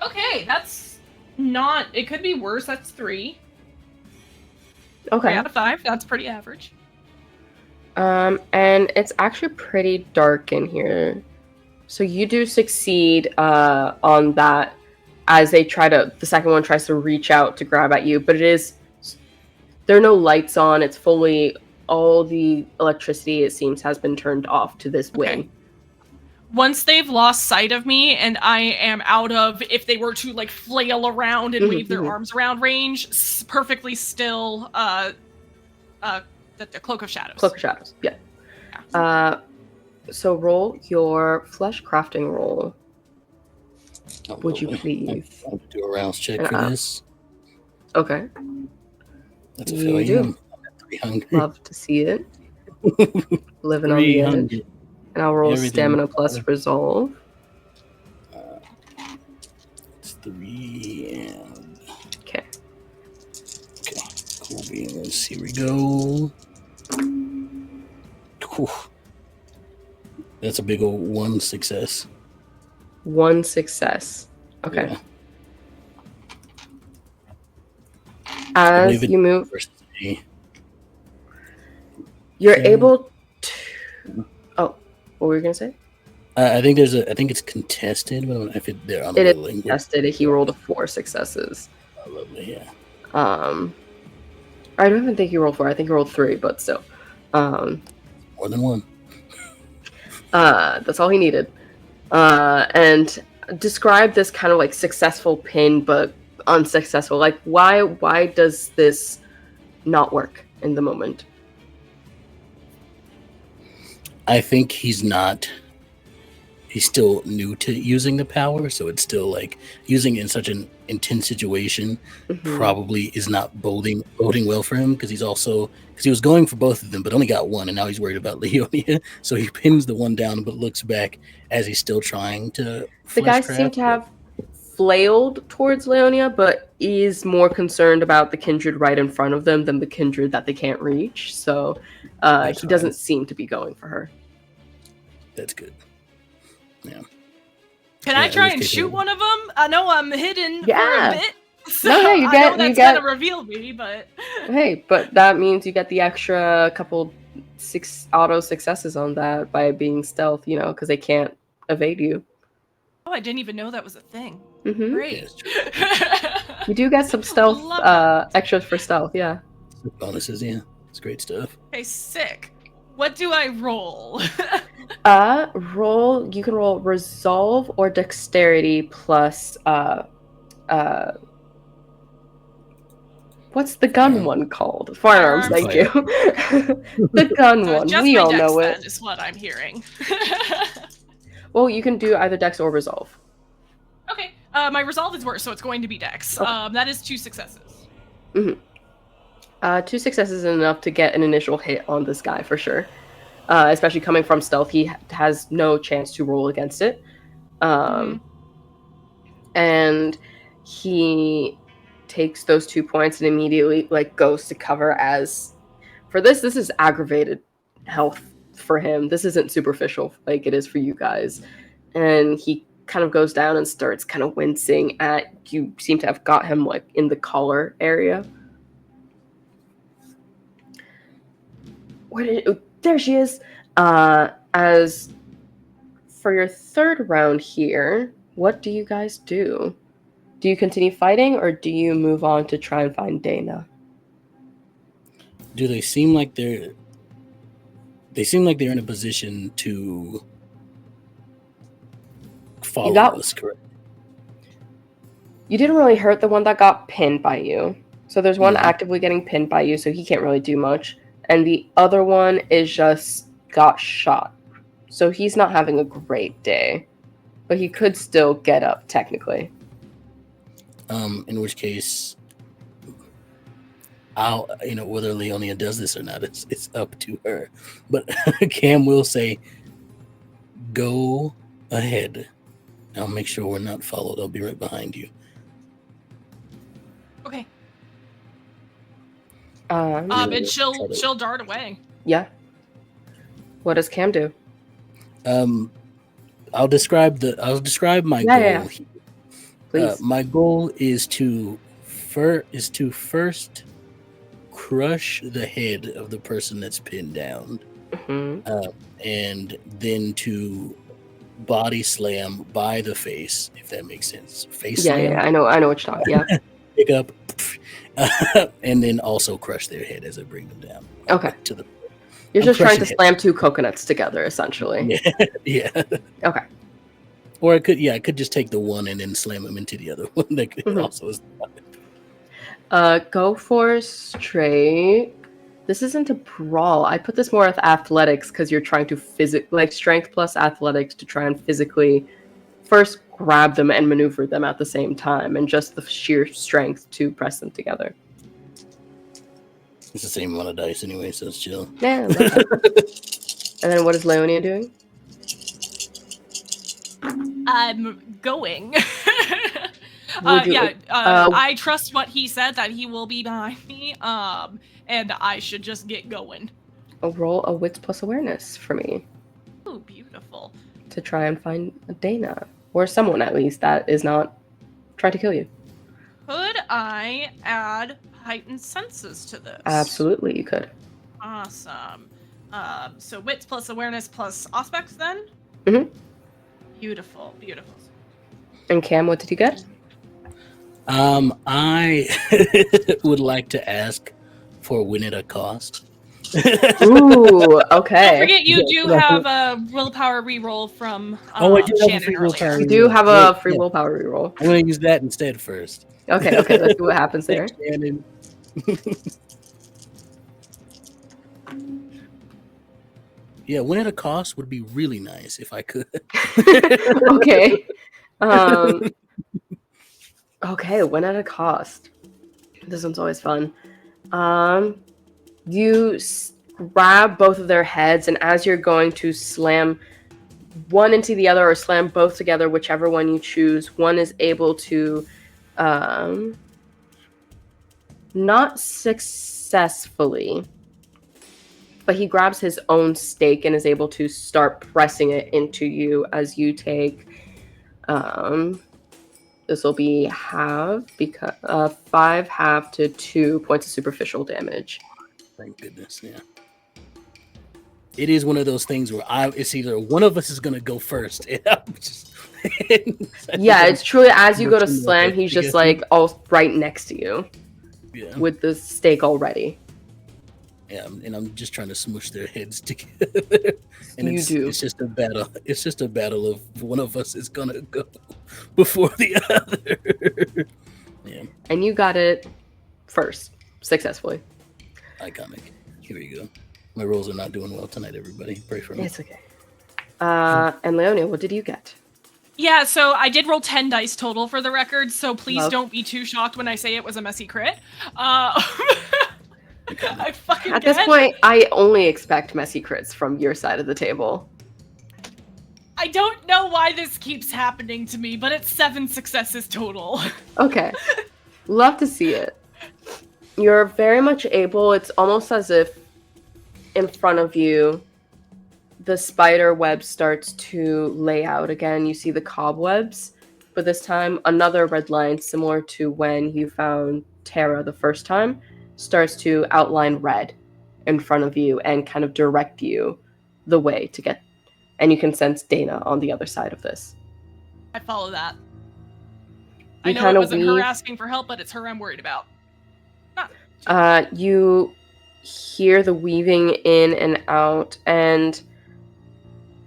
Okay, that's not. It could be worse. That's 3. Okay. 3 out of 5. That's pretty average. And it's actually pretty dark in here. So you do succeed on that as they the second one tries to reach out to grab at you, but there are no lights on. It's fully, all the electricity, it seems, has been turned off to this wing. Once they've lost sight of me and I am out of, if they were to like flail around and wave their arms around range, perfectly still, the Cloak of Shadows. Cloak of Shadows, yeah. So roll your flesh crafting roll. Would you please? I'll do a rounds check for this. Okay. That's a You failure. do. I'm at 3 hungry. Love to see it. Living on the edge. And I'll roll stamina plus resolve. It's 3 and... Okay. Okay, cool beans. Here we go. Whew. That's a big old 1 success. 1 success. Okay. Yeah. As you move, versus me. you're able to... Oh, what were you going to say? I think it's contested, but I don't know if they're It is unwilling. contested. He rolled 4 successes. Oh, lovely, yeah. I don't even think he rolled 4. I think he rolled 3, but still. More than 1. That's all he needed. And describe this kind of like successful pin, but unsuccessful. Like, why does this not work in the moment? I think he's still new to using the power, so it's still like using it in such an intense situation probably is not boding well for him, because he was going for both of them but only got one, and now he's worried about Leonia, so he pins the one down but looks back as he's still trying to the guys seem to have flailed towards Leonia, but is more concerned about the kindred right in front of them than the kindred that they can't reach, so he doesn't seem to be going for her. That's good. Yeah. Can I try and shoot one of them? I know I'm hidden for a bit. So no, you get. I know that's gonna reveal me, but hey, but that means you get the extra couple 6 auto successes on that by being stealth, because they can't evade you. Oh, I didn't even know that was a thing. Great. You do get some stealth extras for stealth, yeah. Bonuses, yeah. It's great stuff. Okay, sick. What do I roll? You can roll resolve or dexterity plus what's the gun one called? Firearms, thank you. The gun so one. Just we my all dex, know then, it. is what I'm hearing. Well, you can do either dex or resolve. Okay. My resolve is worse, so it's going to be dex. Okay. That is 2 successes. 2 successes is enough to get an initial hit on this guy for sure. Especially coming from stealth, he has no chance to roll against it. And he takes those 2 points and immediately goes to cover. As for this is aggravated health for him. This isn't superficial like it is for you guys. And he kind of goes down and starts kind of wincing at you. Seem to have got him in the collar area. There she is. As for your third round here, what do you guys do? Do you continue fighting, or do you move on to try and find Dana? Do they seem like they're in a position to follow us, correct? You didn't really hurt the one that got pinned by you. So there's one actively getting pinned by you, so he can't really do much. And the other one is just got shot. So he's not having a great day. But he could still get up, technically. In which case, I'll, whether Leonia does this or not, it's up to her. But Cam will say, go ahead. I'll make sure we're not followed. I'll be right behind you. Okay. Really and she'll dart away. Yeah. What does Cam do? I'll describe my goal. Yeah. Please. My goal is to first crush the head of the person that's pinned down, and then to body slam by the face, if that makes sense. Face slam. Yeah. I know what you're talking. Yeah. Pick up, and then also crush their head as I bring them down. Okay. You're just trying to slam 2 coconuts together, essentially. Yeah. Okay. Or I could just take the one and then slam them into the other one. That also is. Go for straight. This isn't a brawl. I put this more with athletics because you're trying to strength plus athletics to try and physically first grab them and maneuver them at the same time, and just the sheer strength to press them together. It's the same amount of dice anyway, so it's chill. Yeah. And then what is Leonia doing? I'm going. I trust what he said, that he will be behind me, and I should just get going. Roll a wits plus awareness for me. Oh, beautiful. To try and find Dana, or someone at least that is not trying to kill you. Could I add heightened senses to this? Absolutely, you could. Awesome. So wits plus awareness plus aspects then? Beautiful. And Cam, what did you get? I would like to ask for win at a cost. Ooh, okay. Don't forget, you Yeah, do have a willpower reroll from Oh, I do have a Shannon free earlier. willpower. You do have a Wait, free yeah. willpower reroll. I'm gonna use that instead first. Okay, let's see what happens there. Thanks, Shannon. Yeah, win at a cost would be really nice if I could. Okay. Okay, win at a cost. This one's always fun. You grab both of their heads, and as you're going to slam one into the other or slam both together, whichever one you choose, one is able to not successfully, but he grabs his own stake and is able to start pressing it into you as you take this will be half, because 5 half to 2 points of superficial damage. Thank goodness, yeah. It is one of those things where it's either one of us is gonna go first. Yeah, it's truly as you go to slam, he's just like all right next to you. Yeah. With the stake already. Yeah, and I'm just trying to smush their heads together. And it's just a battle. It's just a battle of one of us is gonna go before the other. Yeah. And you got it first, successfully. Iconic. Here you go. My rolls are not doing well tonight, everybody. Pray for me. It's okay. And Leonia, what did you get? Yeah, so I did roll 10 dice total for the record, so please don't be too shocked when I say it was a messy crit. I fucking At this point, I only expect messy crits from your side of the table. I don't know why this keeps happening to me, but it's 7 successes total. Okay. Love to see it. You're very much able, it's almost as if in front of you, the spider web starts to lay out again. You see the cobwebs, but this time another red line, similar to when you found Tara the first time, starts to outline red in front of you and kind of direct you the way to get. And you can sense Dana on the other side of this. I follow that. You I know it wasn't her asking for help, but it's her I'm worried about. You hear the weaving in and out, and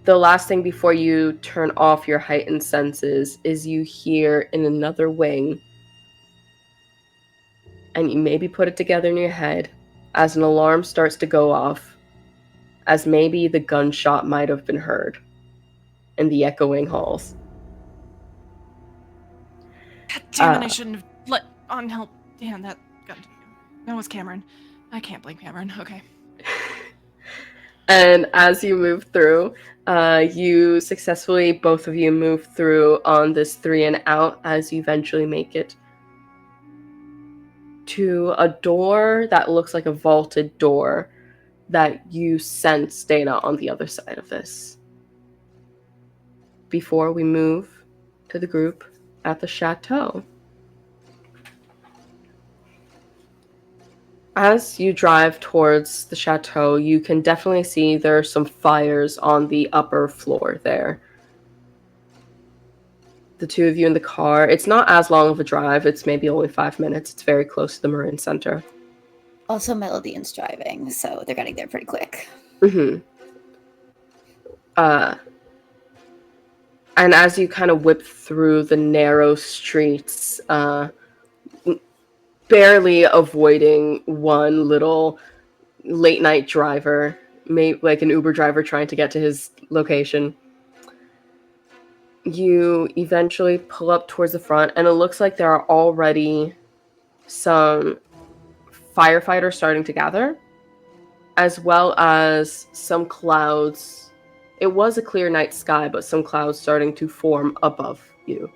the last thing before you turn off your heightened senses is you hear in another wing, and you maybe put it together in your head as an alarm starts to go off, as maybe the gunshot might have been heard in the echoing halls. God damn it, I shouldn't have let on help. Damn, that was Cameron. I can't blame Cameron. Okay. And as you move through, you successfully, both of you move through on this 3 and out as you eventually make it to a door that looks like a vaulted door that you sense Dana on the other side of this. Before we move to the group at the chateau. As you drive towards the chateau, you can definitely see there are some fires on the upper floor there. The two of you in the car, it's not as long of a drive, it's maybe only 5 minutes. It's very close to the Marin Center. Also, Melidine's driving, so they're getting there pretty quick. Mm-hmm. And as you kind of whip through the narrow streets, barely avoiding one little late night driver, like an Uber driver trying to get to his location. You eventually pull up towards the front, and it looks like there are already some firefighters starting to gather, as well as some clouds. It was a clear night sky, but some clouds starting to form above you.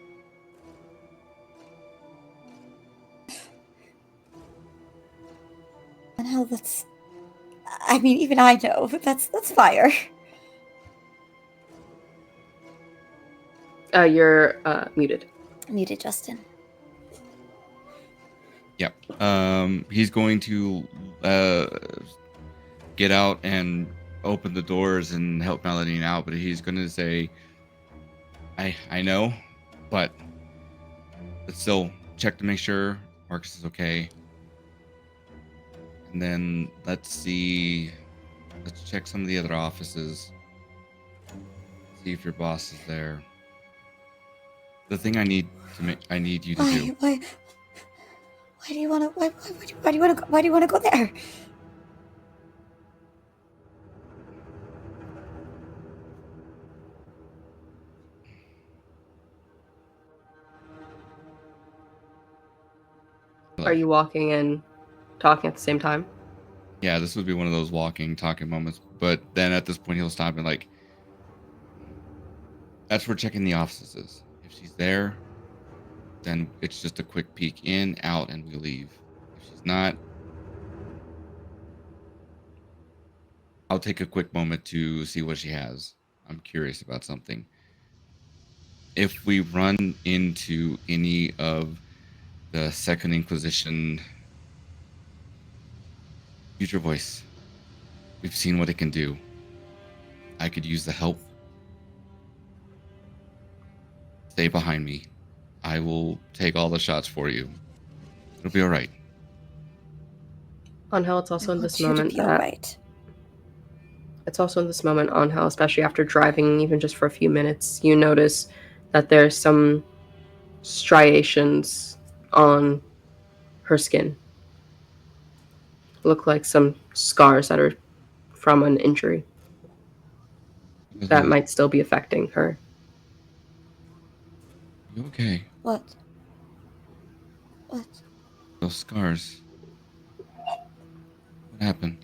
And how that's... I mean, even I know, that's fire. You're muted. Muted, Justin. Yep. He's going to get out and open the doors and help Mélidine out, but he's going to say, I know, but let's still check to make sure Marcus is okay. And then let's see. Let's check some of the other offices. See if your boss is there. The thing I need you to do. Why do you want to? Why do you want to? Why do you want to go there? Are you walking and talking at the same time? Yeah, this would be one of those walking, talking moments. But then at this point, he'll stop and like, that's where checking the offices is. If she's there, then it's just a quick peek in, out, and we leave. If she's not, I'll take a quick moment to see what she has. I'm curious about something. If we run into any of the Second Inquisition, use your voice. We've seen what it can do. I could use the help. Stay behind me. I will take all the shots for you. It'll be all right. Ángel, it's also in this moment that... Right. It's also in this moment, Ángel, especially after driving even just for a few minutes, you notice that there's some striations on her skin. Look like some scars that are from an injury that might still be affecting her. You okay? What? Those scars. What happened?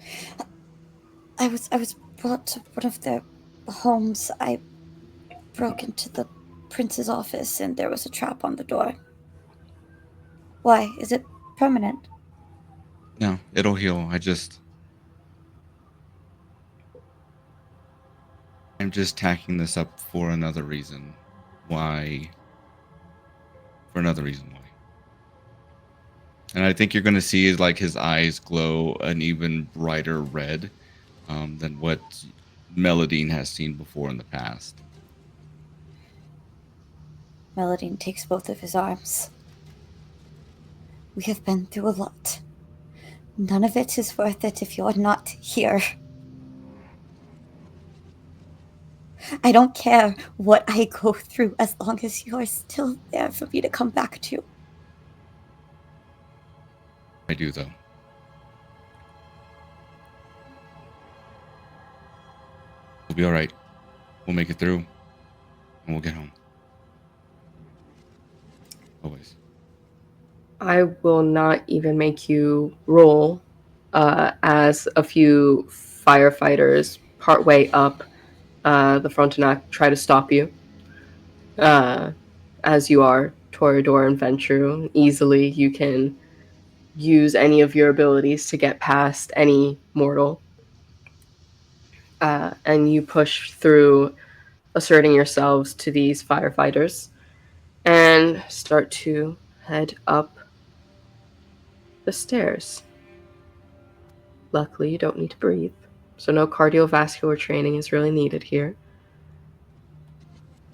I was brought to one of their homes. I broke into the prince's office and there was a trap on the door. Why? Is it permanent? No, it'll heal. I'm just tacking this up for another reason. Why? For another reason why. And I think you're going to see is like his eyes glow an even brighter red than what Mélidine has seen before in the past. Mélidine takes both of his arms. We have been through a lot. None of it is worth it if you're not here. I don't care what I go through as long as you're still there for me to come back to. I do, though. We'll be all right. We'll make it through, and we'll get home. Always. I will not even make you roll as a few firefighters partway up the Frontenac try to stop you. As you are Toreador and Ventrue, easily you can use any of your abilities to get past any mortal. And you push through, asserting yourselves to these firefighters, and start to head up the stairs. Luckily, you don't need to breathe, so no cardiovascular training is really needed here.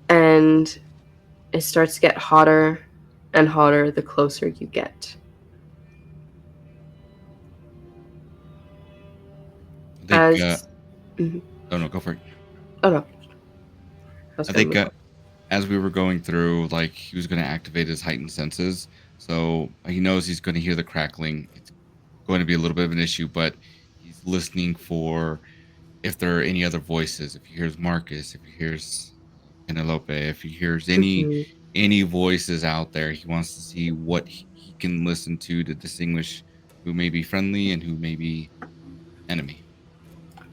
And it starts to get hotter and hotter the closer you get. I think, Oh no, go for it. Oh no. I think as we were going through, like, he was going to activate his heightened senses, so he knows he's going to hear the crackling. It's going to be a little bit of an issue, but he's listening for if there are any other voices. If he hears Marcus, if he hears Penelope, if he hears any voices out there, he wants to see what he can listen to distinguish who may be friendly and who may be enemy.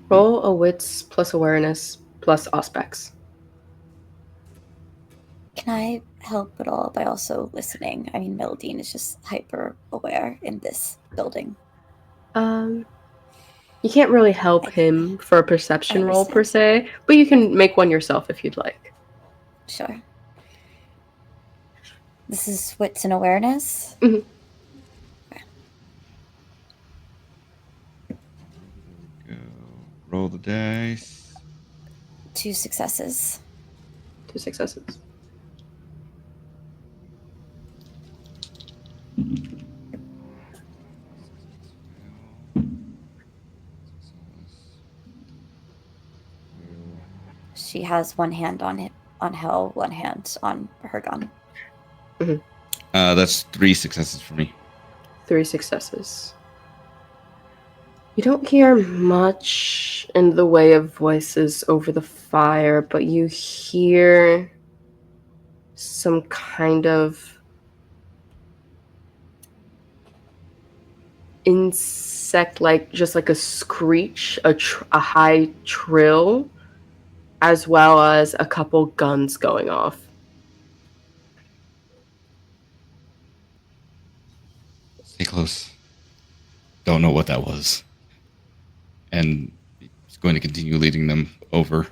Roll a wits plus awareness plus aspects. Can I help at all by also listening? I mean, Mélidine is just hyper aware in this building. You can't really help him for a perception roll per se, but you can make one yourself if you'd like. Sure. This is wits and awareness? Mm-hmm. Okay. Go. Roll the dice. 2 successes. 2 successes. She has one hand on Hell, one hand on her gun. That's 3 successes for me. 3 successes. You don't hear much in the way of voices over the fire, but you hear some kind of insect, like just like a screech, a high trill, as well as a couple guns going off. Stay close. Don't know what that was. And he's going to continue leading them over.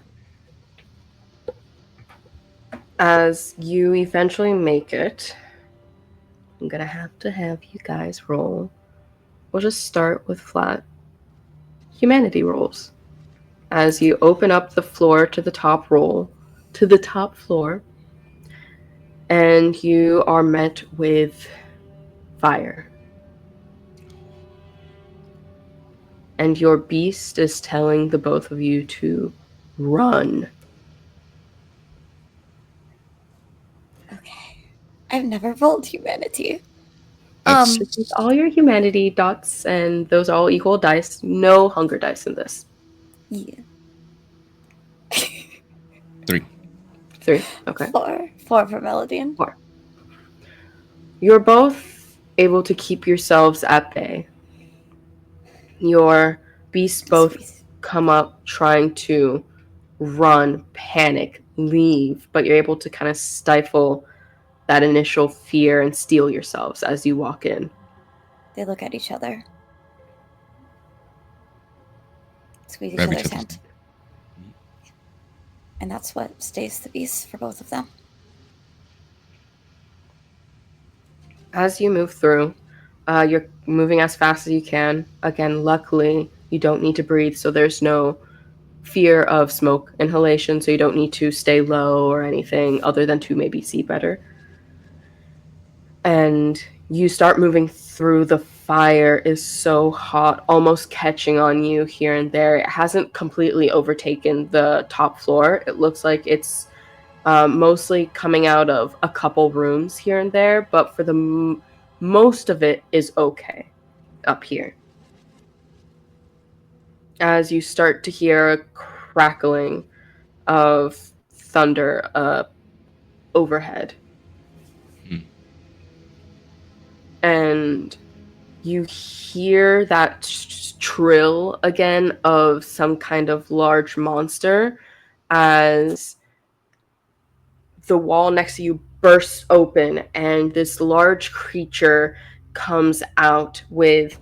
As you eventually make it, I'm gonna have you guys roll. We'll just start with flat humanity rolls. As you open up the floor to the top floor, and you are met with fire. And your beast is telling the both of you to run. Okay. I've never rolled humanity. That's- This is all your humanity dots, and those are all equal dice. No hunger dice in this. Yeah. 3. 3. Okay. 4 for Mélidine. You're both able to keep yourselves at bay. Your beasts both come up trying to run, panic, leave, but you're able to kind of stifle that initial fear and steel yourselves as you walk in. They look at each other. Squeeze each Grab each other's other's hand. And that's what stays the beast for both of them. As you move through, you're moving as fast as you can. Again, luckily, you don't need to breathe, so there's no fear of smoke inhalation, so you don't need to stay low or anything other than to maybe see better. And you start moving through. The fire is so hot, almost catching on you here and there. It hasn't completely overtaken the top floor. It looks like it's mostly coming out of a couple rooms here and there, but for the most of it is okay up here. As you start to hear a crackling of thunder overhead. And you hear that trill again of some kind of large monster as the wall next to you bursts open and this large creature comes out with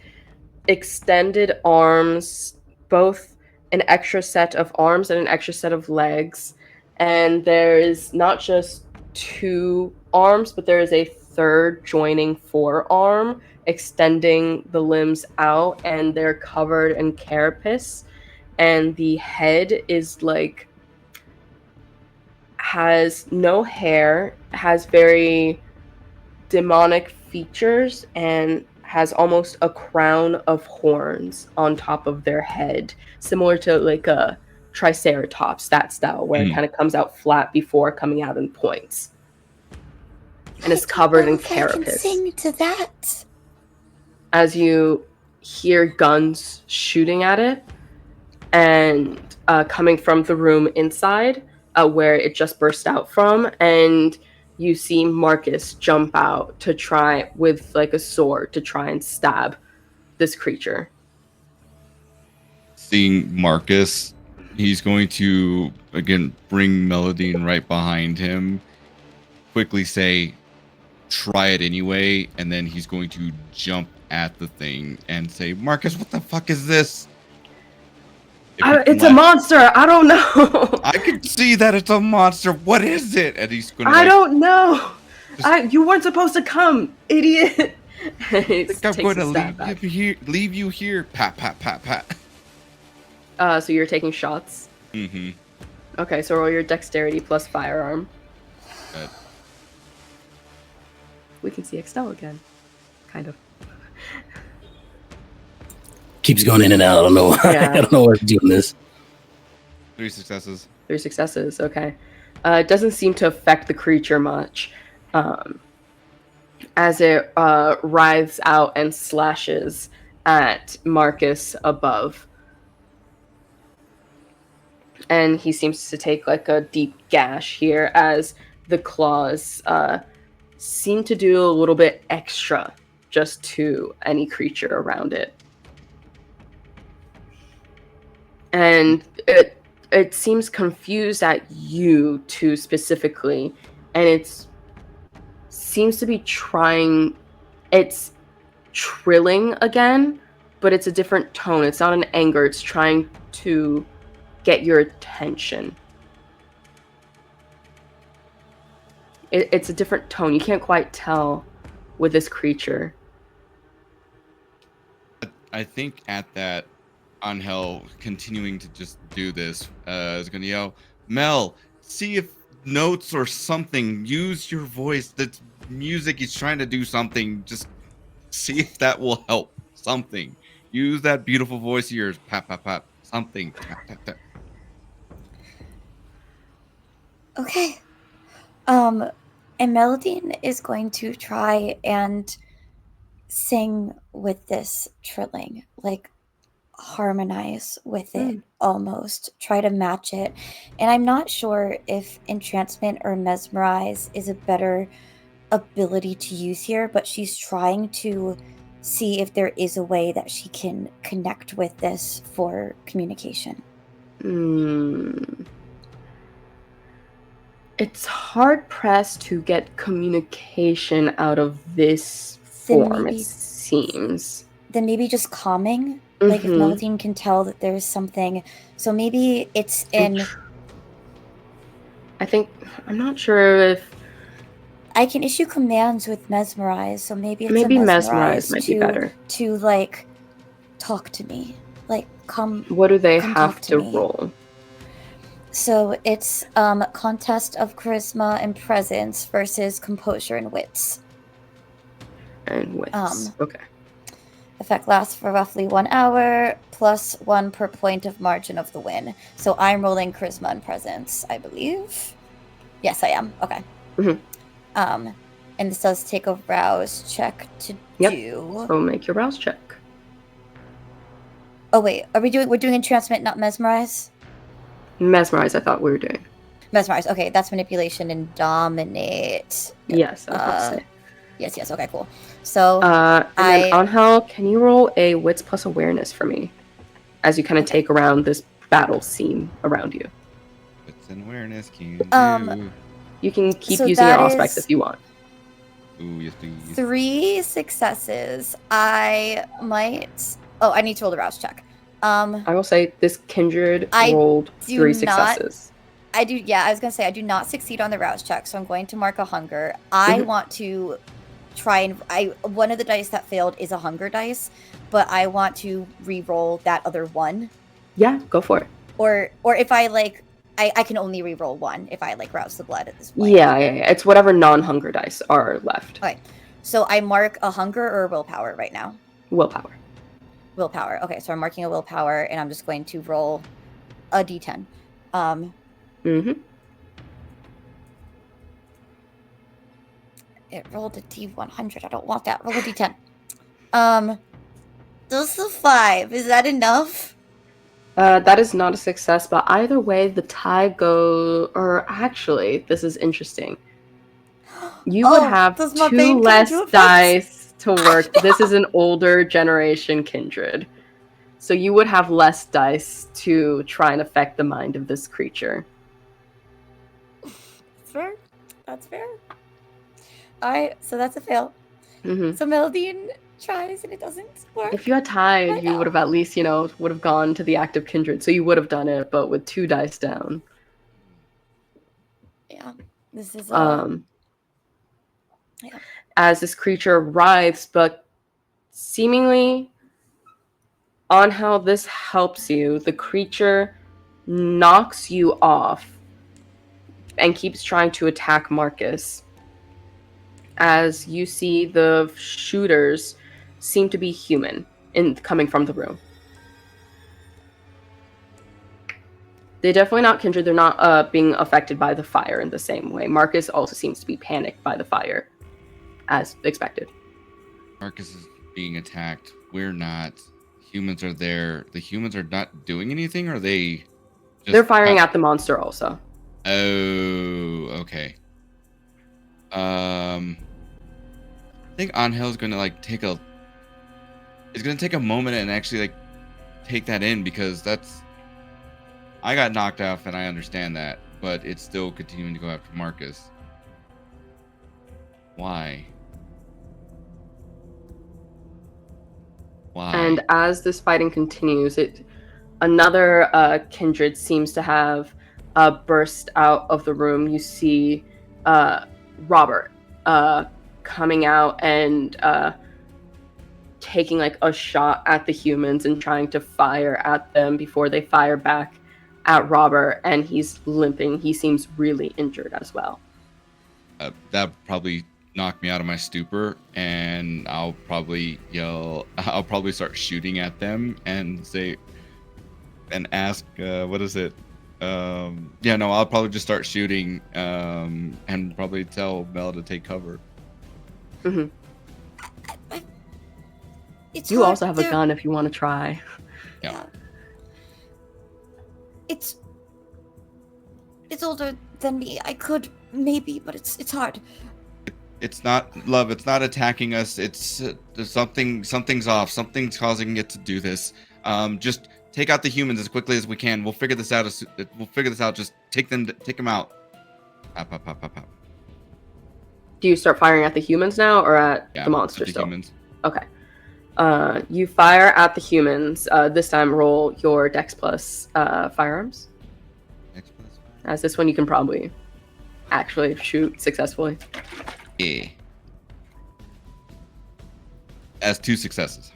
extended arms, both an extra set of arms and an extra set of legs. And there is not just 2 arms, but there is a third joining forearm extending the limbs out, and they're covered in carapace, and the head is like has no hair, has very demonic features, and has almost a crown of horns on top of their head, similar to like a triceratops, that style, where it kind of comes out flat before coming out in points. And it's covered in carapace. I can sing to that. As you hear guns shooting at it, and coming from the room inside, where it just burst out from, and you see Marcus jump out to try with like a sword to try and stab this creature. Seeing Marcus, he's going to again bring Mélidine right behind him, quickly say, try it anyway, and then he's going to jump at the thing and say, Marcus, what the fuck is this? It's a monster. I don't know. I can see that it's a monster. What is it? And he's going to I don't know. You weren't supposed to come, idiot. I think I'm going to leave you here. Pat, pat, pat, pat. So you're taking shots? Mm-hmm. Okay, so roll your dexterity plus firearm. We can see Extell again. Kind of. Keeps going in and out. I don't know. Yeah. I don't know what's doing this. 3 successes. 3 successes, okay. It doesn't seem to affect the creature much. As it writhes out and slashes at Marcus above. And he seems to take like a deep gash here as the claws seem to do a little bit extra just to any creature around it. And it seems confused at you two specifically, and it seems to be trying. It's trilling again, but it's a different tone. It's not an anger. It's trying to get your attention. It's a different tone. You can't quite tell with this creature. I think at that, Ángel continuing to just do this is going to yell, Mel, see if notes or something. Use your voice. That's music. He's trying to do something. Just see if that will help. Something. Use that beautiful voice of yours. Pap, pap, pap. Something. Tap, tap, tap. Okay. And Mélidine is going to try and sing with this trilling, like harmonize with it almost, try to match it. And I'm not sure if entrancement or mesmerize is a better ability to use here, but she's trying to see if there is a way that she can connect with this for communication. It's hard pressed to get communication out of this form, it seems. Then maybe just calming. Like if Mélidine can tell that there's something. So maybe it's in. I'm not sure if. I can issue commands with mesmerize, so maybe it's mesmerize might be better. To like talk to me. Like come. What do they have to roll? So it's contest of charisma and presence versus composure and wits. And wits. Okay. Effect lasts for roughly 1 hour, plus 1 per point of margin of the win. So I'm rolling charisma and presence, I believe. Yes, I am. Okay. And this does take a rouse check to do. So make your rouse check. Oh wait, we're doing entrancement, not mesmerize? Mesmerize, I thought we were doing. Mesmerize. Okay, that's manipulation and dominate. Yes, I was about to say. Yes. Okay, cool. So, and then Ángel, can you roll a wits plus awareness for me as you kind of take around this battle scene around you? Wits and awareness. You can keep using your aspects if you want. Ooh, yes, please. 3 successes. I might. Oh, I need to roll the rouse check. I will say this kindred rolled 3 successes. I do. Yeah, I was gonna say I do not succeed on the rouse check, so I'm going to mark a hunger. I want to try and one of the dice that failed is a hunger dice, but I want to re-roll that other one. Yeah, go for it. Or if I like, I can only re-roll 1 if I like rouse the blood at this point. Yeah. It's whatever non-hunger dice are left. Okay, so I mark a hunger or a willpower right now. Willpower. Okay, so I'm marking a willpower, and I'm just going to roll a d10. It rolled a d100. I don't want that. Roll a d10. This is a 5. Is that enough? That is not a success, but either way, the tie or actually, this is interesting. You would have 2 less dice to work. This is an older generation kindred. So you would have less dice to try and affect the mind of this creature. That's fair. Alright, so that's a fail. So Mélidine tries and it doesn't work. If you had tied, you would have at least, would have gone to the active kindred. So you would have done it, but with 2 dice down. Yeah. This is as this creature writhes, but seemingly on how this helps you, the creature knocks you off and keeps trying to attack Marcus. As you see the shooters seem to be human coming from the room. They're definitely not kindred. They're not being affected by the fire in the same way. Marcus also seems to be panicked by the fire, as expected. Marcus is being attacked. We're not. Humans are there. The humans are not doing anything, or are they just... They're firing at the monster also. Oh, okay. I think Angel's gonna like take a... It's gonna take a moment and actually like take that in, because that's... I got knocked off and I understand that, but it's still continuing to go after Marcus. Why? Why? And as this fighting continues, another kindred seems to have burst out of the room. You see Robert coming out and taking like a shot at the humans and trying to fire at them before they fire back at Robert, and he's limping. He seems really injured as well. That probably knock me out of my stupor, and I'll probably yell. I'll probably start shooting at them and say, and ask, what is it? I'll probably just start shooting, and probably tell Mel to take cover. Mm-hmm. You also have a gun if you want to try. Yeah. It's older than me. I could maybe, but it's hard. It's not love. It's not attacking us. It's something's off. Something's causing it to do this. Just take out the humans as quickly as we can. We'll figure this out. Just take them out. Pop. Do you start firing at the humans now, or at the monster still? Humans. Okay. You fire at the humans. This time, roll your Dex plus firearms. Dex plus. As this one, you can probably actually shoot successfully. Yeah. As 2 successes.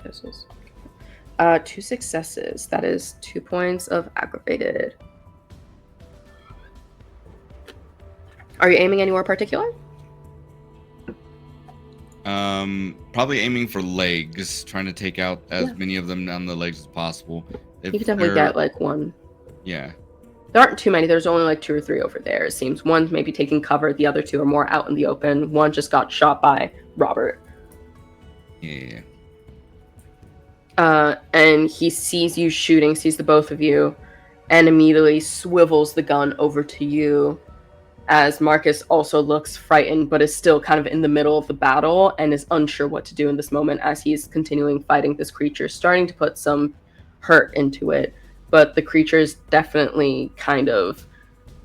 2 successes. That is 2 points of aggravated. Are you aiming anywhere particular? Probably aiming for legs, trying to take out as many of them on the legs as possible. You can definitely get like one. Yeah. There aren't too many. There's only like 2 or 3 over there. It seems one's maybe taking cover. The other 2 are more out in the open. One just got shot by Robert. Yeah. And he sees you shooting, sees the both of you, and immediately swivels the gun over to you, as Marcus also looks frightened, but is still kind of in the middle of the battle and is unsure what to do in this moment as he's continuing fighting this creature, starting to put some hurt into it. But the creature is definitely kind of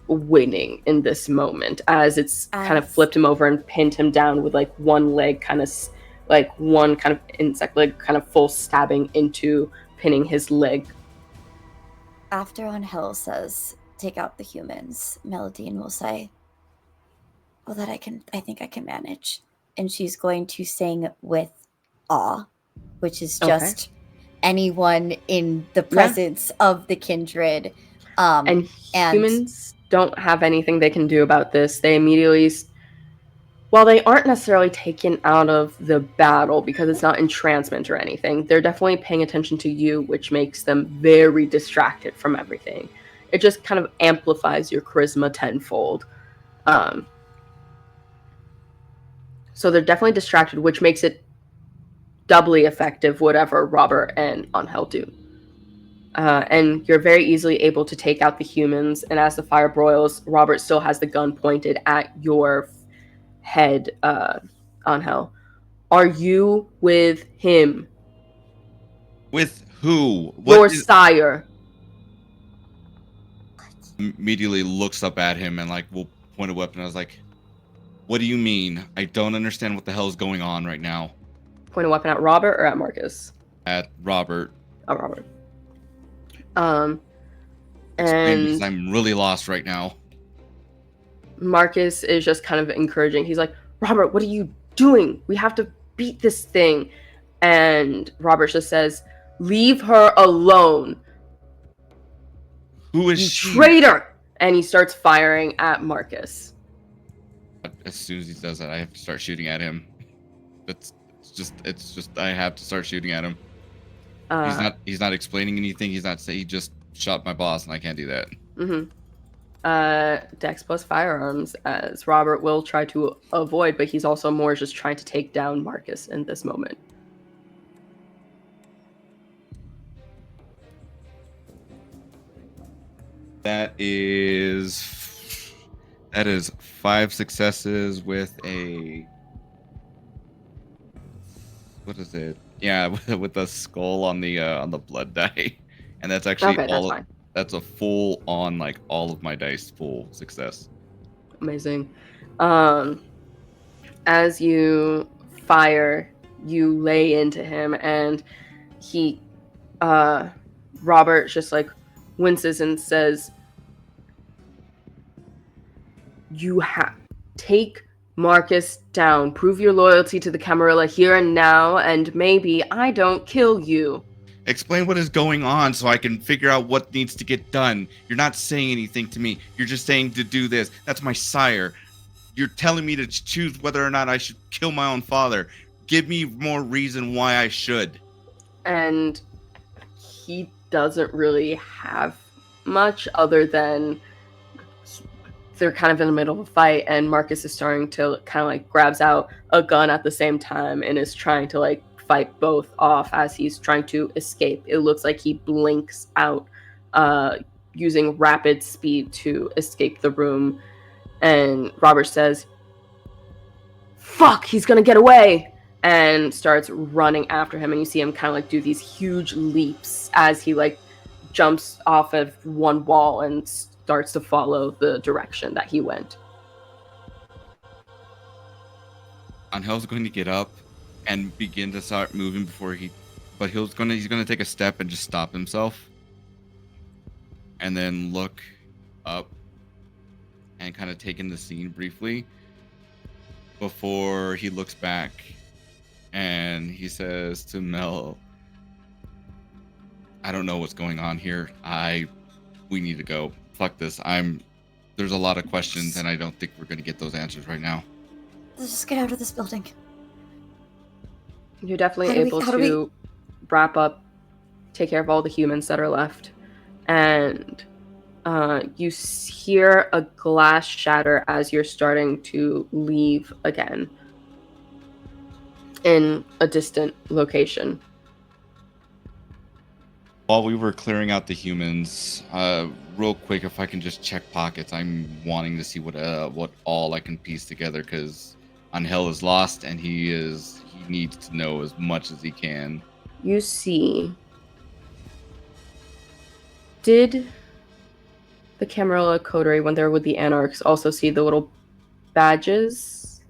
winning in this moment, as it's kind of flipped him over and pinned him down with like one leg kind of like one kind of insect leg kind of full stabbing into pinning his leg. After Ángel says, take out the humans, Mélidine will say, well, that I think I can manage. And she's going to sing with awe, which is just anyone in the presence of the kindred. And humans don't have anything they can do about this. They immediately, while they aren't necessarily taken out of the battle because it's not entrancement or anything, they're definitely paying attention to you, which makes them very distracted from everything. It just kind of amplifies your charisma tenfold. So they're definitely distracted, which makes it doubly effective, whatever Robert and Ángel do. And you're very easily able to take out the humans. And as the fire broils, Robert still has the gun pointed at your head, Ángel. Are you with him? With who? Your sire. Immediately looks up at him and like will point a weapon. I was like, what do you mean? I don't understand what the hell is going on right now. Point a weapon at Robert or at Marcus? At Robert. At Robert. And I'm really lost right now. Marcus is just kind of encouraging. He's like, Robert, what are you doing? We have to beat this thing. And Robert just says, leave her alone. Who is you she? Traitor! And he starts firing at Marcus. As soon as he does that, I have to start shooting at him. It's just I have to start shooting at him. He's not explaining anything. He just shot my boss, and I can't do that. Dex plus firearms, as Robert will try to avoid, but he's also more just trying to take down Marcus in this moment. That is 5 successes with a, what is it? Yeah, with a skull on the blood die, and that's actually Okay, that's fine. That's a full on, like, all of my dice full success. Amazing. As you fire, you lay into him, and he, Robert just like winces and says, "You take Marcus down. Prove your loyalty to the Camarilla here and now, and maybe I don't kill you." Explain what is going on so I can figure out what needs to get done. You're not saying anything to me. You're just saying to do this. That's my sire. You're telling me to choose whether or not I should kill my own father. Give me more reason why I should. And he doesn't really have much other than they're kind of in the middle of a fight, and Marcus is starting to kind of like grabs out a gun at the same time and is trying to like fight both off as he's trying to escape. It looks like he blinks out using rapid speed to escape the room, and Robert says, "Fuck, he's gonna get away," and starts running after him, and you see him kind of like do these huge leaps as he like jumps off of one wall and starts to follow the direction that he went. Angel's going to get up and begin to start moving but he's gonna take a step and just stop himself, and then look up and kind of take in the scene briefly before he looks back, and he says to Mel, "I don't know what's going on here. We need to go. Fuck this. There's a lot of questions, and I don't think we're gonna get those answers right now. Let's just get out of this building. You're definitely able to wrap up, take care of all the humans that are left, and you hear a glass shatter as you're starting to leave again in a distant location. While we were clearing out the humans, real quick, if I can just check pockets, I'm wanting to see what all I can piece together, because Ángel is lost and he needs to know as much as he can. You see, did the Camarilla Coterie, when they're with the Anarchs, also see the little badges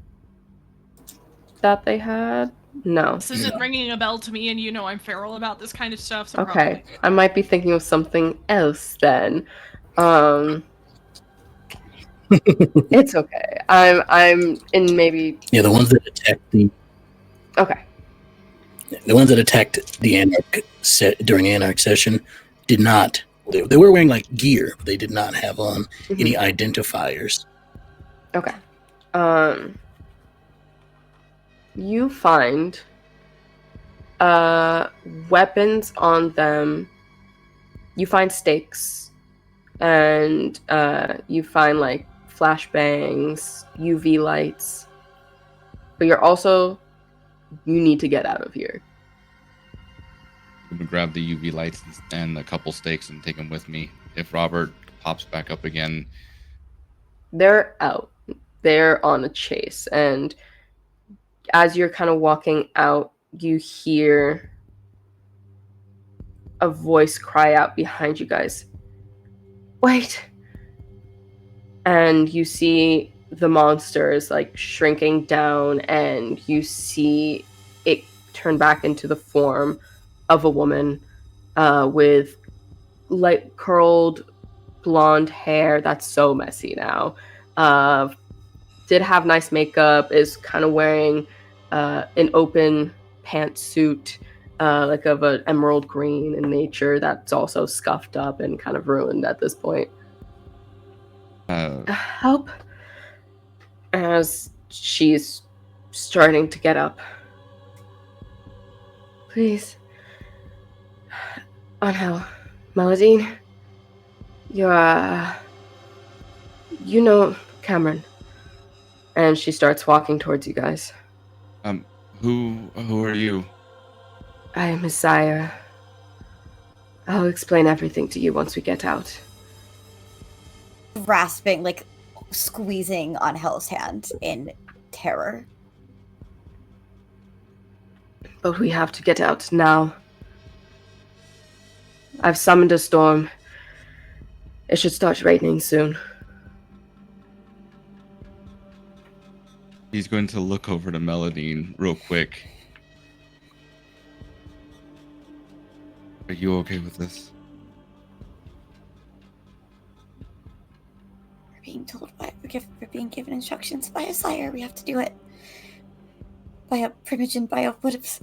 that they had? No. This isn't ringing a bell to me, and you know I'm feral about this kind of stuff. So Okay, probably. I might be thinking of something else then. It's okay. I'm in maybe. Yeah, the ones that attacked Okay. the ones that attacked the Anarch during Anarch session did not. They were wearing like gear, but they did not have on any identifiers. Okay. You find weapons on them. You find stakes, and you find like flashbangs, UV lights. But you need to get out of here. I'm gonna grab the UV lights and a couple stakes and take them with me. If Robert pops back up again, They're out. They're on a chase, and as you're kind of walking out, you hear a voice cry out behind you guys. Wait! And you see the monsters like shrinking down, and you see it turn back into the form of a woman with light curled blonde hair that's so messy now. Did have nice makeup, is kind of wearing an open pantsuit, like of an emerald green in nature that's also scuffed up and kind of ruined at this point. Help. As she's starting to get up. Please. Ángel, Mélidine, You know Cameron. And she starts walking towards you guys. Who are you? I am his sire. I'll explain everything to you once we get out. Grasping, like squeezing Angel's hand in terror. But we have to get out now. I've summoned a storm. It should start raining soon. He's going to look over to Mélidine real quick. Are you okay with this? We're being told we're being given instructions by a sire. We have to do it. By a primogen, by a words.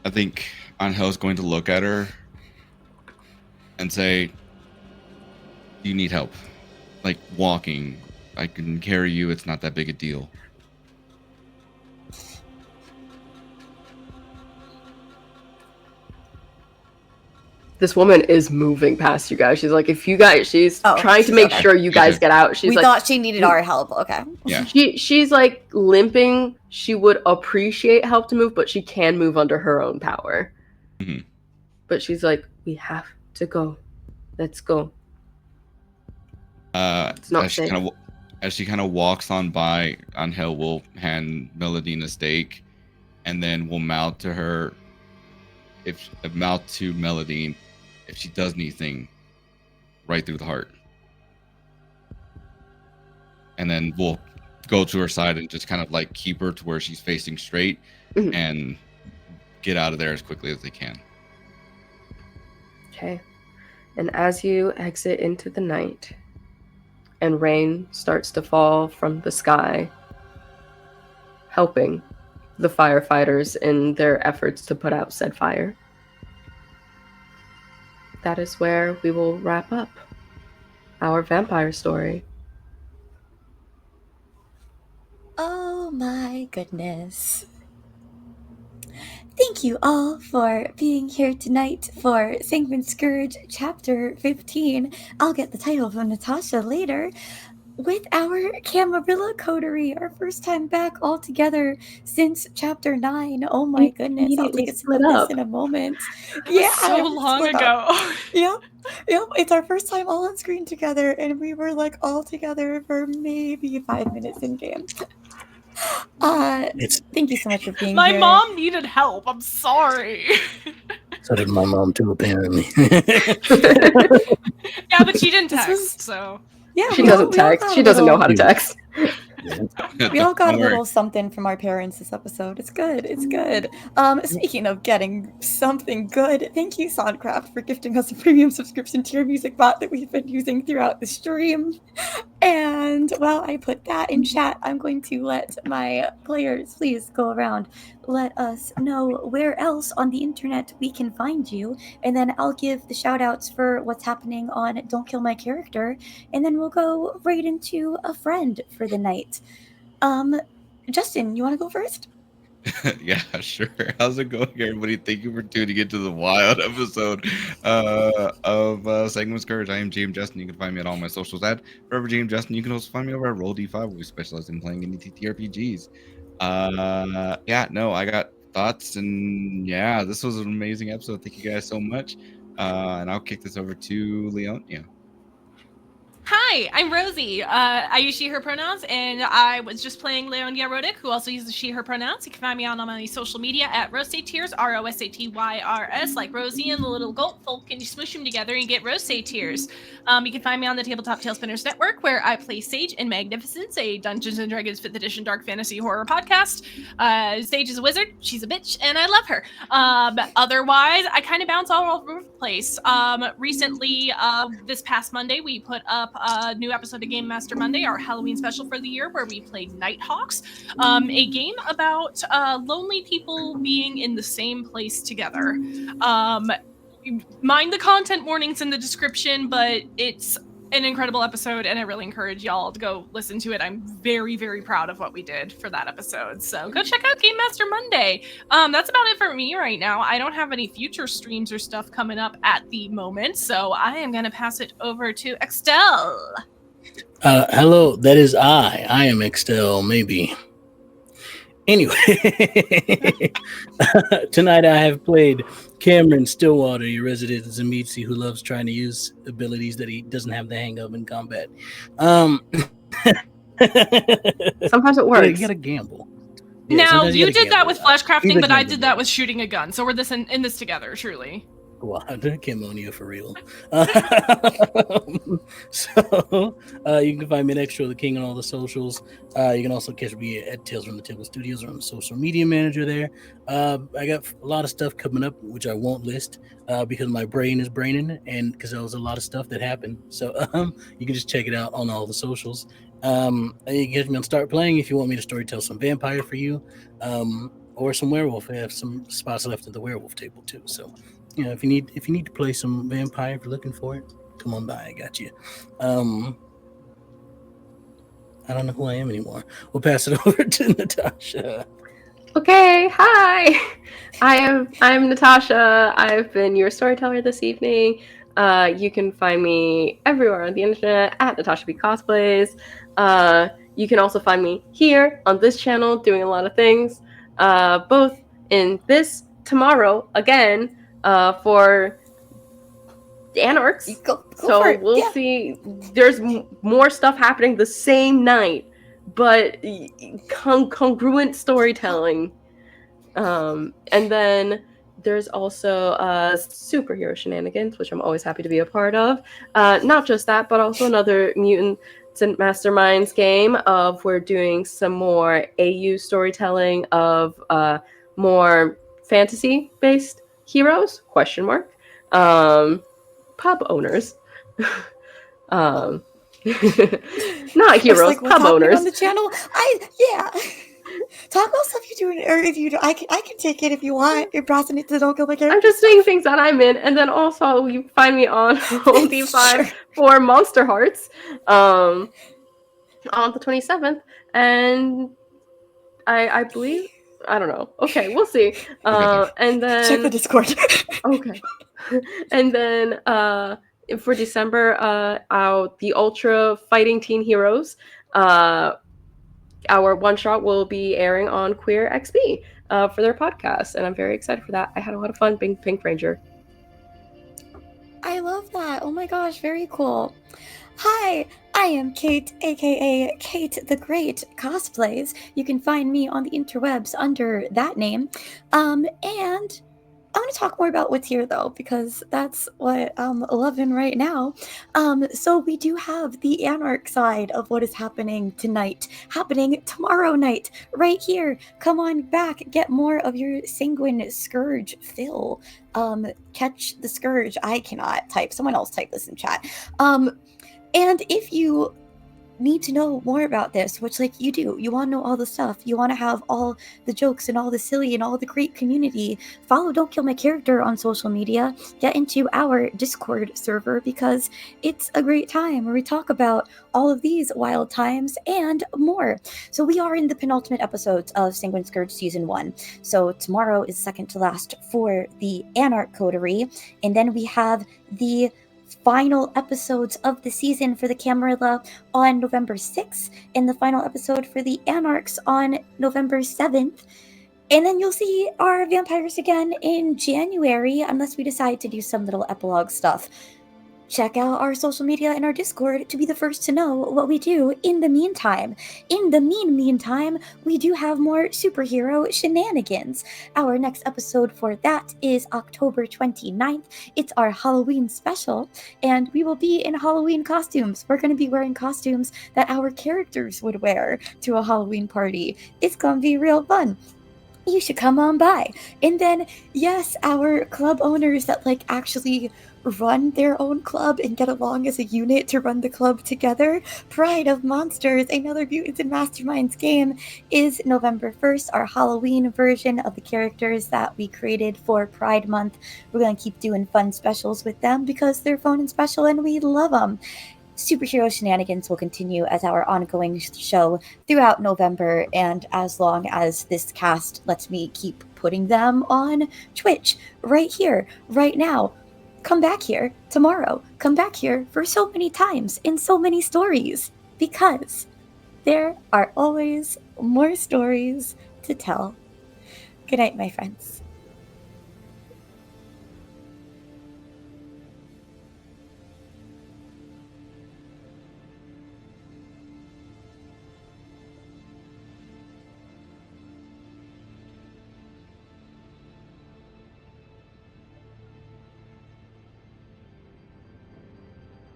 I think Angel's going to look at her and say, "Do you need help? Like walking? I can carry you. It's not that big a deal." This woman is moving past you guys. She's like, she's trying to make sure you guys get out. We thought she needed our help. Okay. Yeah. She's like limping. She would appreciate help to move, but she can move under her own power. Mm-hmm. But she's like, we have to go. Let's go. It's not safe. As she kind of walks on by, Angel will hand Mélidine a steak, and then will mouth to her. Mouth to Mélidine, if she does anything, right through the heart. And then we'll go to her side and just kind of like keep her to where she's facing straight, and get out of there as quickly as they can. Okay. And as you exit into the night, and rain starts to fall from the sky, helping the firefighters in their efforts to put out said fire, that is where we will wrap up our vampire story. Oh my goodness. Thank you all for being here tonight for Sanguine Scourge Chapter 15. I'll get the title from Natasha later. With our Camarilla Coterie, our first time back all together since Chapter 9. Oh my goodness, I'll take a sip of this in a moment. So long ago. Yep, it's our first time all on screen together, and we were like all together for maybe 5 minutes in game. Thank you so much for being My here. mom needed help. I'm sorry. So did my mom too, apparently. Yeah, but she didn't text, so. Yeah, she doesn't text. She doesn't know how to text. We all got a little something from our parents this episode. It's good. It's good. Speaking of getting something good, thank you, Soundcraft, for gifting us a premium subscription to your music bot that we've been using throughout the stream. And while I put that in chat, I'm going to let my players please go around. Let us know where else on the internet we can find you. And then I'll give the shout outs for what's happening on Don't Kill My Character. And then we'll go right into a friend for the night. Justin, you want to go first? Yeah, sure. How's it going, everybody? Thank you for tuning into the wild episode of Sanguine Scourge. I am GM Justin. You can find me on all my socials at Forever GM Justin. You can also find me over at Roll D5, where we specialize in playing indie TTRPGs. I got thoughts, and yeah, this was an amazing episode. Thank you guys so much. And I'll kick this over to Leonia. Hi, I'm Rosie. I use she, her pronouns, and I was just playing Leonia Rodich, who also uses she, her pronouns. You can find me on all my social media at Rosatyrs, ROSATYRS, like Rosie and the little goat folk, and you smoosh them together and get Rosatyrs. You can find me on the Tabletop Tailspinners Network, where I play Sage in Magnificence, a Dungeons & Dragons 5th edition dark fantasy horror podcast. Sage is a wizard, she's a bitch, and I love her. Otherwise, I kind of bounce all over the place. Recently, this past Monday, we put up a new episode of Game Master Monday, our Halloween special for the year, where we played Nighthawks, a game about lonely people being in the same place together. Mind the content warnings in the description, but it's an incredible episode, and I really encourage y'all to go listen to it. I'm very, very proud of what we did for that episode. So go check out Game Master Monday. That's about it for me right now. I don't have any future streams or stuff coming up at the moment, so I am going to pass it over to Extell. Hello, that is I. I am Extell, maybe. Anyway, tonight I have played Cameron Stillwater, your resident Tzimisce, who loves trying to use abilities that he doesn't have the hang of in combat. Sometimes it works. You gotta gamble. Yeah, now, you did that with flesh crafting, He's a but I gamble did that with shooting a gun. So we're in this together, truly. Wow, Camonia for real. So you can find me at Extra the King on all the socials. You can also catch me at Tales from the Table Studios, or I'm the social media manager there. I got a lot of stuff coming up, which I won't list because my brain is braining, and because there was a lot of stuff that happened. So you can just check it out on all the socials. And you can catch me on Start Playing if you want me to storytell some vampire for you, or some werewolf. I have some spots left at the werewolf table too. So. You know, if you need to play some vampire, if you're looking for it, come on by. I got you. I don't know who I am anymore. We'll pass it over to Natasha. Okay, hi. I'm Natasha. I've been your storyteller this evening. You can find me everywhere on the internet at Natasha B Cosplays. You can also find me here on this channel doing a lot of things, both in this tomorrow again. For the Anarchs. So we'll see. There's more stuff happening the same night, but congruent storytelling. And then there's also superhero shenanigans, which I'm always happy to be a part of. Not just that, but also another Mutant Masterminds game of we're doing some more AU storytelling of more fantasy-based heroes? ? Pub owners. Not heroes, like pub owners. On the channel, talk about stuff you're doing, or if you do, I can take it if you want. You're browsing it to Don't Kill My Character. I'm just saying things that I'm in, and then also you find me on OD5 for Monster Hearts, on the 27th, and I believe. I don't know. Okay, we'll see. And then check the Discord. Okay. And then for December, the Ultra Fighting Teen Heroes, our one shot will be airing on Queer XP for their podcast, and I'm very excited for that. I had a lot of fun being Pink Ranger. I love that. Oh my gosh, very cool. Hi, I am Kate, aka Kate the Great Cosplays. You can find me on the interwebs under that name. And I want to talk more about what's here, though, because that's what I'm loving right now. So we do have the Anarch side of what is happening tonight, happening tomorrow night, right here. Come on back, get more of your Sanguine Scourge fill. Catch the Scourge. I cannot type. Someone else type this in chat. And if you need to know more about this, which like you do, you want to know all the stuff, you want to have all the jokes and all the silly and all the great community, follow Don't Kill My Character on social media, get into our Discord server because it's a great time where we talk about all of these wild times and more. So we are in the penultimate episodes of Sanguine Scourge Season 1. So tomorrow is second to last for the Anarch Coterie, and then we have the final episodes of the season for the Camarilla on November 6th, and the final episode for the Anarchs on November 7th. And then you'll see our vampires again in January, unless we decide to do some little epilogue stuff. Check out our social media and our Discord to be the first to know what we do in the meantime. In the meantime, we do have more superhero shenanigans. Our next episode for that is October 29th. It's our Halloween special, and we will be in Halloween costumes. We're going to be wearing costumes that our characters would wear to a Halloween party. It's going to be real fun. You should come on by. And then, yes, our club owners that like actually run their own club and get along as a unit to run the club together. Pride of Monsters, another Mutants and Masterminds game, is November 1st, our Halloween version of the characters that we created for Pride Month. We're going to keep doing fun specials with them because they're fun and special and we love them. superhero shenanigans will continue as our ongoing show throughout November, and as long as this cast lets me keep putting them on Twitch, right here, right now. Come back here tomorrow. Come back here for so many times in so many stories, because there are always more stories to tell. Good night, my friends.